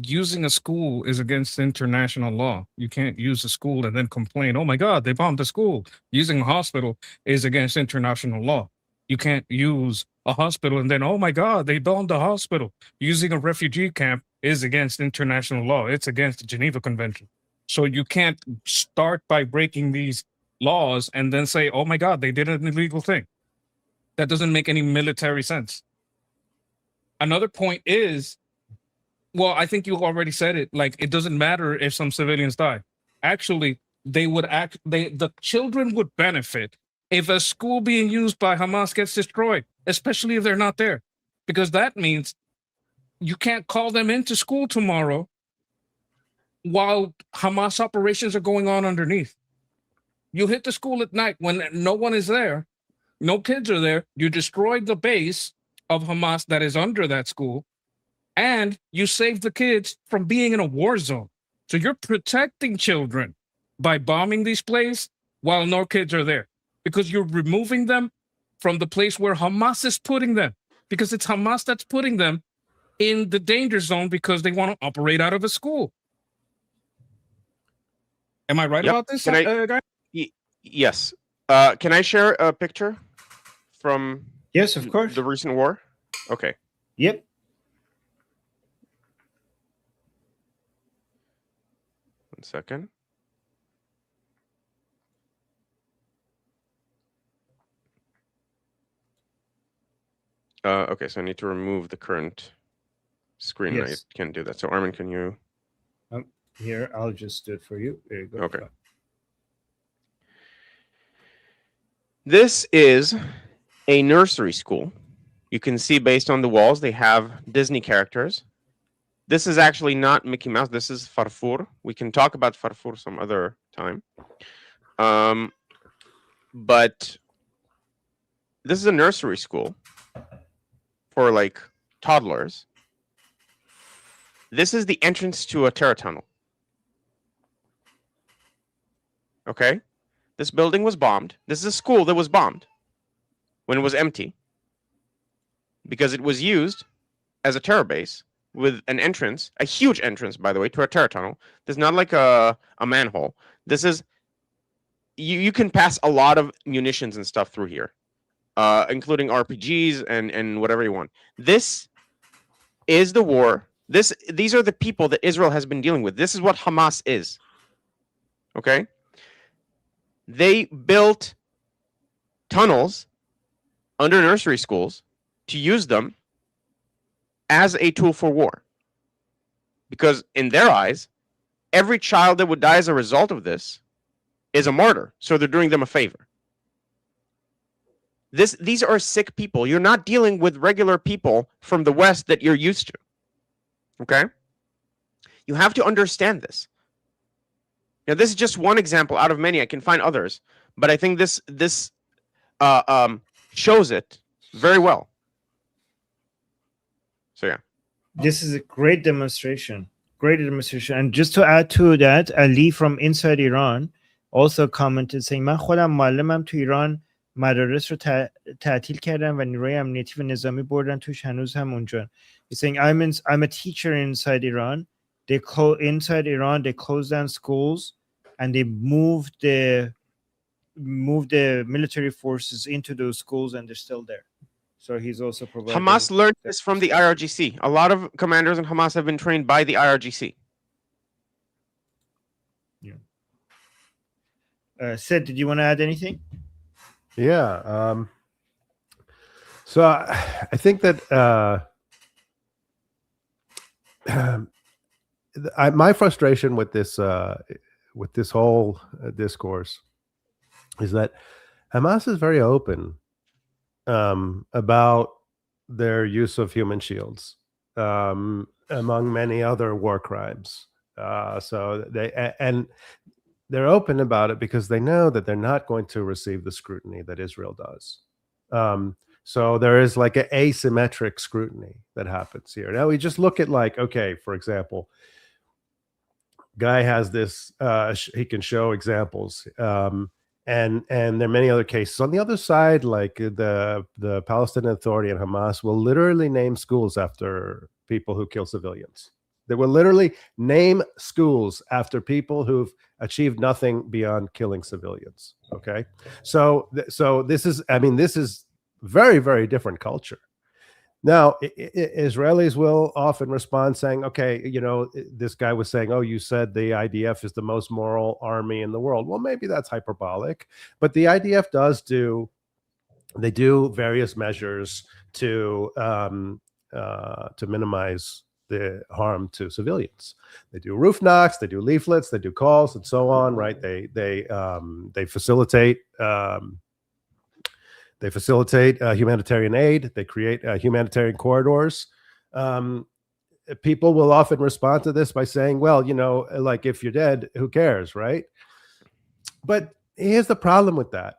using a school is against international law. You can't use a school and then complain, "Oh my God, they bombed the school." Using a hospital is against international law. You can't use a hospital and then, "Oh my God, they bombed the hospital." Using a refugee camp is against international law. It's against the Geneva Convention. So you can't start by breaking these laws and then say, "Oh my God, they did an illegal thing." That doesn't make any military sense. Another point is, well, I think you already said it. Like, it doesn't matter if some civilians die. Actually, the children would benefit if a school being used by Hamas gets destroyed, especially if they're not there, because that means you can't call them into school tomorrow while Hamas operations are going on underneath. You hit the school at night when no one is there, no kids are there. You destroyed the base of Hamas that is under that school, and you save the kids from being in a war zone. So you're protecting children by bombing these places while no kids are there, because you're removing them from the place where Hamas is putting them, because it's Hamas that's putting them in the danger zone because they want to operate out of a school. Am I right Yep. about this, Can I- guy? Yes. Can I share a picture from Yes, of course. the recent war? Okay. Yep. One second. Okay, so I need to remove the current screen. Yes. I can't do that. So Armin, can you? Here, I'll just do it for you. There you go. Okay. This is a nursery school. You can see based on the walls, they have Disney characters. This is actually not Mickey Mouse. This is Farfur. We can talk about Farfur some other time. But this is a nursery school for like toddlers. This is the entrance to a terror tunnel. Okay? This building was bombed. This is a school that was bombed when it was empty because it was used as a terror base with an entrance, a huge entrance, by the way, to a terror tunnel. This is not like a manhole. This is, you can pass a lot of munitions and stuff through here, including RPGs and whatever you want. This is the war. These are the people that Israel has been dealing with. This is what Hamas is. Okay? They built tunnels under nursery schools to use them as a tool for war. Because in their eyes, every child that would die as a result of this is a martyr. So they're doing them a favor. These are sick people. You're not dealing with regular people from the West that you're used to. Okay? You have to understand this. Now, this is just one example out of many. I can find others, but I think this shows it very well. So yeah, this is a great demonstration. Great demonstration. And just to add to that, Ali from inside Iran also commented saying من خودم معلمم تو ایران مدارس رو تعطیل کردن و نیروی امنیتی و نظامی بردن توش هنوز هم اونجا. He's saying I'm a teacher inside Iran. They closed down schools and they moved the military forces into those schools, and they're still there. So he's also providing. Hamas learned this from the IRGC. A lot of commanders in Hamas have been trained by the IRGC. Yeah. Sid, did you want to add anything? Yeah. So I think that my frustration with this whole discourse is that Hamas is very open about their use of human shields, among many other war crimes. So they're open about it because they know that they're not going to receive the scrutiny that Israel does. So there is like an asymmetric scrutiny that happens here. Now we just look at like, okay, for example, Guy has this, he can show examples. And there are many other cases. On the other side, like the Palestinian Authority and Hamas will literally name schools after people who kill civilians. They will literally name schools after people who've achieved nothing beyond killing civilians. Okay, so this is, I mean, this is very, very different culture. Now, Israelis will often respond saying, okay, you know, this guy was saying, oh, you said the IDF is the most moral army in the world. Well, maybe that's hyperbolic, but the IDF do various measures to minimize the harm to civilians. They do roof knocks, they do leaflets, they do calls, and so on, right? They facilitate humanitarian aid. They create humanitarian corridors. People will often respond to this by saying, well, you know, like, if you're dead, who cares, right? But here's the problem with that.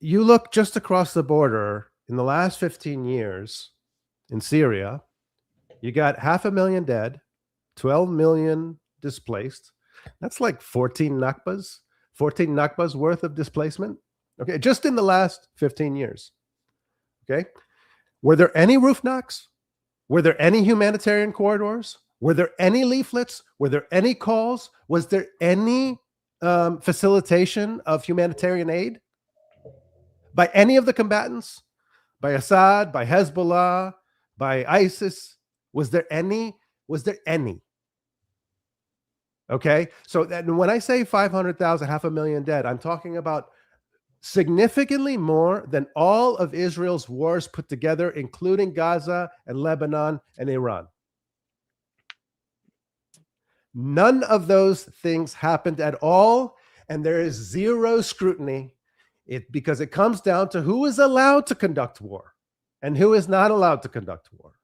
You look just across the border in the last 15 years in Syria, you got 500,000 dead, 12 million displaced. That's like 14 Nakbas worth of displacement. Okay, just in the last 15 years. Okay, were there any roof knocks? Were there any humanitarian corridors? Were there any leaflets? Were there any calls? Was there any facilitation of humanitarian aid by any of the combatants? By Assad, by Hezbollah, by ISIS? Was there any? Okay, so when I say 500,000, 500,000 dead, I'm talking about significantly more than all of Israel's wars put together, including Gaza and Lebanon and Iran. None of those things happened at all, and there is zero scrutiny, because it comes down to who is allowed to conduct war and who is not allowed to conduct war.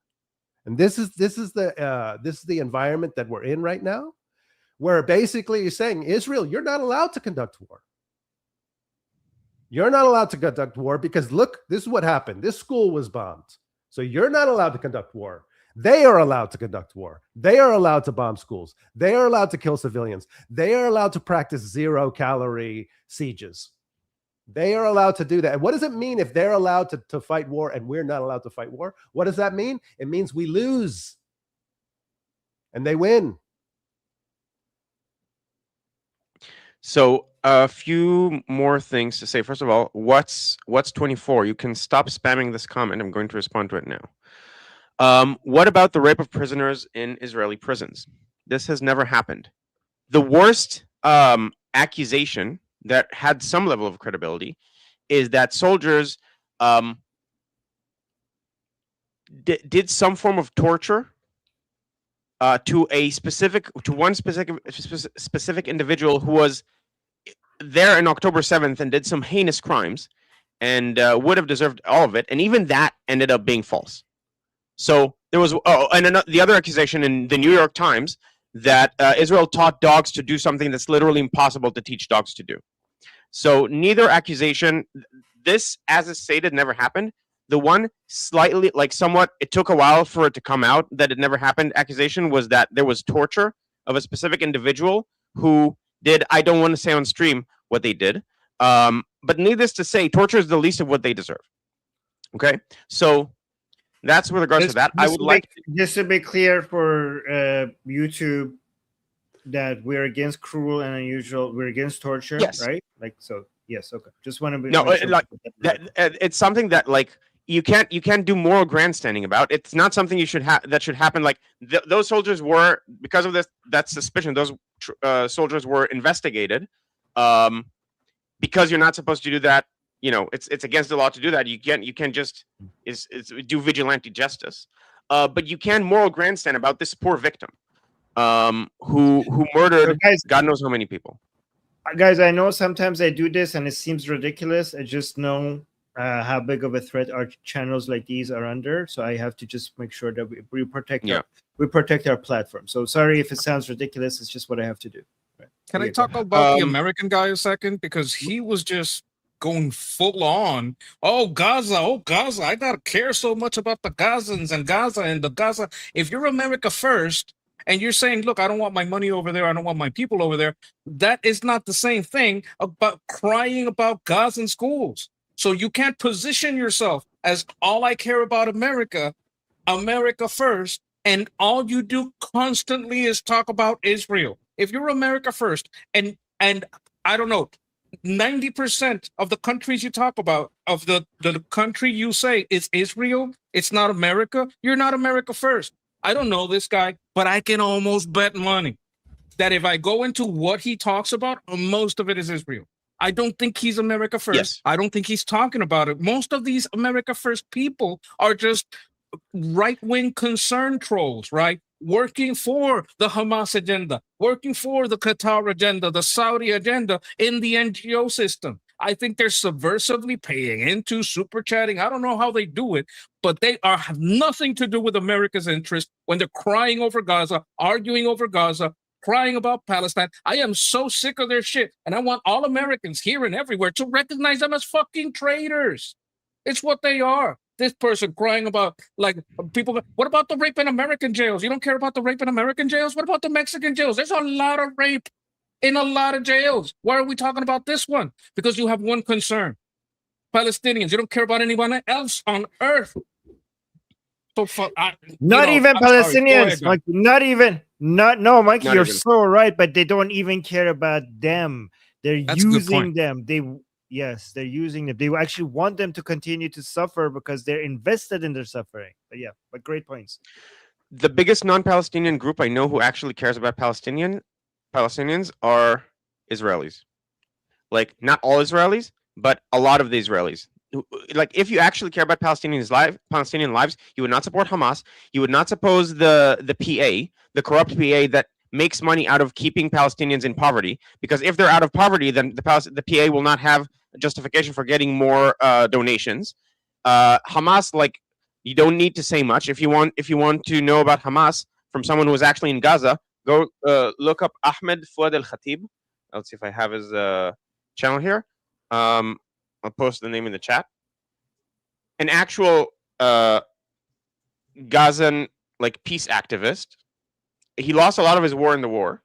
And this is the environment that we're in right now, where basically you're saying, Israel, you're not allowed to conduct war. You're not allowed to conduct war because, look, this is what happened. This school was bombed. So you're not allowed to conduct war. They are allowed to conduct war. They are allowed to bomb schools. They are allowed to kill civilians. They are allowed to practice zero-calorie sieges. They are allowed to do that. And what does it mean if they're allowed to fight war and we're not allowed to fight war? What does that mean? It means we lose and they win. So a few more things to say. First of all, what's 24? You can stop spamming this comment. I'm going to respond to it now. What about the rape of prisoners in Israeli prisons? This has never happened. The worst accusation that had some level of credibility is that soldiers did some form of torture to one specific individual who was there on October 7th and did some heinous crimes and would have deserved all of it, and even that ended up being false. So there was the other accusation in the New York Times that Israel taught dogs to do something that's literally impossible to teach dogs to do. So neither accusation, this, as is stated, never happened. The one slightly, somewhat, it took a while for it to come out that it never happened accusation was that there was torture of a specific individual who did, I don't want to say on stream what they did, but needless to say, torture is the least of what they deserve. Okay, so that's with regards to that. I would like just to be clear for YouTube that we're against cruel and unusual. We're against torture, yes. Right? So, yes, okay. Just want to be it's something that you can't do moral grandstanding about. It's not something you should that should happen. Those soldiers were, because of that suspicion, those soldiers were investigated because you're not supposed to do that. You know, it's against the law to do that. You can't just do vigilante justice. But you can moral grandstand about this poor victim who murdered God knows how many people. Guys, I know sometimes I do this and it seems ridiculous. I just know how big of a threat our channels like these are under. So I have to just make sure that we protect our platform. So sorry if it sounds ridiculous. It's just what I have to do. Right. Can I talk about the American guy a second? Because he was just going full on. Oh, Gaza. I gotta care so much about the Gazans and Gaza and the Gaza. If you're America first, and you're saying, look, I don't want my money over there. I don't want my people over there. That is not the same thing about crying about Gazan schools. So you can't position yourself as all I care about America, America first, and all you do constantly is talk about Israel. If you're America first, and I don't know, 90% of the countries you talk about, of the country you say is Israel, it's not America, you're not America first. I don't know this guy, but I can almost bet money that if I go into what he talks about, most of it is Israel. I don't think he's America first. Yes. I don't think he's talking about it. Most of these America first people are just right-wing concern trolls, right? Working for the Hamas agenda, working for the Qatar agenda, the Saudi agenda in the NGO system. I think they're subversively paying into super chatting. I don't know how they do it, but they have nothing to do with America's interest when they're crying over Gaza, arguing over Gaza, crying about Palestine. I am so sick of their shit. And I want all Americans here and everywhere to recognize them as fucking traitors. It's what they are. This person crying about, like, people. What about the rape in American jails? You don't care about the rape in American jails? What about the Mexican jails? There's a lot of rape in a lot of jails. Why are we talking about this one? Because you have one concern. Palestinians. You don't care about anyone else on earth. So not even Palestinians, Mike. Not even. No, Mike. Not You're even. so right, but they don't even care about them. They're That's a good using point. them. They're using them. They actually want them to continue to suffer because they're invested in their suffering. But great points. The biggest non-Palestinian group I know who actually cares about Palestinians are Israelis. Like, not all Israelis, but a lot of the Israelis. Like, if you actually care about Palestinian lives, you would not support Hamas. You would not suppose the PA, the corrupt PA that makes money out of keeping Palestinians in poverty. Because if they're out of poverty, then the PA will not have justification for getting more donations. Hamas, like, you don't need to say much. If you want to know about Hamas from someone who was actually in Gaza, go look up Ahmed Fuad al-Khatib. Let's see if I have his channel here. I'll post the name in the chat. An actual Gazan, like, peace activist. He lost a lot of his war in the war.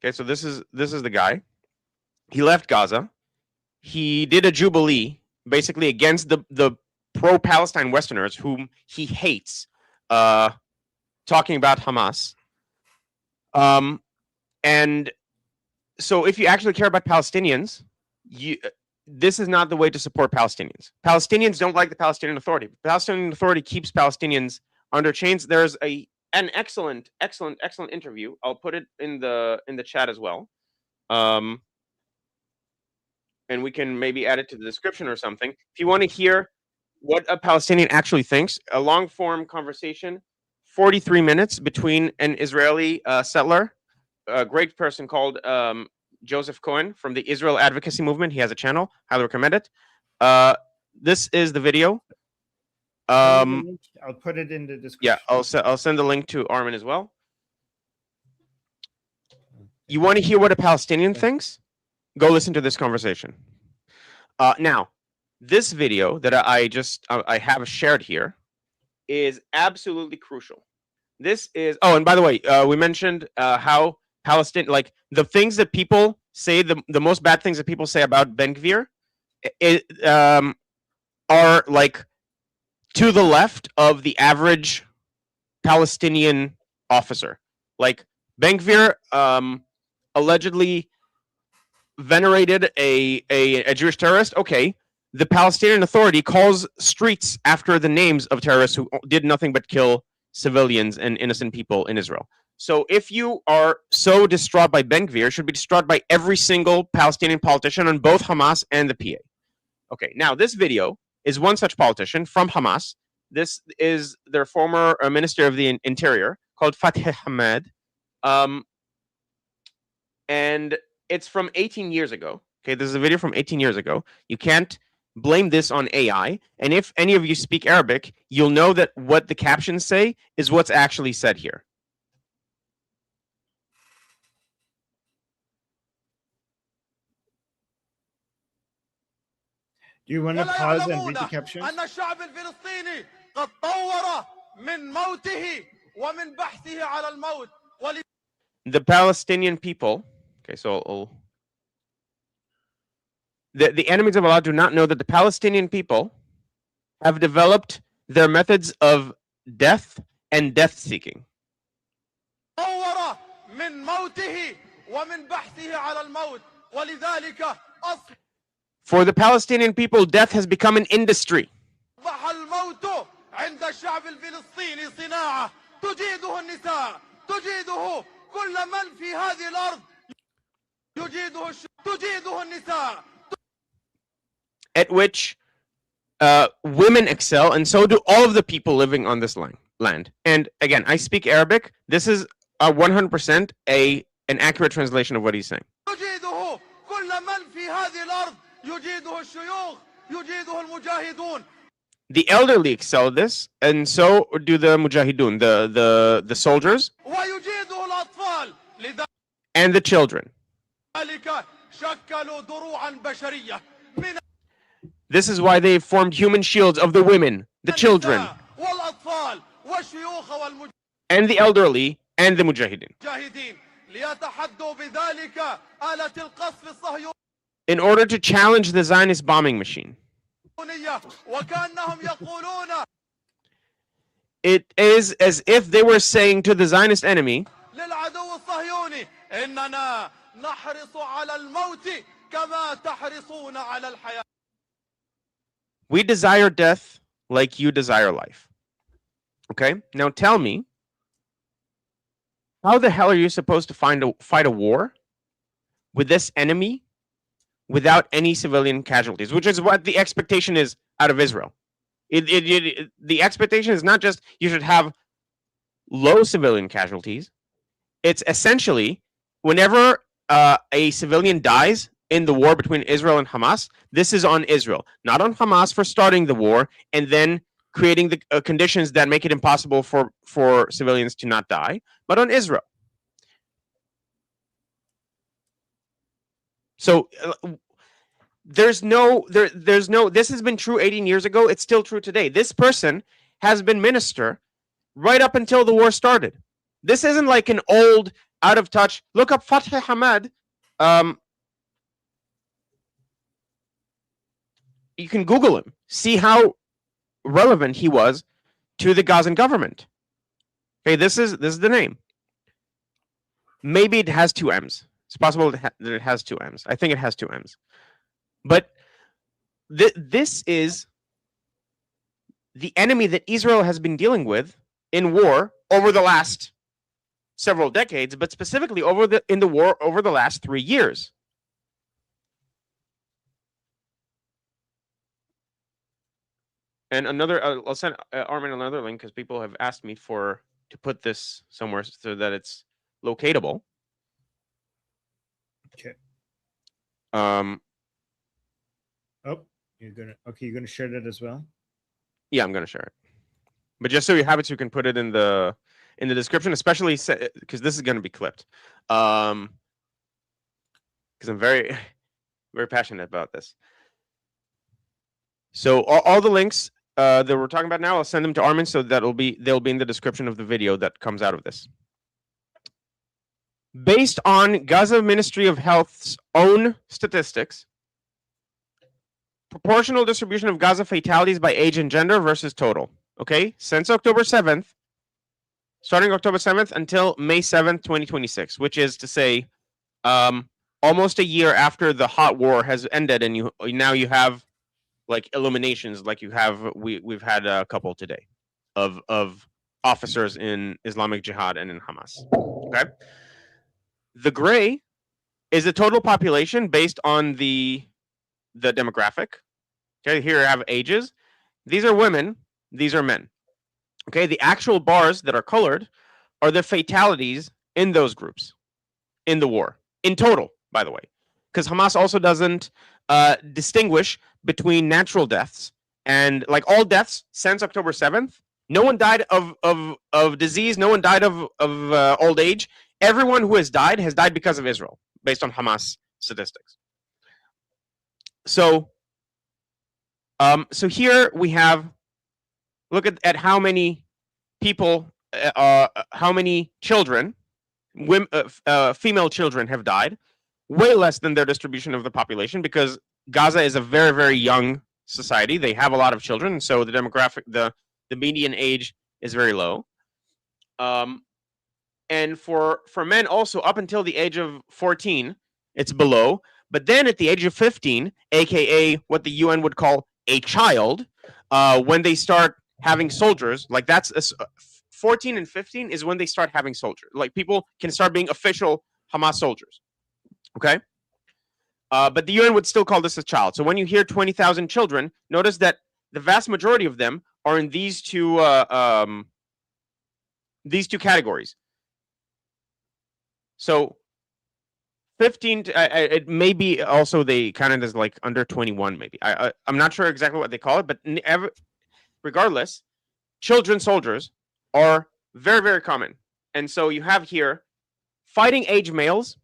Okay, so this is the guy. He left Gaza. He did a jubilee basically against the pro-Palestine Westerners whom he hates, talking about Hamas. And so if you actually care about Palestinians, this is not the way to support Palestinians. Palestinians don't like the Palestinian Authority. The Palestinian Authority keeps Palestinians under chains. There's an excellent interview. I'll put it in the chat as well. And we can maybe add it to the description or something. If you want to hear what a Palestinian actually thinks, a long-form conversation, 43 minutes between an Israeli settler, a great person called Joseph Cohen from the Israel Advocacy Movement. He has a channel. Highly recommend it. This is the video. I'll put it in the description. Yeah, I'll send the link to Armin as well. You want to hear what a Palestinian thinks? Go listen to this conversation. Now, this video that I have shared here is absolutely crucial. This is, oh, and by the way, we mentioned how Palestine, like, the things that people say, the most bad things that people say about Ben Gvir are, like, to the left of the average Palestinian officer. Like, Ben Gvir allegedly venerated a Jewish terrorist. Okay, the Palestinian Authority calls streets after the names of terrorists who did nothing but kill civilians and innocent people in Israel. So if you are so distraught by Ben Gvir, you should be distraught by every single Palestinian politician on both Hamas and the PA. Okay, now this video is one such politician from Hamas. This is their former Minister of the Interior called Fatih Hamad. And it's from 18 years ago. Okay, this is a video from 18 years ago. You can't blame this on AI. And if any of you speak Arabic, you'll know that what the captions say is what's actually said here. Do you want to pause and read the captions? The Palestinian people. Okay, so the enemies of Allah do not know that the Palestinian people have developed their methods of death and death seeking. For the Palestinian people, death has become an industry. At which women excel, and so do all of the people living on this land. And again, I speak Arabic. This is 100% an accurate translation of what he's saying. The elderly excel at this, and so do the mujahidun, the soldiers, and the children. This is why they formed human shields of the women, the children, and the elderly, and the mujahideen, in order to challenge the Zionist bombing machine. It is as if they were saying to the Zionist enemy, we desire death like you desire life. Okay? Now tell me, how the hell are you supposed to fight a war with this enemy without any civilian casualties, which is what the expectation is out of Israel? The expectation is not just you should have low civilian casualties. It's essentially whenever a civilian dies in the war between Israel and Hamas, this is on Israel, not on Hamas for starting the war and then creating the conditions that make it impossible for civilians to not die, but on Israel. So there's no, this has been true 18 years ago. It's still true today. This person has been minister right up until the war started. This isn't like an old, out of touch. Look up Fathi Hamad. You can Google him. See how relevant he was to the Gazan government. Okay, this is the name. Maybe it has two M's. It's possible that it has two M's. I think it has two M's. But this is the enemy that Israel has been dealing with in war over the last several decades, but specifically in the war over the last 3 years. And I'll send Armin another link because people have asked me to put this somewhere so that it's locatable. Okay. Oh, you're gonna share that as well? Yeah, I'm gonna share it. But just so you have it, so you can put it in the description, especially because this is gonna be clipped. Because I'm very, very passionate about this. So all the links that we're talking about now, I'll send them to Armin, so they'll be in the description of the video that comes out of this. Based on Gaza Ministry of Health's own statistics, proportional distribution of Gaza fatalities by age and gender versus total. Okay, since October 7th, starting October 7th until May 7th, 2026, which is to say, almost a year after the hot war has ended, and now you have like eliminations, like we've had a couple today of officers in Islamic Jihad and in Hamas. Okay, the gray is the total population based on the demographic. Okay, here I have ages. These are women. These are men. Okay, the actual bars that are colored are the fatalities in those groups in the war in total, by the way, because Hamas also doesn't distinguish between natural deaths and like all deaths since October 7th. No one died of disease. No one died of old age. Everyone who has died because of Israel, based on Hamas statistics. So here we have, look at how many people, how many children, female children have died, way less than their distribution of the population, because Gaza is a very, very young society. They have a lot of children, so the demographic, the median age is very low. And for men also up until the age of 14, it's below. But then at the age of 15, aka what the UN would call a child, when they start having soldiers, like that's 14 and 15 is when they start having soldiers. Like people can start being official Hamas soldiers. Okay. But the UN would still call this a child. So when you hear 20,000 children, notice that the vast majority of them are in these two categories. So 15, it may be also they kind of as like under 21, maybe. I'm not sure exactly what they call it, but regardless, children soldiers are very, very common. And so you have here fighting age males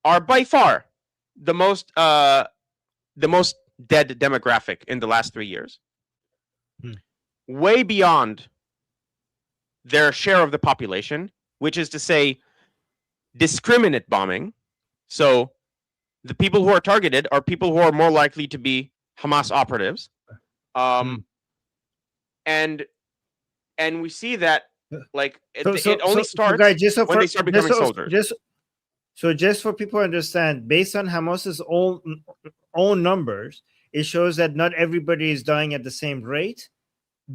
are by far the most dead demographic in the last 3 years. Way beyond their share of the population, which is to say discriminate bombing. So the people who are targeted are people who are more likely to be Hamas operatives. And we see that like it only starts when they start becoming soldiers. Just for people to understand, based on Hamas's own numbers, it shows that not everybody is dying at the same rate.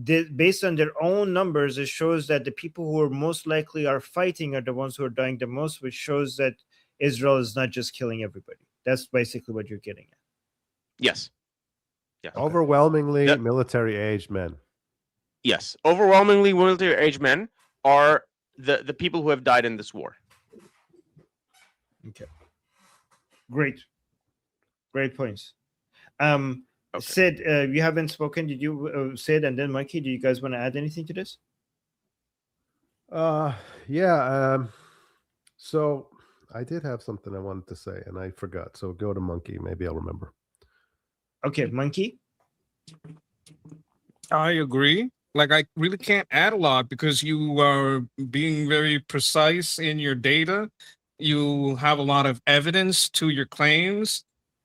Based on their own numbers, it shows that the people who are most likely are fighting are the ones who are dying the most, which shows that Israel is not just killing everybody. That's basically what you're getting at. Yes. Yeah. Overwhelmingly military-aged men. Yes. Overwhelmingly military-aged men are the people who have died in this war. Okay. Great points. Okay. Sid, you haven't spoken. Did you, Sid, and then Mikey? Do you guys want to add anything to this? Yeah. So I did have something I wanted to say, and I forgot. So go to Monkey. Maybe I'll remember. Okay, Monkey. I agree. Like, I really can't add a lot because you are being very precise in your data. You have a lot of evidence to your claims.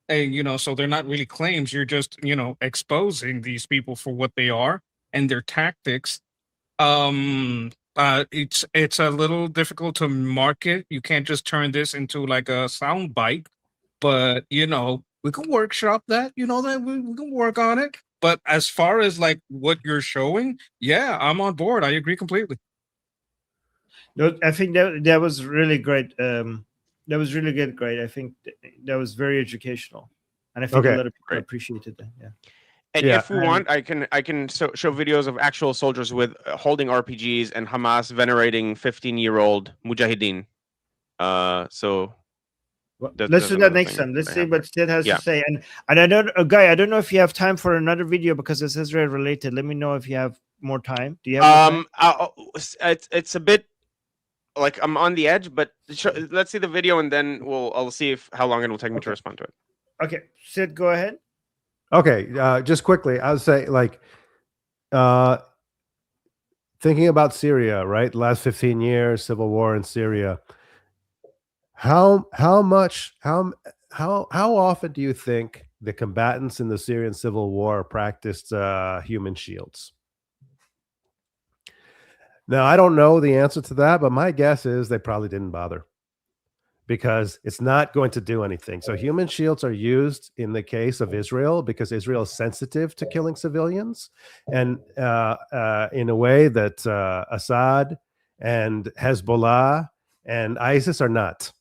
And, so they're not really claims. You're just, exposing these people for what they are and their tactics. It's a little difficult to market. You can't just turn this into like a sound bite, but we can workshop that. That we can work on it. But as far as like what you're showing, yeah, I'm on board. I agree completely. No, I think that was really great. That was really good. Great. I think that was very educational, and I think a lot of people appreciated that. Yeah. And if we want, I can show videos of actual soldiers with holding RPGs and Hamas venerating 15-year-old mujahideen. So let's do that next time. Let's see what Sid has to say. And I don't, Guy, I don't know if you have time for another video because it's Israel related. Let me know if you have more time. Do you have more time? It's a bit like I'm on the edge, but let's see the video and then I'll see how long it will take me to respond to it. Okay, Sid, go ahead. Okay, just quickly, I would say thinking about Syria, right? The last 15 years, civil war in Syria. How often do you think the combatants in the Syrian civil war practiced human shields? Now, I don't know the answer to that, but my guess is they probably didn't bother because it's not going to do anything. So human shields are used in the case of Israel because Israel is sensitive to killing civilians, and in a way that Assad and Hezbollah and ISIS are not.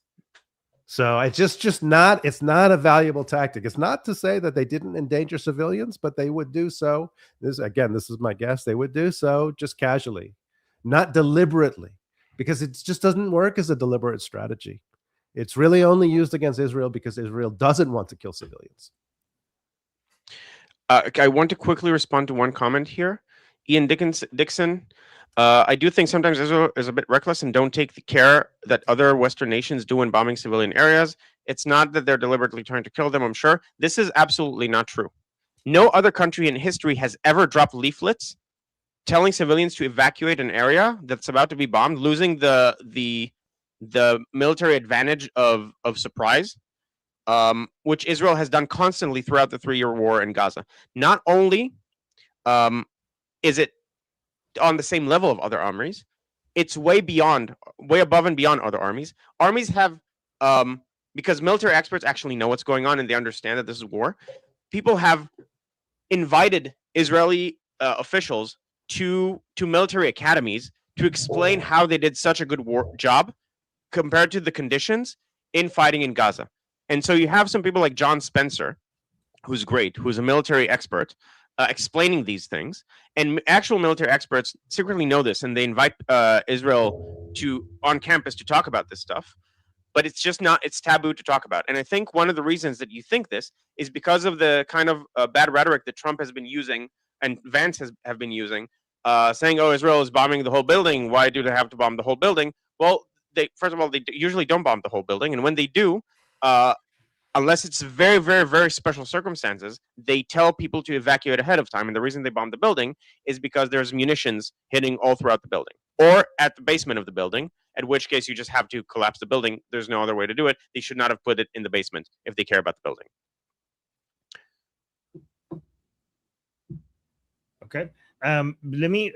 So it's just not, it's not a valuable tactic. It's not to say that they didn't endanger civilians, but they would do so. This is my guess. They would do so just casually, not deliberately, because it just doesn't work as a deliberate strategy. It's really only used against Israel because Israel doesn't want to kill civilians. I want to quickly respond to one comment here. Ian Dixon, I do think sometimes Israel is a bit reckless and don't take the care that other Western nations do in bombing civilian areas. It's not that they're deliberately trying to kill them, I'm sure. This is absolutely not true. No other country in history has ever dropped leaflets telling civilians to evacuate an area that's about to be bombed, losing the military advantage of surprise. which Israel has done constantly throughout the 3-year war in Gaza. Not only is it on the same level of other armies, it's way above and beyond other armies. Armies have, because military experts actually know what's going on and they understand that this is war, people have invited Israeli officials to military academies to explain how they did such a good job compared to the conditions in fighting in Gaza. And so you have some people like John Spencer, who's great, who's a military expert, explaining these things. And actual military experts secretly know this, and they invite Israel on campus to talk about this stuff. But it's just not, it's taboo to talk about. And I think one of the reasons that you think this is because of the kind of bad rhetoric that Trump has been using and Vance have been using, saying, oh, Israel is bombing the whole building. Why do they have to bomb the whole building? Well, first of all, they usually don't bomb the whole building. And when they do, unless it's very, very, very special circumstances, they tell people to evacuate ahead of time. And the reason they bomb the building is because there's munitions hitting all throughout the building or at the basement of the building, in which case you just have to collapse the building. There's no other way to do it. They should not have put it in the basement if they care about the building. Okay.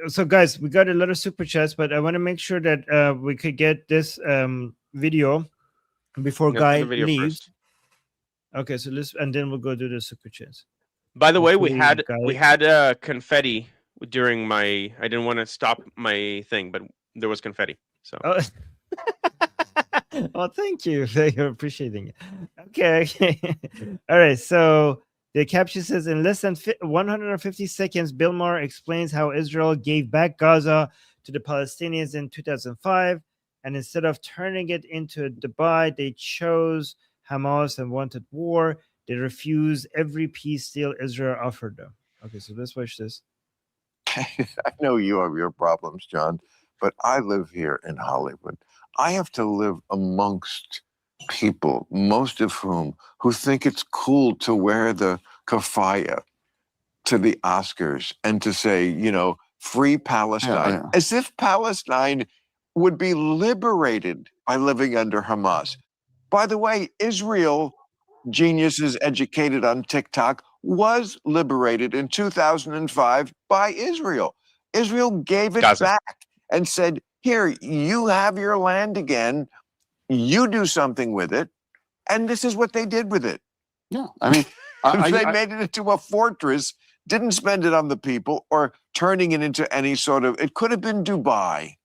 So guys, we got a lot of super chats, but I want to make sure that we could get this video before Guy leaves. First. Okay, so and then we'll go do the super chats. By the way, we had confetti during I didn't want to stop my thing, but there was confetti. So. Oh. Oh, thank you. You're appreciating it. Okay. All right. So the caption says, in less than 150 seconds, Bill Maher explains how Israel gave back Gaza to the Palestinians in 2005. And instead of turning it into Dubai, they chose Hamas and wanted war. They refused every peace deal Israel offered them. Okay, so let's watch this. I know you have your problems, John, but I live here in Hollywood. I have to live amongst people, most of whom who think it's cool to wear the kafaya to the Oscars and to say, free Palestine, as if Palestine would be liberated by living under Hamas. By the way, Israel, geniuses educated on TikTok, was liberated in 2005 by Israel. Israel gave it back and said, here, you have your land again. You do something with it. And this is what they did with it. Yeah, I mean, they made it into a fortress, didn't spend it on the people or turning it into any sort of, it could have been Dubai.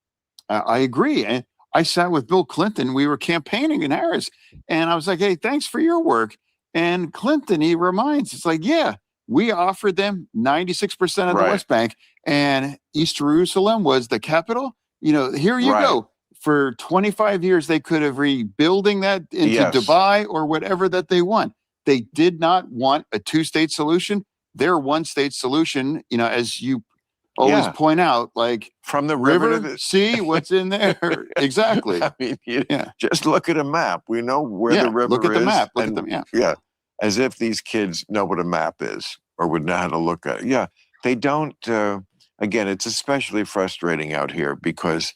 I agree. And I sat with Bill Clinton. We were campaigning in Harris. And I was like, hey, thanks for your work. And Clinton, he reminds, it's like, yeah, we offered them 96% of the West Bank. And East Jerusalem was the capital. Here you go. For 25 years, they could have rebuilding that into Dubai or whatever that they want. They did not want a two-state solution. Their one-state solution, as you always point out, like from the river to the sea, what's in there? Exactly. I mean, just look at a map. We know where the river is. Look at the map. Look at them. Yeah. As if these kids know what a map is or would know how to look at it. Yeah. They don't. Again, it's especially frustrating out here because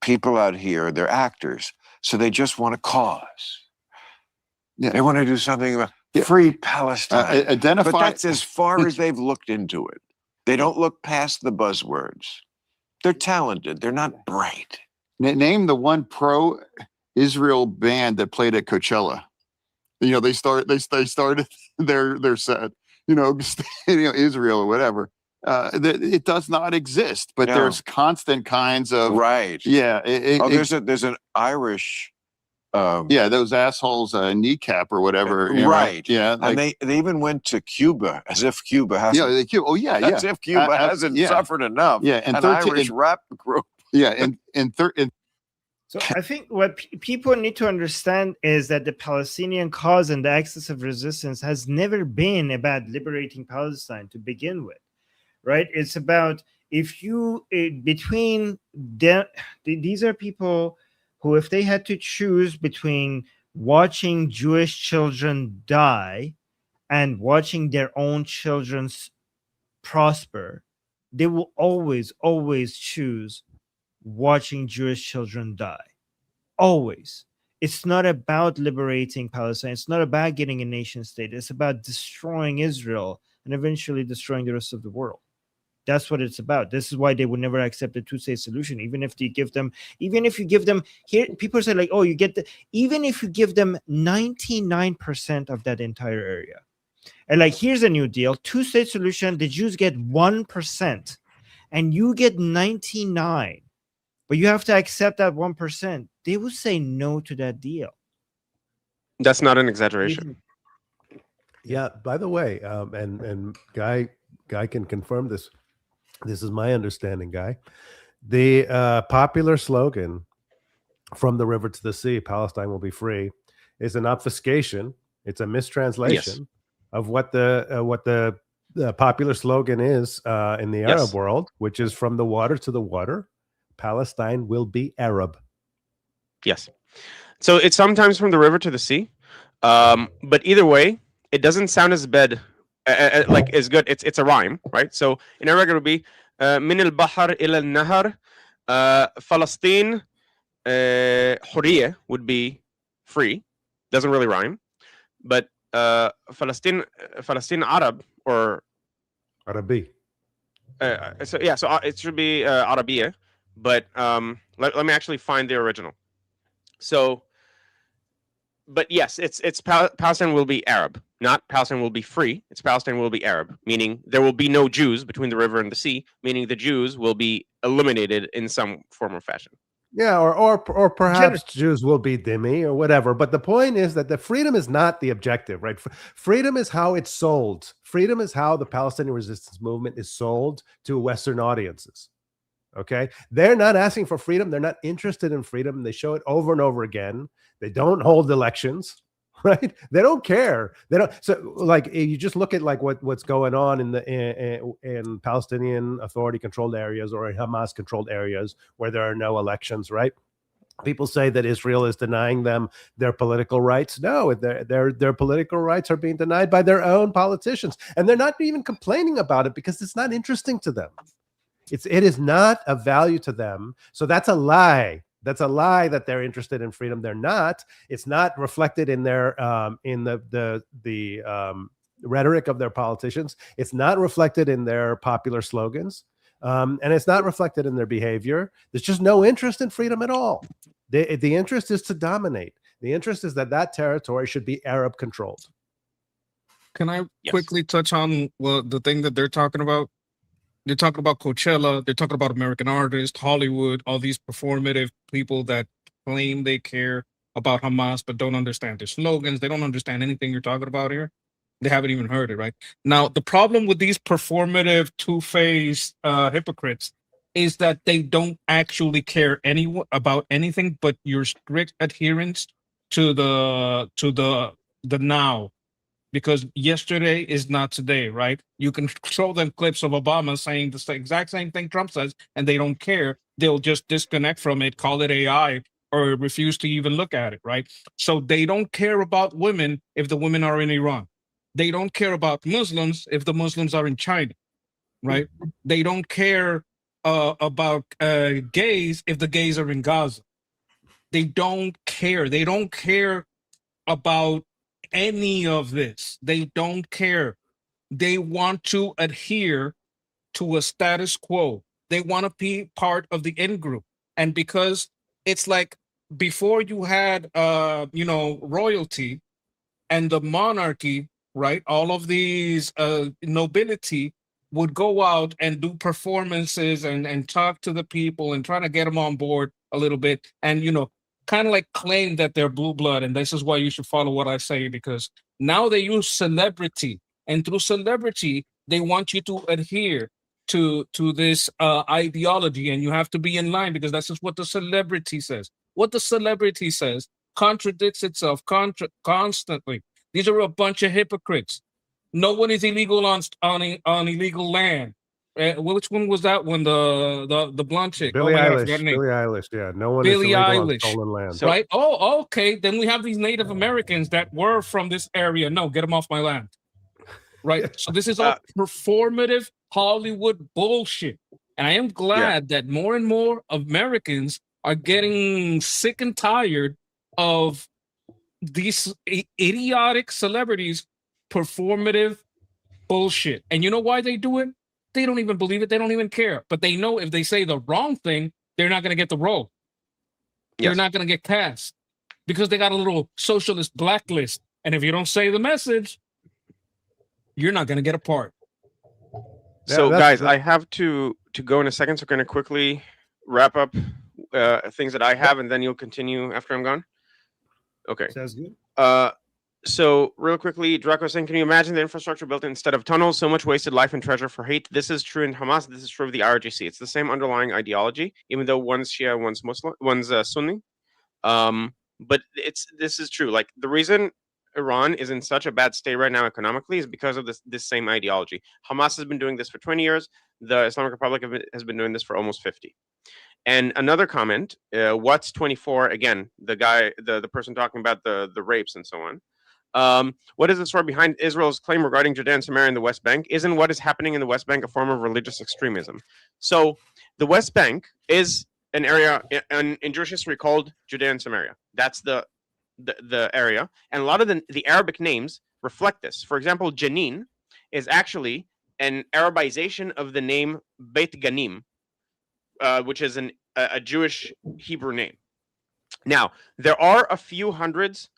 people out here, they're actors. So they just want a cause. Yeah. They want to do something about free Palestine. Identify. But that's as far as they've looked into it. They don't look past the buzzwords. They're talented. They're not bright. Name the one pro-Israel band that played at Coachella. They started their set. Israel or whatever. It does not exist, but there's constant kinds of Yeah. There's an Irish. Those assholes kneecap or whatever. Yeah. And they even went to Cuba as if Cuba hasn't. As if Cuba hasn't suffered enough. Yeah. And an Irish rap group. Yeah. So I think what people need to understand is that the Palestinian cause and the axis of resistance has never been about liberating Palestine to begin with, right? It's about these are people who, if they had to choose between watching Jewish children die and watching their own children prosper, they will always, always choose watching Jewish children die. Always. It's not about liberating Palestine. It's not about getting a nation state. It's about destroying Israel and eventually destroying the rest of the world. That's what it's about. This is why they would never accept a two-state solution, even if you give them here. People say like, oh, you get even if you give them 99% of that entire area, and like here's a new deal: two-state solution. The Jews get 1%, and you get 99%. But you have to accept that 1%. They would say no to that deal. That's not an exaggeration. Yeah. By the way, and Guy can confirm this. This is my understanding, Guy. The popular slogan "From the river to the sea, Palestine will be free" is an obfuscation. It's a mistranslation of what the popular slogan is in the Arab world, which is "From the water to the water, Palestine will be Arab." Yes. So it's sometimes from the river to the sea. But either way, it doesn't sound as bad, like as good. It's a rhyme, right? So in Arabic it would be من البحر إلى النهر فلسطين حرية would be free. Doesn't really rhyme. But Palestine Arab or Arabi. So it should be Arabiya. But let me actually find the original. So, but yes, it's Palestine will be Arab, not Palestine will be free. It's Palestine will be Arab, meaning there will be no Jews between the river and the sea, meaning the Jews will be eliminated in some form or fashion. Yeah, or perhaps Jews will be dhimmi or whatever. But the point is that the freedom is not the objective, right? Freedom is how it's sold. Freedom is how the Palestinian resistance movement is sold to Western audiences. Okay, they're not asking for freedom. They're not interested in freedom. They show it over and over again. They don't hold elections, right? They don't care. They don't. So, like, you just look at like what's going on in Palestinian Authority-controlled areas or in Hamas-controlled areas where there are no elections, right? People say that Israel is denying them their political rights. No, their political rights are being denied by their own politicians, and they're not even complaining about it because it's not interesting to them. It is not of value to them. So that's a lie. That's a lie that they're interested in freedom. They're not. It's not reflected in their in the rhetoric of their politicians. It's not reflected in their popular slogans, and it's not reflected in their behavior. There's just no interest in freedom at all. The interest is to dominate. The interest is that territory should be Arab controlled. Can I quickly touch on the thing that they're talking about? They're talking about Coachella. They're talking about American artists, Hollywood, all these performative people that claim they care about Hamas but don't understand their slogans. They don't understand anything you're talking about here. They haven't even heard it, right? Now, the problem with these performative, two-faced hypocrites is that they don't actually care about anything but your strict adherence to the now. Because yesterday is not today, right? You can show them clips of Obama saying the exact same thing Trump says, and they don't care. They'll just disconnect from it, call it AI, or refuse to even look at it, right? So they don't care about women if the women are in Iran. They don't care about Muslims if the Muslims are in China, right? They don't care about gays if the gays are in Gaza. They don't care. They don't care about any of this. They don't care. They want to adhere to a status quo. They want to be part of the in group. And because it's like before you had royalty and the monarchy, right? All of these nobility would go out and do performances and talk to the people and try to get them on board a little bit. And kind of like claim that they're blue blood, and this is why you should follow what I say, because now they use celebrity, and through celebrity they want you to adhere to this ideology, and you have to be in line because that's just what the celebrity says. What the celebrity says contradicts itself constantly. These are a bunch of hypocrites. No one is illegal on illegal land. Which one was that one? The blonde chick. Billie Eilish. Yeah, no one Billie is illegal Eilish, on stolen land. Right? Oh, okay. Then we have these Native Americans that were from this area. No, get them off my land. Right. So this is all performative Hollywood bullshit. And I am glad that more and more Americans are getting sick and tired of these idiotic celebrities performative bullshit. And you know why they do it? They don't even believe it. They don't even care. But they know if they say the wrong thing, they're not going to get the role. They're not going to get cast because they got a little socialist blacklist. And if you don't say the message, you're not going to get a part. So, guys, I have to go in a second. So, we're going to quickly wrap up things that I have, and then you'll continue after I'm gone. Okay. Sounds good. So, real quickly, Draco saying, can you imagine the infrastructure built instead of tunnels? So much wasted life and treasure for hate. This is true in Hamas. This is true of the IRGC. It's the same underlying ideology, even though one's Shia, one's Muslim, one's Sunni. But this is true. Like, the reason Iran is in such a bad state right now economically is because of this same ideology. Hamas has been doing this for 20 years. The Islamic Republic has been doing this for almost 50. And another comment, what's 24? Again, the guy, the person talking about the rapes and so on. What is the story behind Israel's claim regarding Judea and Samaria in the West Bank? Isn't what is happening in the West Bank a form of religious extremism? So the West Bank is an area in Jewish history called Judea and Samaria. That's the area. And a lot of the Arabic names reflect this. For example, Jenin is actually an Arabization of the name Beit Ganim, which is a Jewish Hebrew name. Now, there are a few hundreds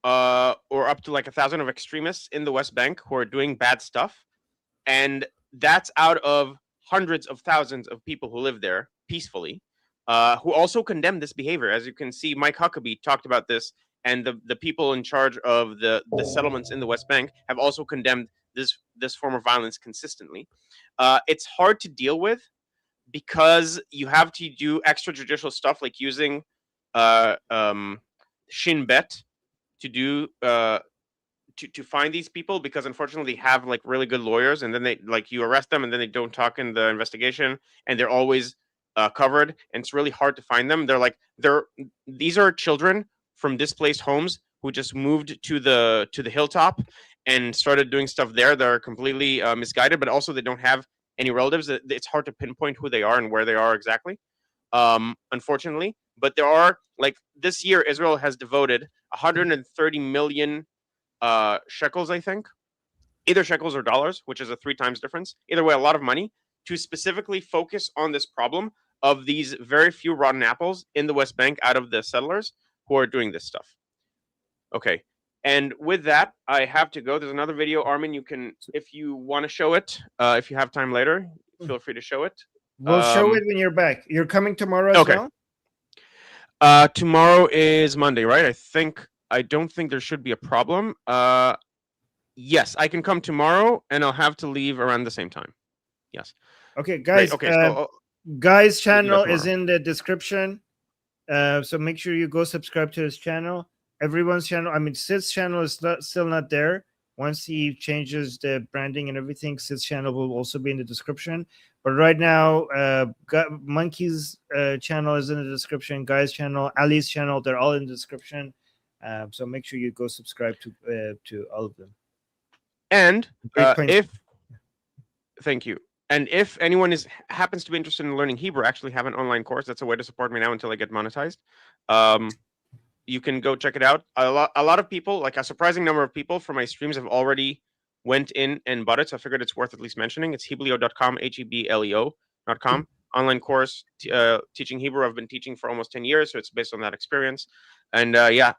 or up to like 1,000 of extremists in the West Bank who are doing bad stuff. And that's out of hundreds of thousands of people who live there peacefully, who also condemn this behavior. As you can see, Mike Huckabee talked about this, and the people in charge of the settlements in the West Bank have also condemned this form of violence consistently. It's hard to deal with because you have to do extrajudicial stuff like using Shin Bet to do to find these people, because unfortunately they have like really good lawyers, and then they like you arrest them and then they don't talk in the investigation, and they're always covered, and it's really hard to find them. These are children from displaced homes who just moved to the hilltop and started doing stuff there. They're completely misguided, but also they don't have any relatives. It's hard to pinpoint who they are and where they are exactly, unfortunately. But there are, like, this year Israel has devoted 130 million shekels, I think, either shekels or dollars, which is a 3 times difference. Either way, a lot of money to specifically focus on this problem of these very few rotten apples in the West Bank out of the settlers who are doing this stuff. Okay. And with that, I have to go. There's another video, Armin. You can, if you want to show it, if you have time later, feel free to show it. We'll show it when you're back. You're coming tomorrow as well? Tomorrow is Monday, right? I don't think there should be a problem. Yes, I can come tomorrow, and I'll have to leave around the same time. Yes. Okay, guys. Great. Okay, Guy's channel is in the description. So make sure you go subscribe to his channel. Everyone's channel. I mean, Sid's channel is still not there. Once he changes the branding and everything, Sid's channel will also be in the description. But right now, Monkey's channel is in the description. Guy's channel, Ali's channel, they're all in the description. So make sure you go subscribe to all of them. And thank you. And if anyone happens to be interested in learning Hebrew, I actually have an online course. That's a way to support me now until I get monetized. You can go check it out. A lot of people, like a surprising number of people from my streams, have already went in and bought it. So I figured it's worth at least mentioning. It's hebleo.com, hebleo.com. Online course teaching Hebrew. I've been teaching for almost 10 years, so it's based on that experience. And yeah,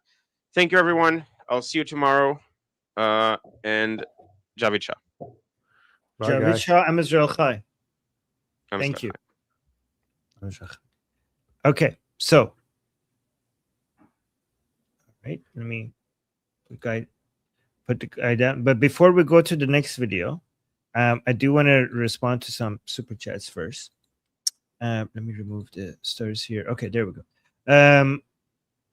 thank you, everyone. I'll see you tomorrow. And Javid Shah. Javid Shah, I'm Israel Chai. Thank you. Okay, so. Right, let me put the guy down. But before we go to the next video, I do want to respond to some super chats first. Let me remove the stars here. Okay, there we go.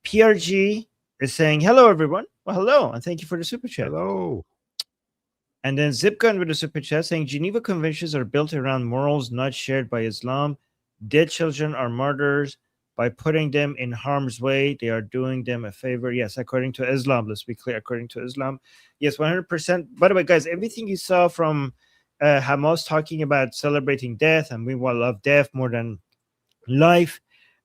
PRG is saying, hello, everyone. Well, hello, and thank you for the super chat. Hello. And then Zipgun with the super chat saying, Geneva Conventions are built around morals not shared by Islam. Dead children are martyrs. By putting them in harm's way, they are doing them a favor. Yes, according to Islam. Let's be clear. According to Islam. Yes, 100%. By the way, guys, everything you saw from Hamas talking about celebrating death, and we will love death more than life.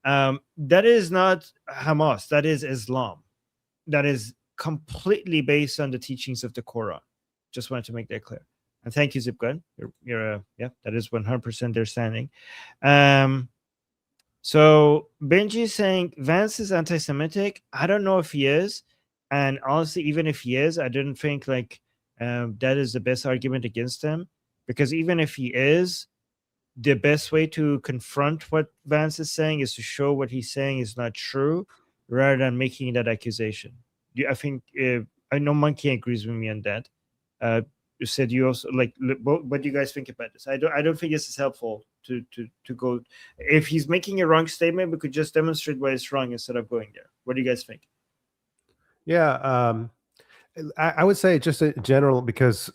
That is not Hamas. That is Islam. That is completely based on the teachings of the Quran. Just wanted to make that clear. And thank you, Zipgun. You're yeah, that is 100% their standing. So Benji is saying Vance is anti-Semitic. I don't know if he is, and honestly, even if he is, I didn't think like that is the best argument against him, because even if he is, the best way to confront what Vance is saying is to show what he's saying is not true, rather than making that accusation. I think I know Monkey agrees with me on that. You said you also like. What do you guys think about this? I don't think this is helpful to go. If he's making a wrong statement, we could just demonstrate why it's wrong instead of going there. What do you guys think? Yeah, I would say just in general, because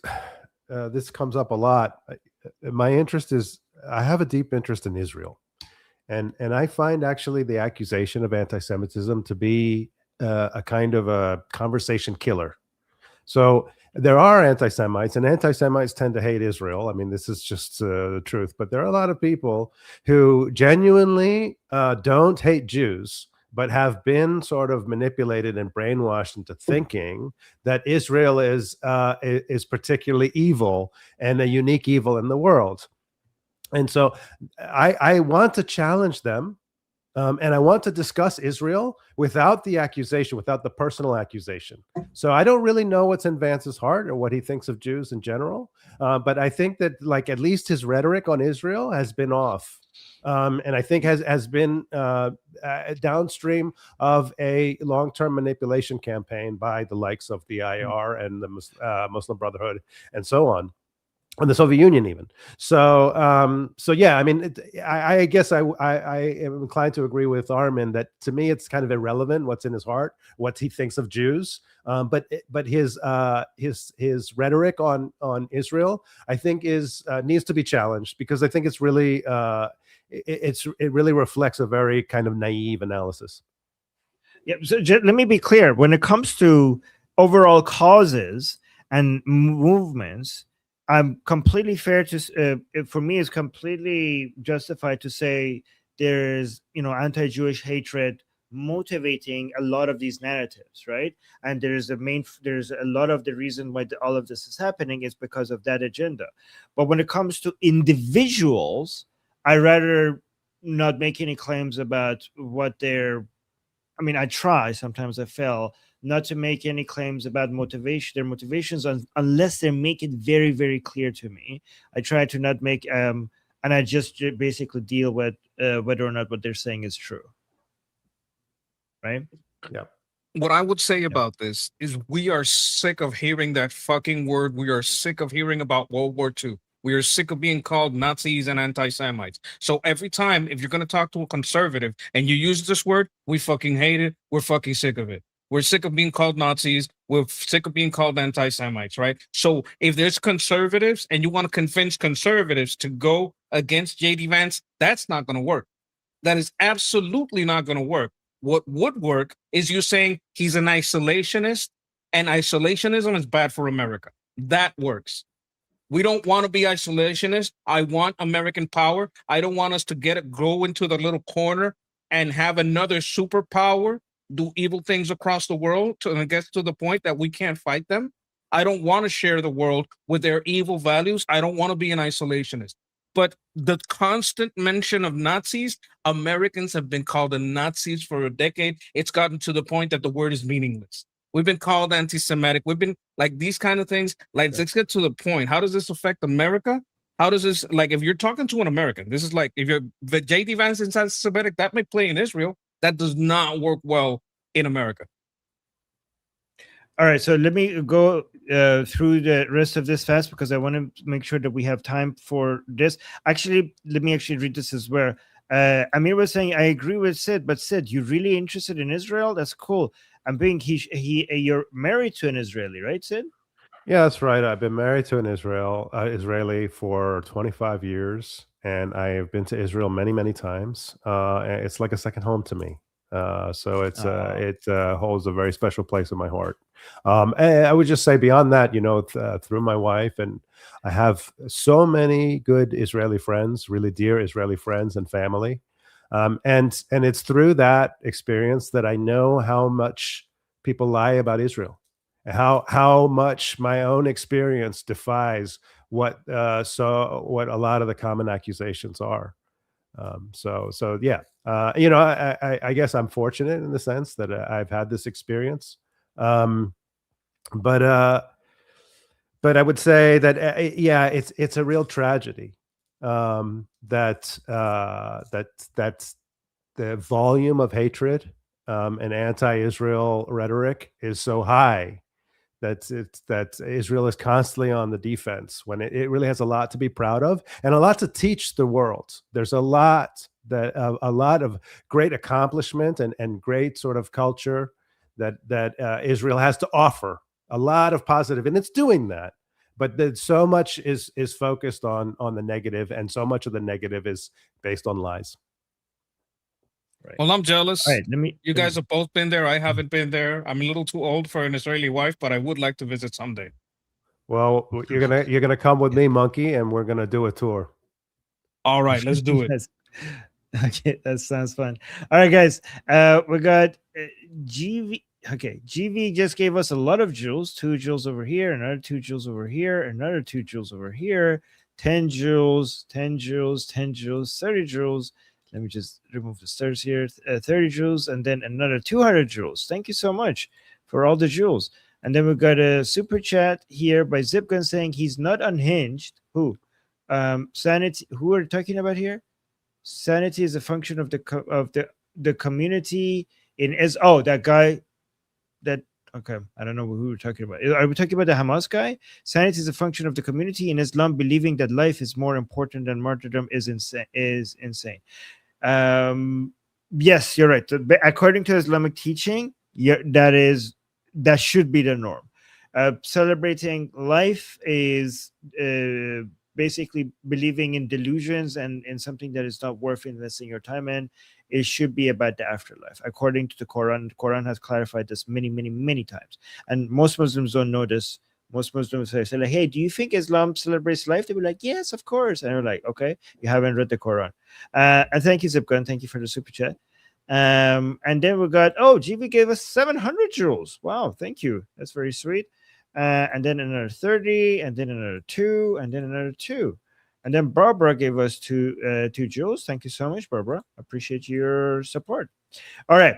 this comes up a lot. My interest is, I have a deep interest in Israel, and I find actually the accusation of anti-Semitism to be a kind of a conversation killer. So there are anti-Semites, and anti-Semites tend to hate Israel. I mean, this is just the truth. But there are a lot of people who genuinely don't hate Jews, but have been sort of manipulated and brainwashed into thinking that Israel is particularly evil and a unique evil in the world. And so I want to challenge them. And I want to discuss Israel without the accusation, without the personal accusation. So I don't really know what's in Vance's heart or what he thinks of Jews in general. But I think that, like, at least his rhetoric on Israel has been off. And I think has been downstream of a long-term manipulation campaign by the likes of the IR and the Muslim Brotherhood and so on. And the Soviet Union, even. So, yeah. I mean, I guess I am inclined to agree with Armin that, to me, it's kind of irrelevant what's in his heart, what he thinks of Jews. But his rhetoric on Israel, I think, needs to be challenged, because I think it's really it really reflects a very kind of naive analysis. Yeah. So let me be clear. When it comes to overall causes and movements, I'm completely fair to, for me, it's completely justified to say there's, anti-Jewish hatred motivating a lot of these narratives, right? And there's a lot of the reason why all of this is happening is because of that agenda. But when it comes to individuals, I rather not make any claims about what their, I try, sometimes I fail, not to make any claims about their motivations, unless they make it very, very clear to me. I try to not make, and I just basically deal with whether or not what they're saying is true. Right? Yeah. What I would say about this is we are sick of hearing that fucking word. We are sick of hearing about World War II. We are sick of being called Nazis and anti-Semites. So every time, if you're going to talk to a conservative and you use this word, we fucking hate it. We're fucking sick of it. We're sick of being called Nazis. We're sick of being called anti-Semites, right? So if there's conservatives and you want to convince conservatives to go against J.D. Vance, that's not going to work. That is absolutely not going to work. What would work is you saying he's an isolationist, and isolationism is bad for America. That works. We don't want to be isolationist. I want American power. I don't want us to go into the little corner and have another superpower do evil things across the world and it gets to the point that we can't fight them. I don't want to share the world with their evil values. I don't want to be an isolationist. But the constant mention of Nazis, Americans have been called the Nazis for a decade. It's gotten to the point that the word is meaningless. We've been called anti-Semitic. We've been like these kind of things. Like, let's get to the point. How does this affect America? How does this, like, if you're talking to an American, this is like, if you're the J.D. Vance is anti-Semitic, that may play in Israel. That does not work well in America. All right, so let me go through the rest of this fast, because I want to make sure that we have time for this. Actually, let me read this as well. Amir was saying, I agree with Sid, but Sid, you really interested in Israel? That's cool. I'm being you're married to an Israeli, right, Sid? Yeah, that's right. I've been married to an Israeli for 25 years, and I have been to Israel many, many times. It's like a second home to me. So it holds a very special place in my heart. And I would just say beyond that, through my wife, and I have so many good Israeli friends, really dear Israeli friends and family. And it's through that experience that I know how much people lie about Israel, how much my own experience defies what what a lot of the common accusations are. So yeah, I guess I'm fortunate in the sense that I've had this experience, but I would say that yeah, it's a real tragedy that the volume of hatred and anti-Israel rhetoric is so high that Israel is constantly on the defense when it really has a lot to be proud of and a lot to teach the world. There's a lot of great accomplishment and great sort of culture that Israel has to offer. A lot of positive, and it's doing that. But so much is focused on the negative, and so much of the negative is based on lies. Right. Well, I'm jealous. All right, you guys have both been there. I haven't been there. I'm a little too old for an Israeli wife, but I would like to visit someday. Well, you're gonna come with me, Monkey, and we're gonna do a tour. All right, let's do it. Okay, that sounds fun. All right, guys, we got GV. Okay, GV just gave us a lot of joules. 2 joules over here, another 2 joules over here, another 2 joules over here, 10 joules, 10 joules, 10 joules, 30 joules. Let me just remove the stairs here. 30 joules, and then another 200 joules. Thank you so much for all the joules. And then we've got a super chat here by Zipgun saying he's not unhinged. Who? Sanity. Who are we talking about here? Sanity is a function of the community in that guy. That okay, I don't know who we're talking about. Are we talking about the Hamas guy? Sanity is a function of the community in Islam. Believing that life is more important than martyrdom is insane. Yes, you're right. According to Islamic teaching, that should be the norm. Celebrating life is basically believing in delusions and in something that is not worth investing your time in. It should be about the afterlife. According to the Quran has clarified this many, many, many times. And most Muslims don't know this. Most Muslims say like, hey, do you think Islam celebrates life? They'll be like, yes, of course. And we're like, okay, you haven't read the Quran. And thank you, Zipgun. Thank you for the super chat. And then we got, GV gave us 700 joules. Wow, thank you. That's very sweet. And then another 30, and then another 2, and then another 2. And then Barbara gave us 2 joules. Thank you so much, Barbara. Appreciate your support. All right.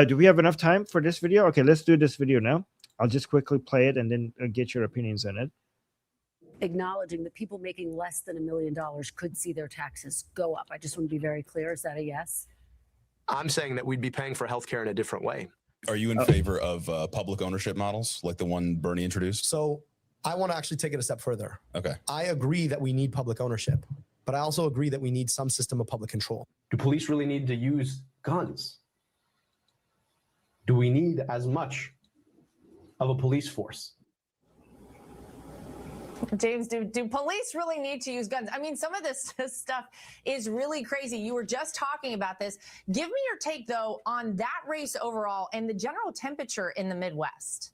Do we have enough time for this video? Okay, let's do this video now. I'll just quickly play it and then get your opinions on it. Acknowledging that people making less than $1 million could see their taxes go up. I just want to be very clear. Is that a yes? I'm saying that we'd be paying for healthcare in a different way. Are you in favor of public ownership models like the one Bernie introduced? So I want to actually take it a step further. Okay. I agree that we need public ownership, but I also agree that we need some system of public control. Do police really need to use guns? Do we need as much of a police force? James, do police really need to use guns? I mean, some of this stuff is really crazy. You were just talking about this. Give me your take, though, on that race overall and the general temperature in the Midwest.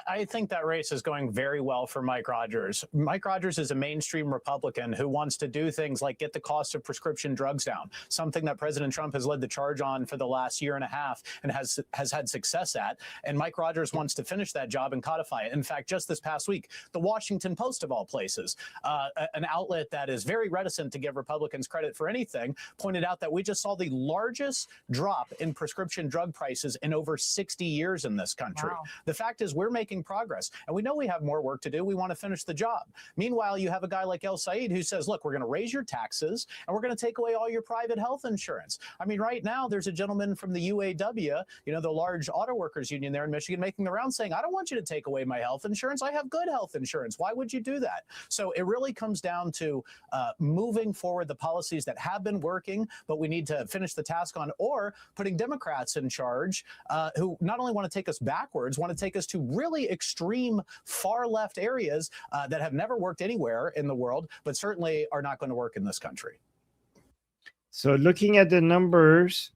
I think that race is going very well for Mike Rogers. Mike Rogers is a mainstream Republican who wants to do things like get the cost of prescription drugs down, something that President Trump has led the charge on for the last year and a half and has had success at. And Mike Rogers wants to finish that job and codify it. In fact, just this past week, the Washington Post, of all places, an outlet that is very reticent to give Republicans credit for anything, pointed out that we just saw the largest drop in prescription drug prices in over 60 years in this country. Wow. The fact is we're making progress, and we know we have more work to do. We want to finish the job. Meanwhile, you have a guy like El Said who says, look, we're going to raise your taxes and we're going to take away all your private health insurance. I mean, right now there's a gentleman from the UAW, the large auto workers union there in Michigan, making the rounds saying, I don't want you to take away my health insurance. I have good health insurance. Why would you do that? So it really comes down to moving forward the policies that have been working, but we need to finish the task on, or putting Democrats in charge who not only want to take us backwards, want to take us to really extreme far left areas that have never worked anywhere in the world, but certainly are not going to work in this country. So looking at the numbers,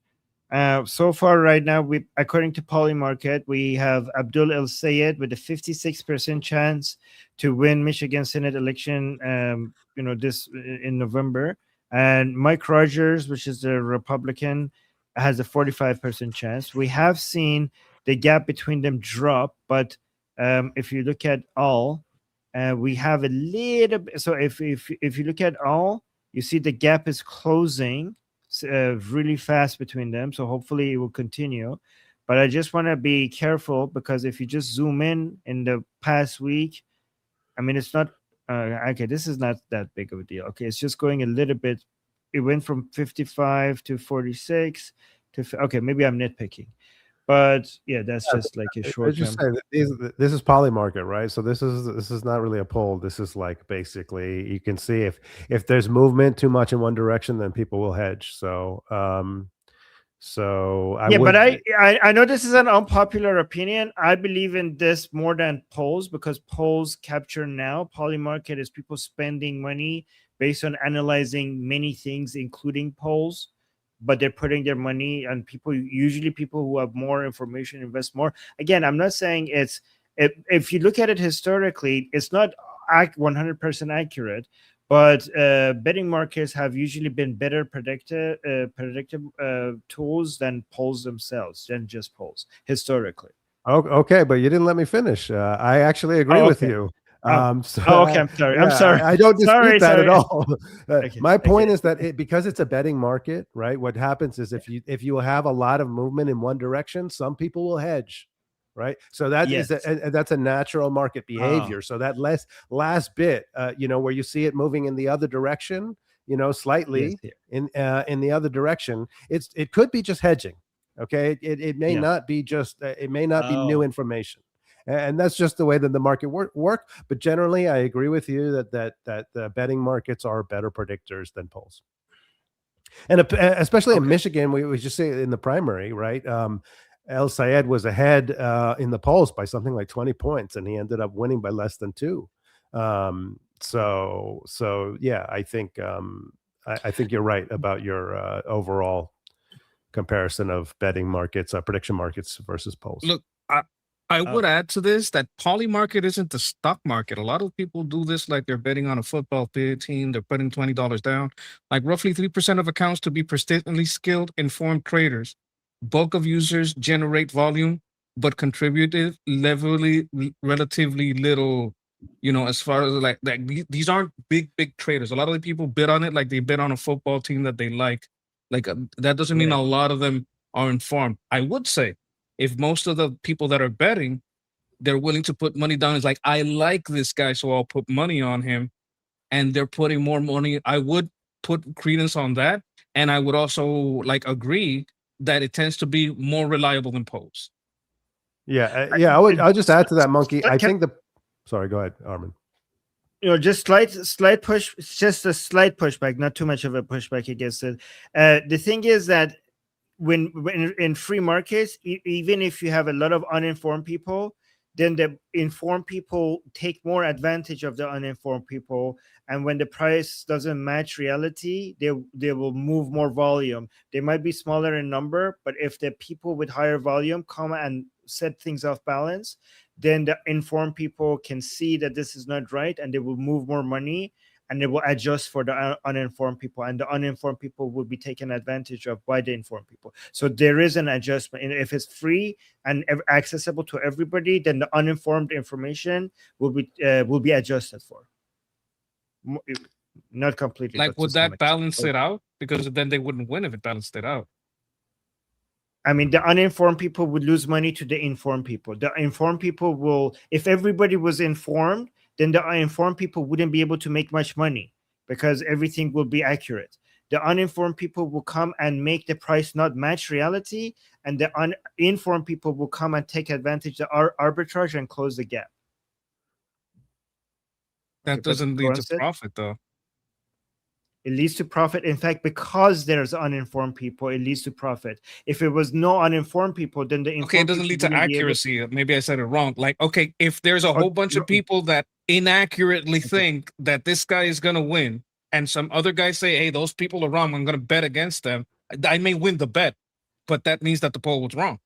so far right now, according to Polymarket, we have Abdul El Sayed with a 56% chance to win Michigan Senate election, this in November. and Mike Rogers, which is the Republican, has a 45% chance. We have seen the gap between them drop, but if you look at all, we have a little bit. So if you look at all, you see the gap is closing really fast between them. So hopefully it will continue. But I just want to be careful, because if you just zoom in the past week, I mean, it's not okay. This is not that big of a deal. Okay, it's just going a little bit. It went from 55 to 46 to okay. Maybe I'm nitpicking, but yeah, that's just like a short term. This is poly market, right? So this is not really a poll. This is like basically you can see if there's movement too much in one direction, then people will hedge. So but I know this is an unpopular opinion. I believe in this more than polls, because polls capture now. Poly market is people spending money based on analyzing many things, including polls, but they're putting their money on people. Usually people who have more information invest more. Again, I'm not saying it's, if you look at it historically, it's not 100% accurate, but betting markets have usually been better predictive tools than polls themselves, than just polls historically. Okay, but you didn't let me finish. I actually agree with you. Okay, I'm sorry. I'm sorry. I don't dispute that at all. Okay, My point is that because it's a betting market, right? What happens is if you have a lot of movement in one direction, some people will hedge, right? So that is that's a natural market behavior. So that last bit, where you see it moving in the other direction, slightly in the other direction, it could be just hedging. Okay, it may not be just it may not be new information. And that's just the way that the market work. But generally, I agree with you that the betting markets are better predictors than polls. And especially in Michigan, we just say in the primary, right? El Sayed was ahead in the polls by something like 20 points, and he ended up winning by less than 2. So yeah, I think you're right about your overall comparison of betting markets, prediction markets versus polls. Look, I would add to this that poly market isn't the stock market. A lot of people do this like they're betting on a football team. They're putting $20 down. Like roughly 3% of accounts to be persistently skilled, informed traders. Bulk of users generate volume, but contributed relatively little. As far as like these aren't big traders. A lot of the people bet on it like they bet on a football team that they like. Like that doesn't mean a lot of them are informed. I would say, if most of the people that are betting, they're willing to put money down. It's like, I like this guy, so I'll put money on him. And they're putting more money. I would put credence on that. And I would also agree that it tends to be more reliable than polls. I'll just add to that, Monkey. I think sorry, go ahead, Armin. Just slight push, just a slight pushback, not too much of a pushback against it. The thing is that when in free markets, even if you have a lot of uninformed people, then the informed people take more advantage of the uninformed people. And when the price doesn't match reality, they will move more volume. They might be smaller in number, but if the people with higher volume come and set things off balance, then the informed people can see that this is not right, and they will move more money, and they will adjust for the uninformed people, and the uninformed people will be taken advantage of by the informed people. So there is an adjustment. And if it's free and accessible to everybody, then the uninformed information will be adjusted for. Not completely. Like, would that balance it out? Because then they wouldn't win if it balanced it out. I mean, the uninformed people would lose money to the informed people. The informed people will, if everybody was informed, then the uninformed people wouldn't be able to make much money because everything will be accurate. The uninformed people will come and make the price not match reality, and the uninformed people will come and take advantage of arbitrage and close the gap. That doesn't lead to profit, though. It leads to profit. In fact, because there's uninformed people, it leads to profit. If it was no uninformed people, then the it doesn't lead to accuracy. Maybe I said it wrong. Like, okay, if there's a whole bunch of people that inaccurately think that this guy is gonna win, and some other guys say, "Hey, those people are wrong. I'm gonna bet against them." I may win the bet, but that means that the poll was wrong.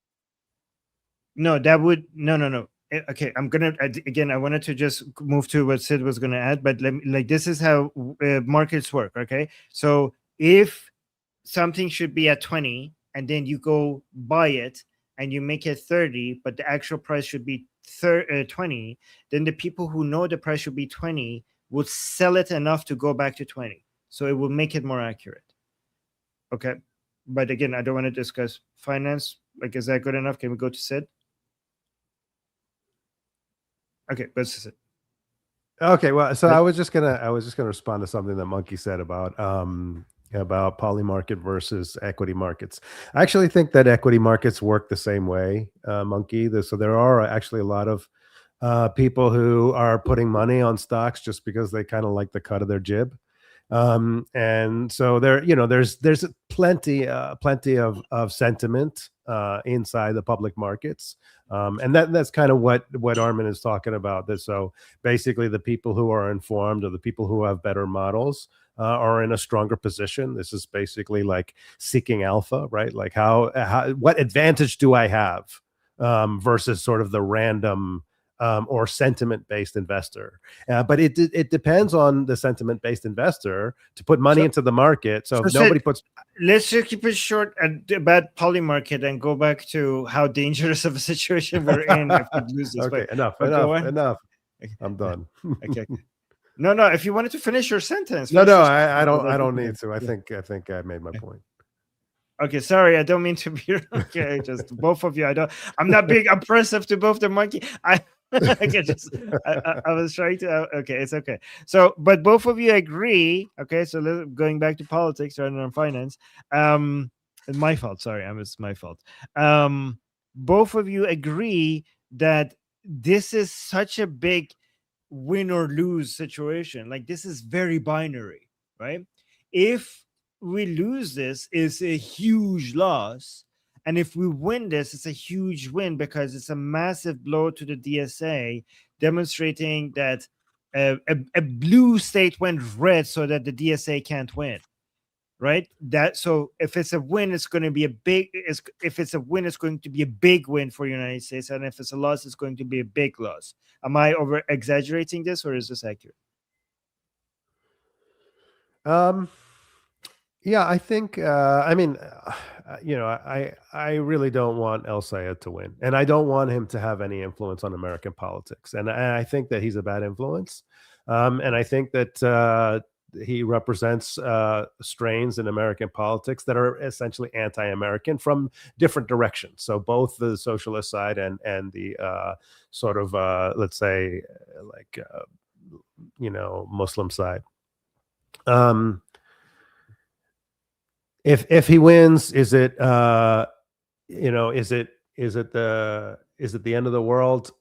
No, that would no. okay, I'm gonna again. I wanted to just move to what Sid was gonna add, but like this is how markets work. Okay, so if something should be at 20, and then you go buy it and you make it 30, but the actual price should be 20, then the people who know the price should be 20 will sell it enough to go back to 20, so it will make it more accurate. Okay, but again, I don't want to discuss finance. Like, is that good enough? Can we go to Sid? Okay, that's it. Okay, well, so I was just gonna respond to something that Monkey said about poly market versus equity markets. I actually think that equity markets work the same way, Monkey. So there are actually a lot of people who are putting money on stocks just because they kind of like the cut of their jib. And so there's plenty of sentiment inside the public markets. And that's kind of what Armin is talking about. So basically the people who are informed, or the people who have better models, are in a stronger position. This is basically like seeking alpha, right? Like what advantage do I have versus sort of the random or sentiment-based investor. But it depends on the sentiment-based investor to put money into the market. So if nobody puts... Let's just keep it short about poly market and go back to how dangerous of a situation we're in if we lose this. Okay, enough. I'm done. Okay. No, if you wanted to finish your sentence. No, I don't need to. I think I made my point. Okay, sorry, I don't mean to be okay. Just both of you. I'm not being oppressive to both the Monkey. I was trying to. Okay, it's okay. So, but both of you agree. Okay, so going back to politics rather than finance. It's my fault. Sorry, it's my fault. Both of you agree that this is such a big win or lose situation. Like, this is very binary, right? If we lose this, it's a huge loss, and if we win this, it's a huge win, because it's a massive blow to the DSA, demonstrating that a blue state went red so that the DSA can't win, right? So if it's a win, it's going to be a big. If it's a win, it's going to be a big win for the United States, and if it's a loss, it's going to be a big loss. Am I over exaggerating this, or is this accurate? Yeah, I think. I mean, I really don't want El Sayed to win, and I don't want him to have any influence on American politics. And I think that he's a bad influence, and I think that he represents strains in American politics that are essentially anti-American from different directions. So both the socialist side and the sort of let's say like Muslim side. If he wins, is it the end of the world?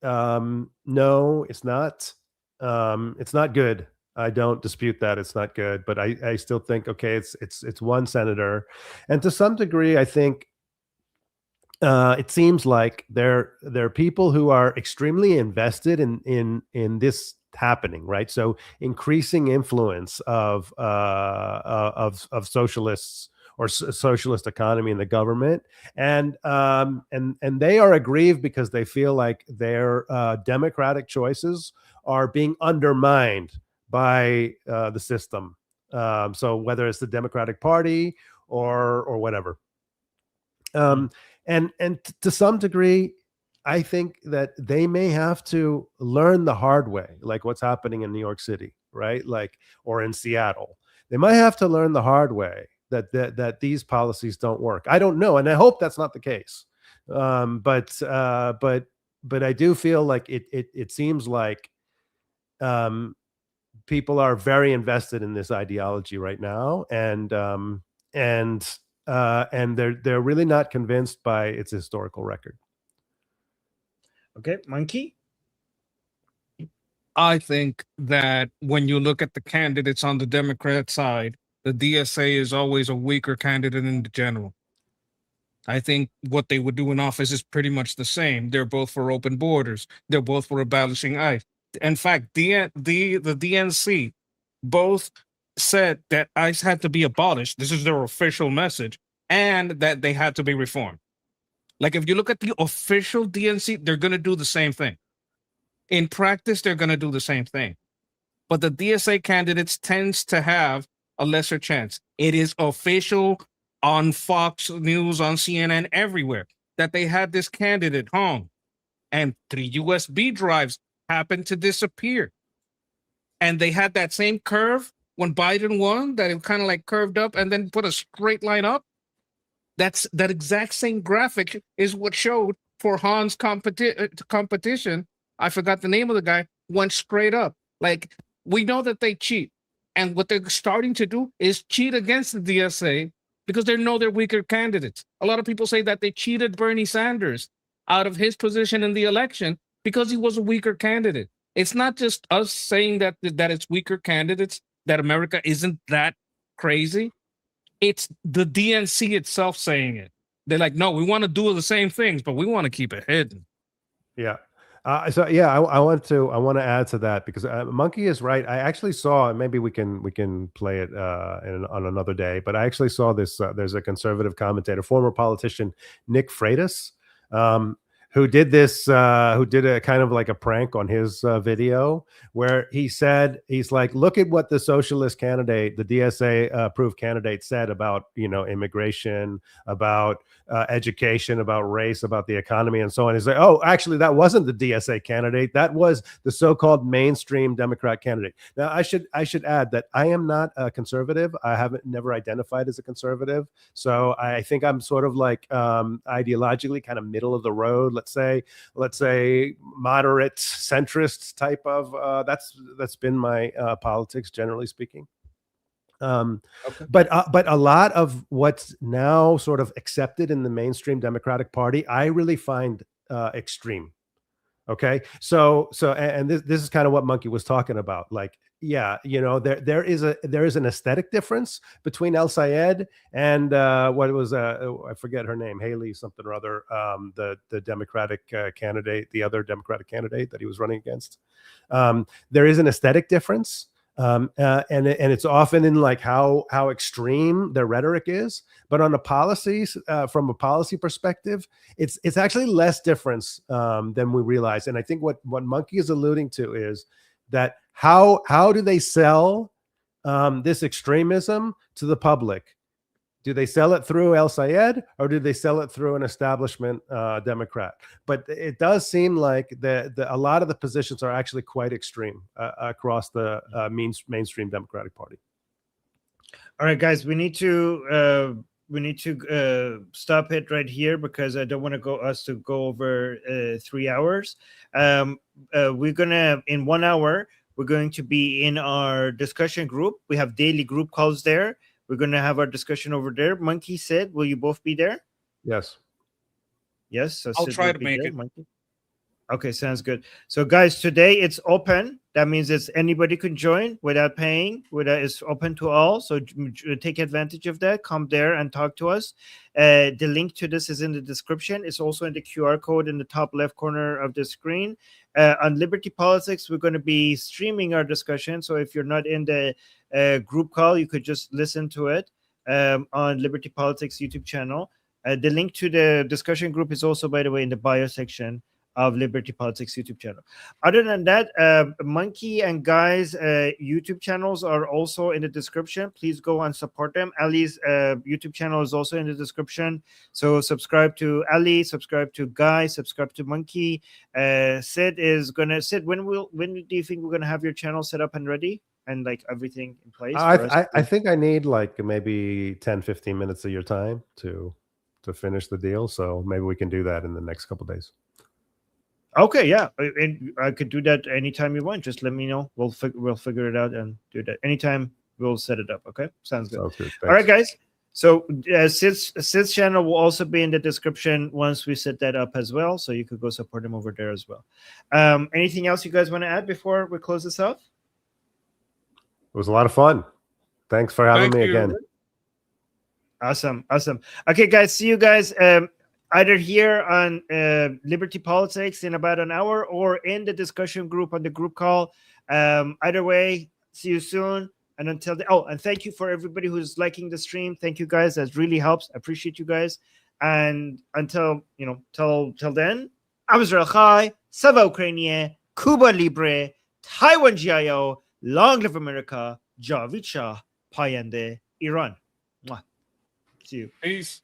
No, it's not. It's not good. I don't dispute that it's not good, but I still think, okay, it's one senator, and to some degree, I think it seems like there are people who are extremely invested in this happening, right? So increasing influence of socialists or socialist economy in the government, and they are aggrieved because they feel like their democratic choices are being undermined by the system. So whether it's the Democratic Party or whatever, and to some degree, I think that they may have to learn the hard way, like what's happening in New York City, right? Like, or in Seattle. They might have to learn the hard way that these policies don't work. I don't know, and I hope that's not the case. But I do feel like it seems like people are very invested in this ideology right now, and they're really not convinced by its historical record. Okay, Monkey? I think that when you look at the candidates on the Democrat side, the DSA is always a weaker candidate in the general. I think what they would do in office is pretty much the same. They're both for open borders. They're both for abolishing ICE. In fact, the DNC both said that ICE had to be abolished. This is their official message, and that they had to be reformed. Like if you look at the official DNC, they're going to do the same thing. In practice, they're going to do the same thing. But the DSA candidates tends to have a lesser chance. It is official on Fox News, on CNN, everywhere that they had this candidate home, and 3 USB drives happened to disappear. And they had that same curve when Biden won, that it kind of like curved up and then put a straight line up. That exact same graphic is what showed for Han's competition. I forgot the name of the guy, went straight up. Like, we know that they cheat. And what they're starting to do is cheat against the DSA because they know they're weaker candidates. A lot of people say that they cheated Bernie Sanders out of his position in the election because he was a weaker candidate. It's not just us saying that it's weaker candidates, that America isn't that crazy. It's the DNC itself saying it. They're like, no, we want to do the same things, but we want to keep it hidden. Yeah. I want to add to that because Monkey is right. I actually saw, and maybe we can play it on another day, but I actually saw this. There's a conservative commentator, former politician Nick Freitas, who did this, who did a kind of like a prank on his video where he said, he's like, look at what the socialist candidate, the DSA approved candidate said about, immigration, about education, about race, about the economy and so on. He's like, oh, actually, that wasn't the DSA candidate. That was the so-called mainstream Democrat candidate. Now, I should add that I am not a conservative. I never identified as a conservative. So I think I'm sort of like ideologically kind of middle of the road. Let's say moderate centrist type of that's been my politics, generally speaking. But a lot of what's now sort of accepted in the mainstream Democratic Party, I really find extreme. Okay, so and this is kind of what Monkey was talking about. Like, yeah, there is an aesthetic difference between El Sayed and what was I forget her name, Haley something or other, the Democratic candidate, the other Democratic candidate that he was running against. There is an aesthetic difference. And it's often in like how extreme their rhetoric is, but on the policies, from a policy perspective, it's actually less difference than we realize. And I think what Monkey is alluding to is that how do they sell this extremism to the public? Do they sell it through El Sayed or do they sell it through an establishment Democrat? But it does seem like a lot of the positions are actually quite extreme across the mainstream Democratic Party. All right, guys, we need to stop it right here because I don't want to go over 3 hours. We're gonna, in 1 hour, we're going to be in our discussion group. We have daily group calls there. We're going to have our discussion over there. Monkey said, will you both be there? Yes. Yes. So I'll Sid try will to be make there, it. Monkey. Okay, sounds good. So, guys, today it's open. That means anybody can join without paying. It's open to all. So take advantage of that. Come there and talk to us. The link to this is in the description. It's also in the QR code in the top left corner of the screen. On Liberty Politics, we're going to be streaming our discussion. So if you're not in the group call, you could just listen to it on Liberty Politics YouTube channel. The link to the discussion group is also, by the way, in the bio section of Liberty Politics YouTube channel. Other than that, Monkey and Guy's YouTube channels are also in the description. Please go and support them. Ali's YouTube channel is also in the description. So subscribe to Ali, subscribe to Guy, subscribe to Monkey. Sid, when do you think we're gonna have your channel set up and ready and like everything in place? I think I need like maybe 10-15 minutes of your time to finish the deal. So maybe we can do that in the next couple of days. Okay, yeah, and I could do that anytime you want. Just let me know. We'll figure it out and do that anytime. We'll set it up. Okay, sounds good. Sounds good. All right, guys. So Sid's channel will also be in the description once we set that up as well. So you could go support him over there as well. Anything else you guys want to add before we close this off? It was a lot of fun. Thanks for having me again. Awesome. Okay, guys. See you guys. Either here on Liberty Politics in about an hour or in the discussion group on the group call. Either way, see you soon. And until and thank you for everybody who's liking the stream. Thank you guys. That really helps. I appreciate you guys. And until till then, Israel Chai, Sava Ukraine, Cuba Libre, Taiwan GIO, Long Live America, Javid Shah, Payende, Iran. Mwah. See you. Peace.